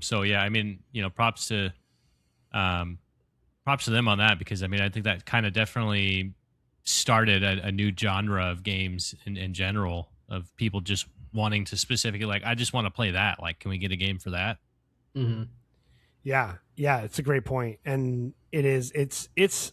So yeah, I mean, props to them on that, because I mean, I think that kind of definitely started a new genre of games in general, of people just wanting to specifically, like, I just want to play that. Like, can we get a game for that? Mm-hmm. Yeah, it's a great point, and it's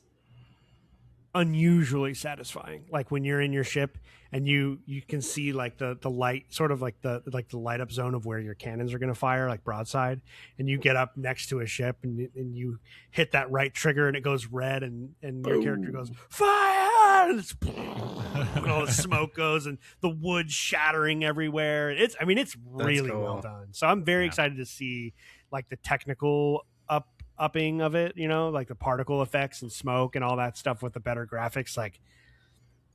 unusually satisfying. Like when you're in your ship and you can see like the light, sort of like the light up zone of where your cannons are going to fire, like broadside, and you get up next to a ship and you hit that right trigger and it goes red, and your character goes fire, and it's and all the smoke goes and the wood shattering everywhere. It's really cool. well done. So I'm very excited to see like the technical upping of it, like the particle effects and smoke and all that stuff with the better graphics. Like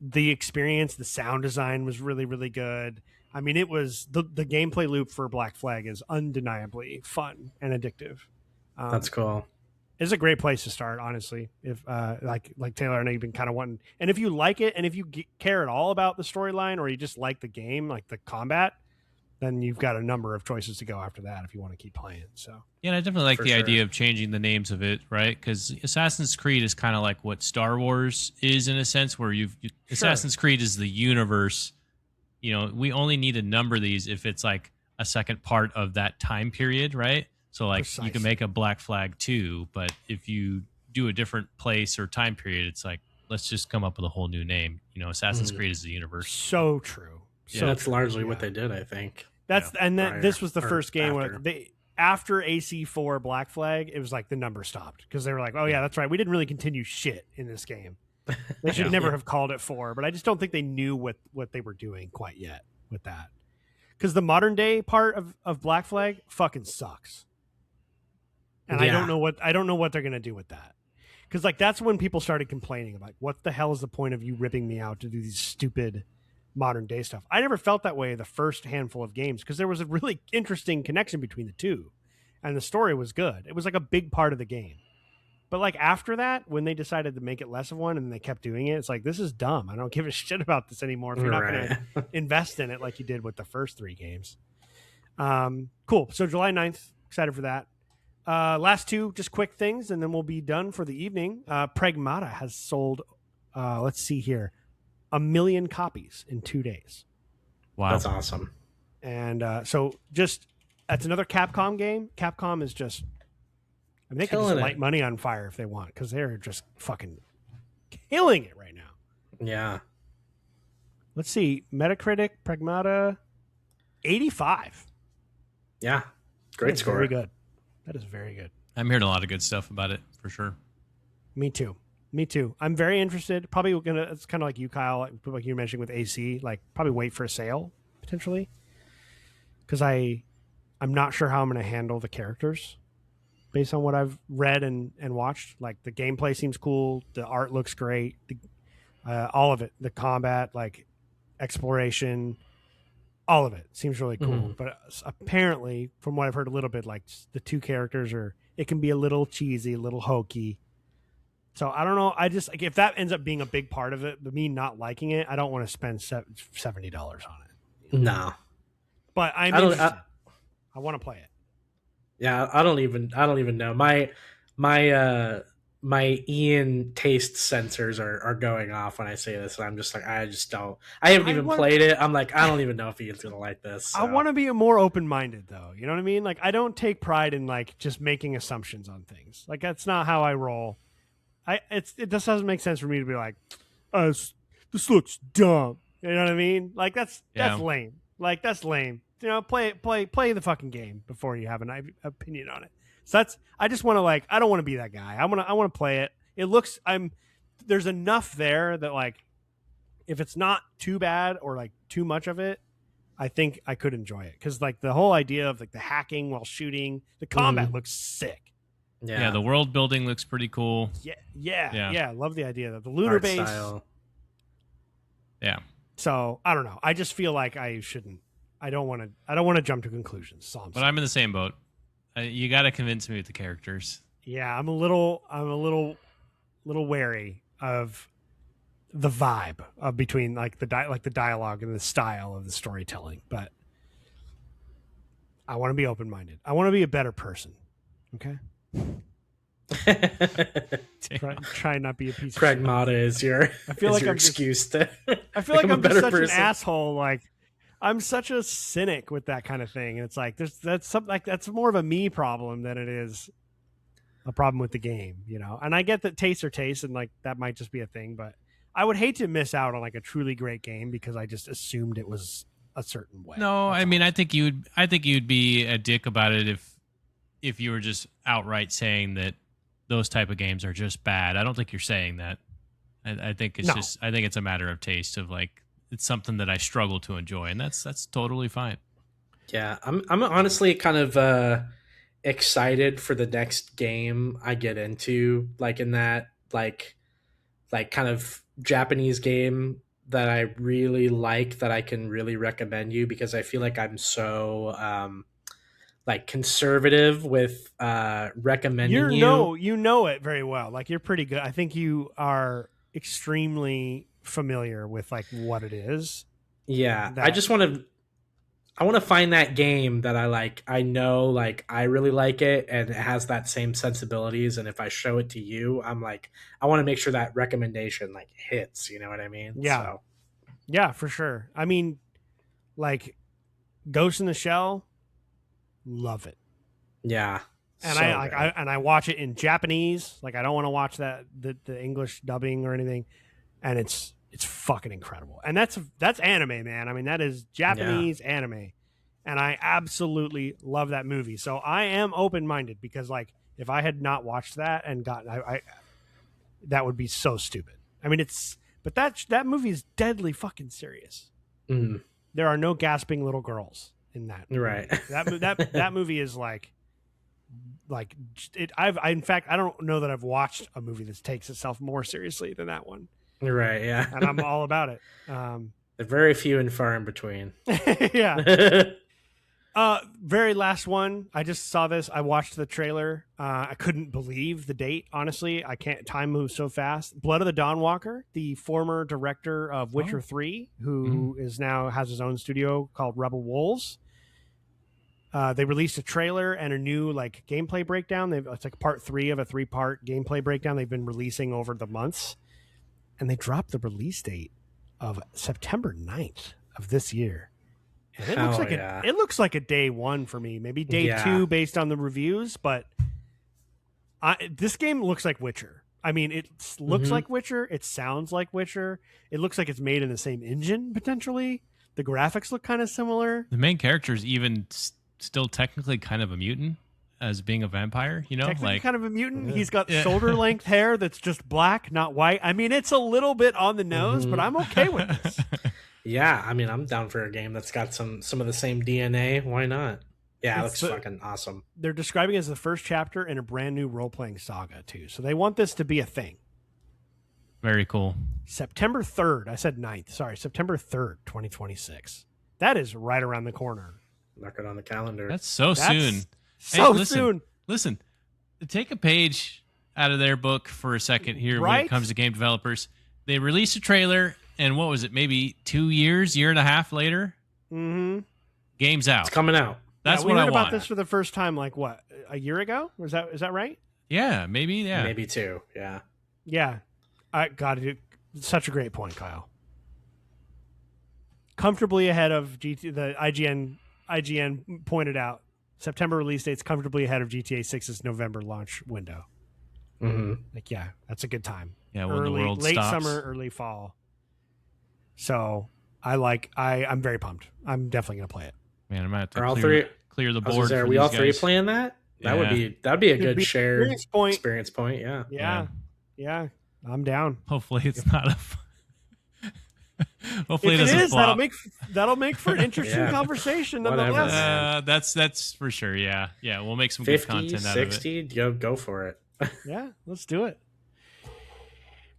the experience, the sound design was really, really good. I mean, it was the gameplay loop for Black Flag is undeniably fun and addictive. That's cool. It's a great place to start, honestly. If like Taylor, I know you've been kind of wanting, and if you like it, and if you care at all about the storyline, or you just like the game, like the combat, then you've got a number of choices to go after that if you want to keep playing. So yeah, and I definitely like the idea of changing the names of it, right? Because Assassin's Creed is kind of like what Star Wars is in a sense, where Assassin's Creed is the universe. We only need to number these if it's like a second part of that time period, right? So like you can make a Black Flag 2, but if you do a different place or time period, it's like, let's just come up with a whole new name. Assassin's Creed is the universe. So true. Yeah, that's largely what they did, I think. That's and that prior this was the or first game where after. they after AC4 Black Flag, it was like the number stopped because they were like, oh yeah, that's right, we didn't really continue shit in this game. They should Yeah. never have called it 4, but I just don't think they knew what they were doing quite yet with that. Because the modern day part of Black Flag fucking sucks, and I don't know what they're gonna do with that. Because like that's when people started complaining about what the hell is the point of you ripping me out to do these stupid modern day stuff. I never felt that way the first handful of games because there was a really interesting connection between the two, and the story was good. It was like a big part of the game. But like after that, when they decided to make it less of one and they kept doing it, it's like, this is dumb. I don't give a shit about this anymore if you're not going to invest in it like you did with the first 3 games. Cool. So July 9th, excited for that. Last 2, just quick things, and then we'll be done for the evening. Pragmata has sold, let's see here, 1 million copies in 2 days. Wow. That's awesome. And so just, that's another Capcom game. Capcom is just, I mean, they can just light money on fire if they want because they're just fucking killing it right now. Yeah. Let's see. Metacritic, Pragmata, 85. Yeah. Great score. Very good. That is very good. I'm hearing a lot of good stuff about it for sure. Me too. I'm very interested. Probably gonna. It's kind of like you, Kyle. Like you were mentioning with AC. Like probably wait for a sale potentially, because I'm not sure how I'm going to handle the characters based on what I've read and watched. Like the gameplay seems cool. The art looks great. All of it. The combat, like exploration, all of it seems really cool. Mm-hmm. But apparently, from what I've heard a little bit, like the 2 characters it can be a little cheesy, a little hokey. So I don't know. I just like if that ends up being a big part of it, but me not liking it, I don't want to spend $70 on it. No. But I'm interested. I want to play it. Yeah, I don't even know. My Ian taste sensors are going off when I say this, and I'm just like, I haven't even played it. I'm like, I don't even know if Ian's gonna like this. So. I want to be more open-minded though. You know what I mean? Like I don't take pride in like just making assumptions on things. Like that's not how I roll. It just doesn't make sense for me to be like, this looks dumb. You know what I mean? Like that's lame. Like that's lame. You know, play the fucking game before you have an opinion on it. So I just want to like, I don't want to be that guy. I want to play it. It looks, there's enough there that like, if it's not too bad or like too much of it, I think I could enjoy it. Cause like the whole idea of like the hacking while shooting, the combat looks sick. Yeah. The world building looks pretty cool. Yeah. Love the idea that the lunar Art base. Style. Yeah. So I don't know. I just feel like I shouldn't. I don't want to jump to conclusions. So I'm in the same boat. You got to convince me with the characters. Yeah, I'm a little wary of the vibe of between like the dialogue and the style of the storytelling. But I want to be open minded. I want to be a better person. Okay. Try not be a piece. Pragmata is your. I feel like your I'm excuse to. I feel like I'm just such person. an asshole. Like I'm such a cynic with that kind of thing. And it's like that's something like that's more of a me problem than it is a problem with the game, you know. And I get that tastes are tastes, and like that might just be a thing, but I would hate to miss out on like a truly great game because I just assumed it was a certain way. No, I mean I think you'd be a dick about it if you were just outright saying that those type of games are just bad. I don't think you're saying that. I think it's just I think it's a matter of taste of like it's something that I struggle to enjoy, and that's totally fine. Yeah, I'm honestly kind of excited for the next game I get into, like in that like kind of Japanese game that I really like that I can really recommend you because I feel like I'm so like conservative with recommending you know it very well. Like you're pretty good. I think you are extremely familiar with like what it is. Yeah, I want to find that game that I like. I know like I really like it and it has that same sensibilities, and if I show it to you, I'm like I want to make sure that recommendation like hits, you know what I mean? Yeah. So. Yeah, for sure. I mean like Ghost in the Shell, love it. Yeah. And so I watch it in Japanese. Like I don't want to watch the English dubbing or anything. And it's fucking incredible. And that's anime, man. I mean, that is Japanese anime. and I absolutely love that movie. So I am open minded because like if I had not watched that and gotten, I that would be so stupid. I mean, but that movie is deadly fucking serious. Mm. There are no gasping little girls in that. Right. Movie. That movie is like it. In fact, I don't know that I've watched a movie that takes itself more seriously than that one. Right. Yeah. And I'm all about it. They're very few and far in between. Yeah. Very last one. I just saw this. I watched the trailer. I couldn't believe the date. Honestly, I can't. Time moves so fast. Blood of the Dawnwalker, the former director of Witcher 3, who is now has his own studio called Rebel Wolves. They released a trailer and a new like gameplay breakdown. It's like part 3 of a 3-part gameplay breakdown they've been releasing over the months, and they dropped the release date of September 9th of this year. And it looks like a day 1 for me, maybe day 2 based on the reviews. But this game looks like Witcher. I mean, it looks like Witcher. It sounds like Witcher. It looks like it's made in the same engine potentially. The graphics look kind of similar. The main character is even still technically kind of a mutant as being a vampire. You know, technically kind of a mutant. He's got shoulder length hair that's just black, not white. I mean, it's a little bit on the nose, but I'm okay with this. Yeah, I mean, I'm down for a game that's got some of the same DNA. Why not? Yeah, it looks fucking awesome. They're describing it as the first chapter in a brand new role-playing saga, too. So they want this to be a thing. Very cool. September 3rd. I said 9th. Sorry, September 3rd, 2026. That is right around the corner. Mark it on the calendar. That's soon. Soon. Listen, take a page out of their book for a second here when it comes to game developers. They released a trailer. And what was it? Maybe 2 years, year and a half later? Mm-hmm. Game's out. It's coming out. That's what I want. We heard about want. this for the first time, like what, a year ago? Is that right? Yeah, maybe. Yeah, maybe 2. Yeah. Yeah. I got it. Such a great point, Kyle. Comfortably ahead of the IGN pointed out. September release date's comfortably ahead of GTA 6's November launch window. Mm-hmm. Like, yeah, that's a good time. Yeah, when the world late stops. Summer, early fall. So I'm very pumped. I'm definitely gonna play it. Man, I might have to clear the board. Are we all three playing that? That'd be a good shared experience point. Yeah. I'm down. Hopefully it's not a. Hopefully if it doesn't flop. That'll make for an interesting conversation. Nonetheless. That's for sure. Yeah, we'll make some 50, good content 60, out of it. Go for it. Yeah, let's do it.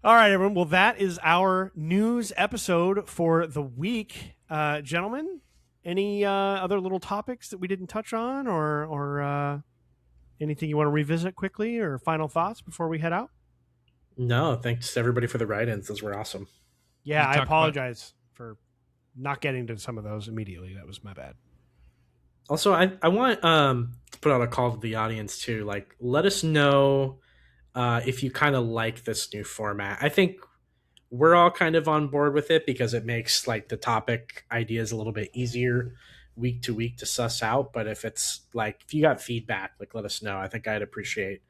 All right, everyone. Well, that is our news episode for the week. Gentlemen, any other little topics that we didn't touch on or anything you want to revisit quickly or final thoughts before we head out? No, thanks to everybody for the write-ins. Those were awesome. Yeah, I apologize for not getting to some of those immediately. That was my bad. Also, I want to put out a call to the audience too. Like, let us know if you kind of like this new format. I think we're all kind of on board with it because it makes like the topic ideas a little bit easier week to week to suss out. But if you got feedback, like let us know. I think I'd appreciate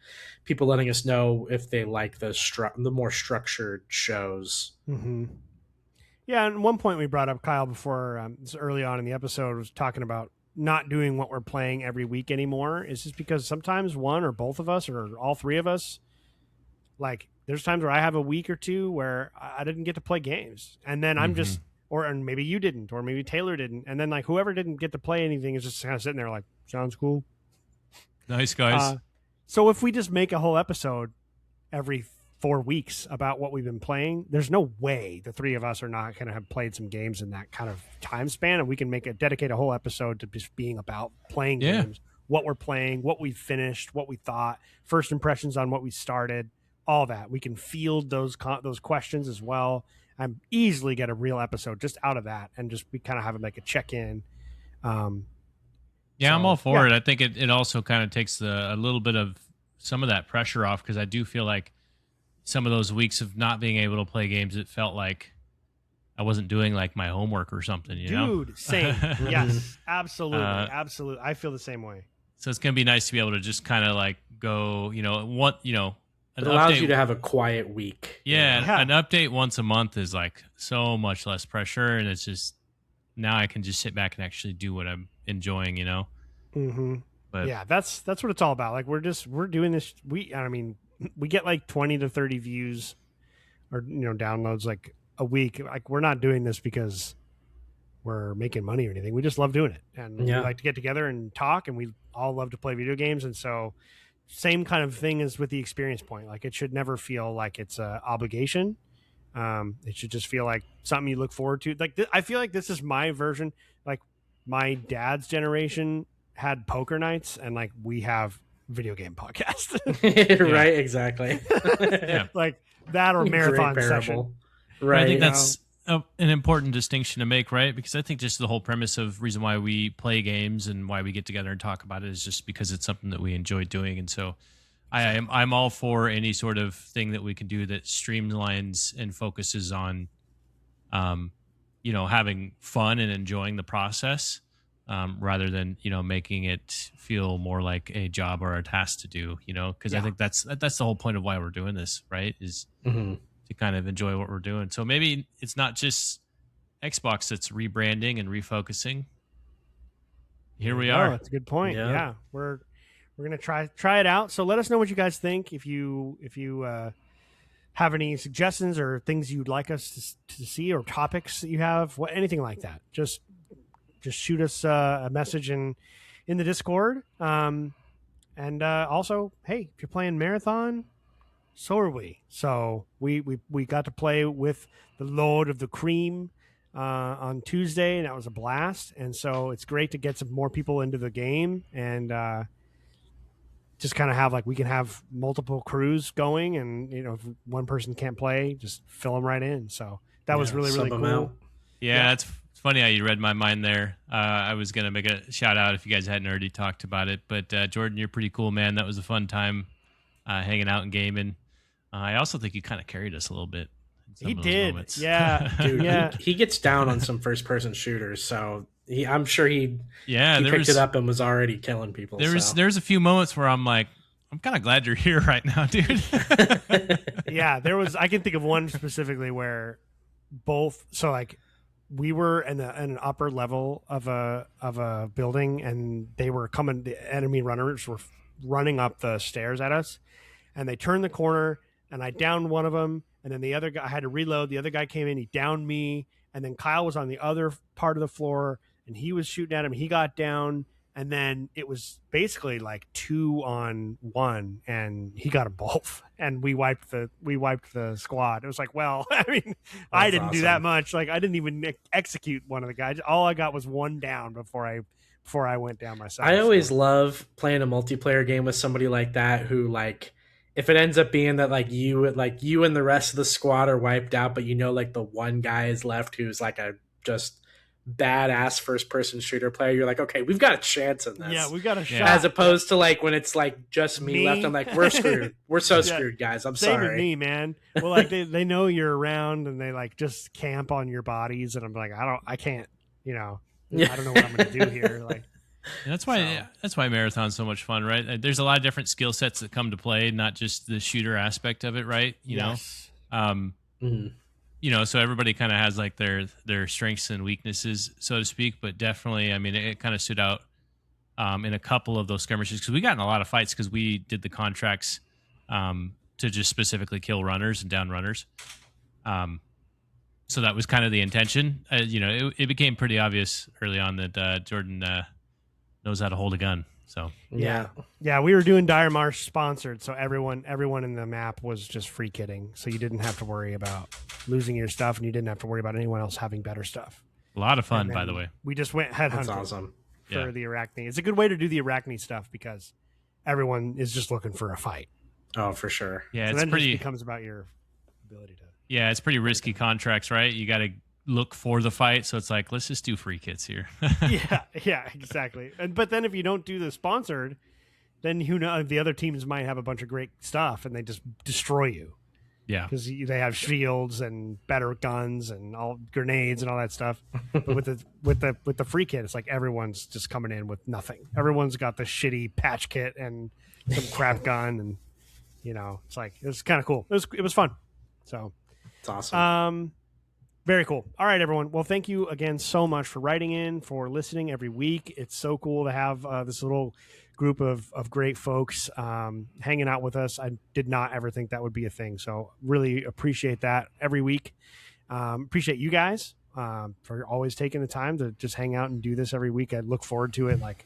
people letting us know if they like the more structured shows. Mm-hmm. Yeah, and one point we brought up, Kyle, before early on in the episode was talking about not doing what we're playing every week anymore. Is just because sometimes one or both of us or all three of us, like there's times where I have a week or two where I didn't get to play games, and then I'm just, and maybe you didn't, or maybe Taylor didn't, and then like whoever didn't get to play anything is just kind of sitting there like, sounds cool, nice guys. So if we just make a whole episode every 4 weeks about what we've been playing, there's no way the three of us are not going to have played some games in that kind of time span, and we can dedicate a whole episode to just being about playing games, what we're playing, what we finished, what we thought, first impressions on what we started, all that. We can field those questions as well. I'm easily get a real episode just out of that, and just we kind of have it like a check-in. I'm all for it. I think it also kind of takes a little bit of some of that pressure off, because I do feel like some of those weeks of not being able to play games, it felt like I wasn't doing like my homework or something, you know? Dude, same. Yes, absolutely. Absolutely. I feel the same way. So it's going to be nice to be able to just kind of like go, it allows you to have a quiet week. Yeah, an update once a month is like so much less pressure, and it's just now I can just sit back and actually do what I'm enjoying, Mm-hmm. But Yeah, that's what it's all about. Like we're doing this. I mean, we get like 20 to 30 views or downloads like a week. Like we're not doing this because we're making money or anything. We just love doing it, and we Yeah. like to get together and talk, and we all love to play video games. And so, same kind of thing as with the experience point. Like it should never feel like it's a obligation. It should just feel like something you look forward to. Like I feel like this is my version. Like my dad's generation had poker nights, and like we have video game podcast. Right, exactly. yeah, Like that or marathon Great session. parable. But Right. I think that's an important distinction to make, right? Because I think just the whole premise of reason why we play games and why we get together and talk about it is just because it's something that we enjoy doing. And so I'm all for any sort of thing that we can do that streamlines and focuses on, having fun and enjoying the process, rather than making it feel more like a job or a task to do. Because I think that's the whole point of why we're doing this, right? Is to kind of enjoy what we're doing. So maybe it's not just Xbox that's rebranding and refocusing. Here we are. That's a good point. Yeah. Yeah, we're gonna try it out. So let us know what you guys think. If you have any suggestions or things you'd like us to see or topics that you have, anything like that, just shoot us a message in the Discord. And also, hey, if you're playing Marathon, so are we. So we got to play with the Lord of the Cream on Tuesday, and that was a blast. And so it's great to get some more people into the game and just kind of have we can have multiple crews going, and if one person can't play, just fill them right in. So that was really sub 'em cool. out. Yeah, it's funny how you read my mind there. I was gonna make a shout out if you guys hadn't already talked about it, but Jordan, you're pretty cool, man. That was a fun time hanging out and gaming. I also think you kind of carried us a little bit. He did, moments. yeah, Dude, yeah. he gets down on some first-person shooters, so I'm sure he picked it up and was already killing people. There's a few moments where I'm like, I'm kind of glad you're here right now, dude. Yeah, I can think of one specifically where we were in an upper level of a building, and they were coming. The enemy runners were running up the stairs at us, and they turned the corner, and I downed one of them, and then the other guy, I had to reload. The other guy came in, he downed me, and then Kyle was on the other part of the floor, and he was shooting at him. He got down, and then it was basically like 2-on-1, and he got them both, and we wiped the squad. It was like, well, I mean, I didn't do that much. Like I didn't even execute one of the guys. All I got was one down before I went down myself. I always love playing a multiplayer game with somebody like that who if it ends up being that you and the rest of the squad are wiped out, but the one guy is left who's a just badass first person shooter player, you're like, okay, we've got a chance in this. Yeah, we've got a shot. As opposed to when it's just me left, I'm like, we're screwed. We're so screwed, guys. I'm Same sorry. with me, man. Well, they know you're around, and they just camp on your bodies, and I'm like, I can't, I don't know what I'm gonna do here. That's why Marathon's so much fun, right? There's a lot of different skill sets that come to play, not just the shooter aspect of it, right? Yes. So everybody kind of has their strengths and weaknesses, so to speak. But definitely, I mean, it kind of stood out in a couple of those skirmishes because we got in a lot of fights because we did the contracts to just specifically kill runners and down runners. So that was kind of the intention. It became pretty obvious early on that Jordan knows how to hold a gun. So yeah, we were doing Dire Marsh sponsored, so everyone in the map was just free kitting, so you didn't have to worry about losing your stuff, and you didn't have to worry about anyone else having better stuff. A lot of fun, by the way. We just went headhunting. That's awesome. For the Arachne. It's a good way to do the Arachne stuff because everyone is just looking for a fight. Oh, for sure. Yeah, so then it just becomes about your ability to. Yeah, it's pretty risky contracts, right? You got to look for the fight, so it's like, let's just do free kits here. yeah, exactly. But then if you don't do the sponsored, then the other teams might have a bunch of great stuff and they just destroy you. Yeah, because they have shields and better guns and all grenades and all that stuff. But with the free kit, it's like everyone's just coming in with nothing. Everyone's got the shitty patch kit and some crap gun, and it's like it's kind of cool. It was fun. So it's awesome. Very cool. All right, everyone. Well, thank you again so much for writing in, for listening every week. It's so cool to have this little group of great folks hanging out with us. I did not ever think that would be a thing. So really appreciate that every week. Appreciate you guys for always taking the time to just hang out and do this every week. I look forward to it. Like,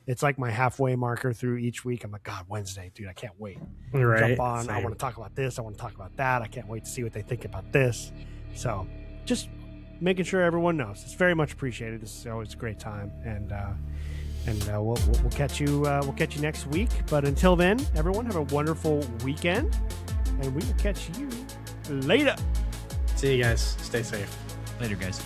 it's like my halfway marker through each week. I'm like, God, Wednesday, dude, I can't wait. Right. Jump on. Same. I want to talk about this. I want to talk about that. I can't wait to see what they think about this. So just making sure everyone knows. It's very much appreciated. This is always a great time. And we'll catch you next week. But until then, everyone, have a wonderful weekend. And we will catch you later. See you guys. Stay safe. Later, guys.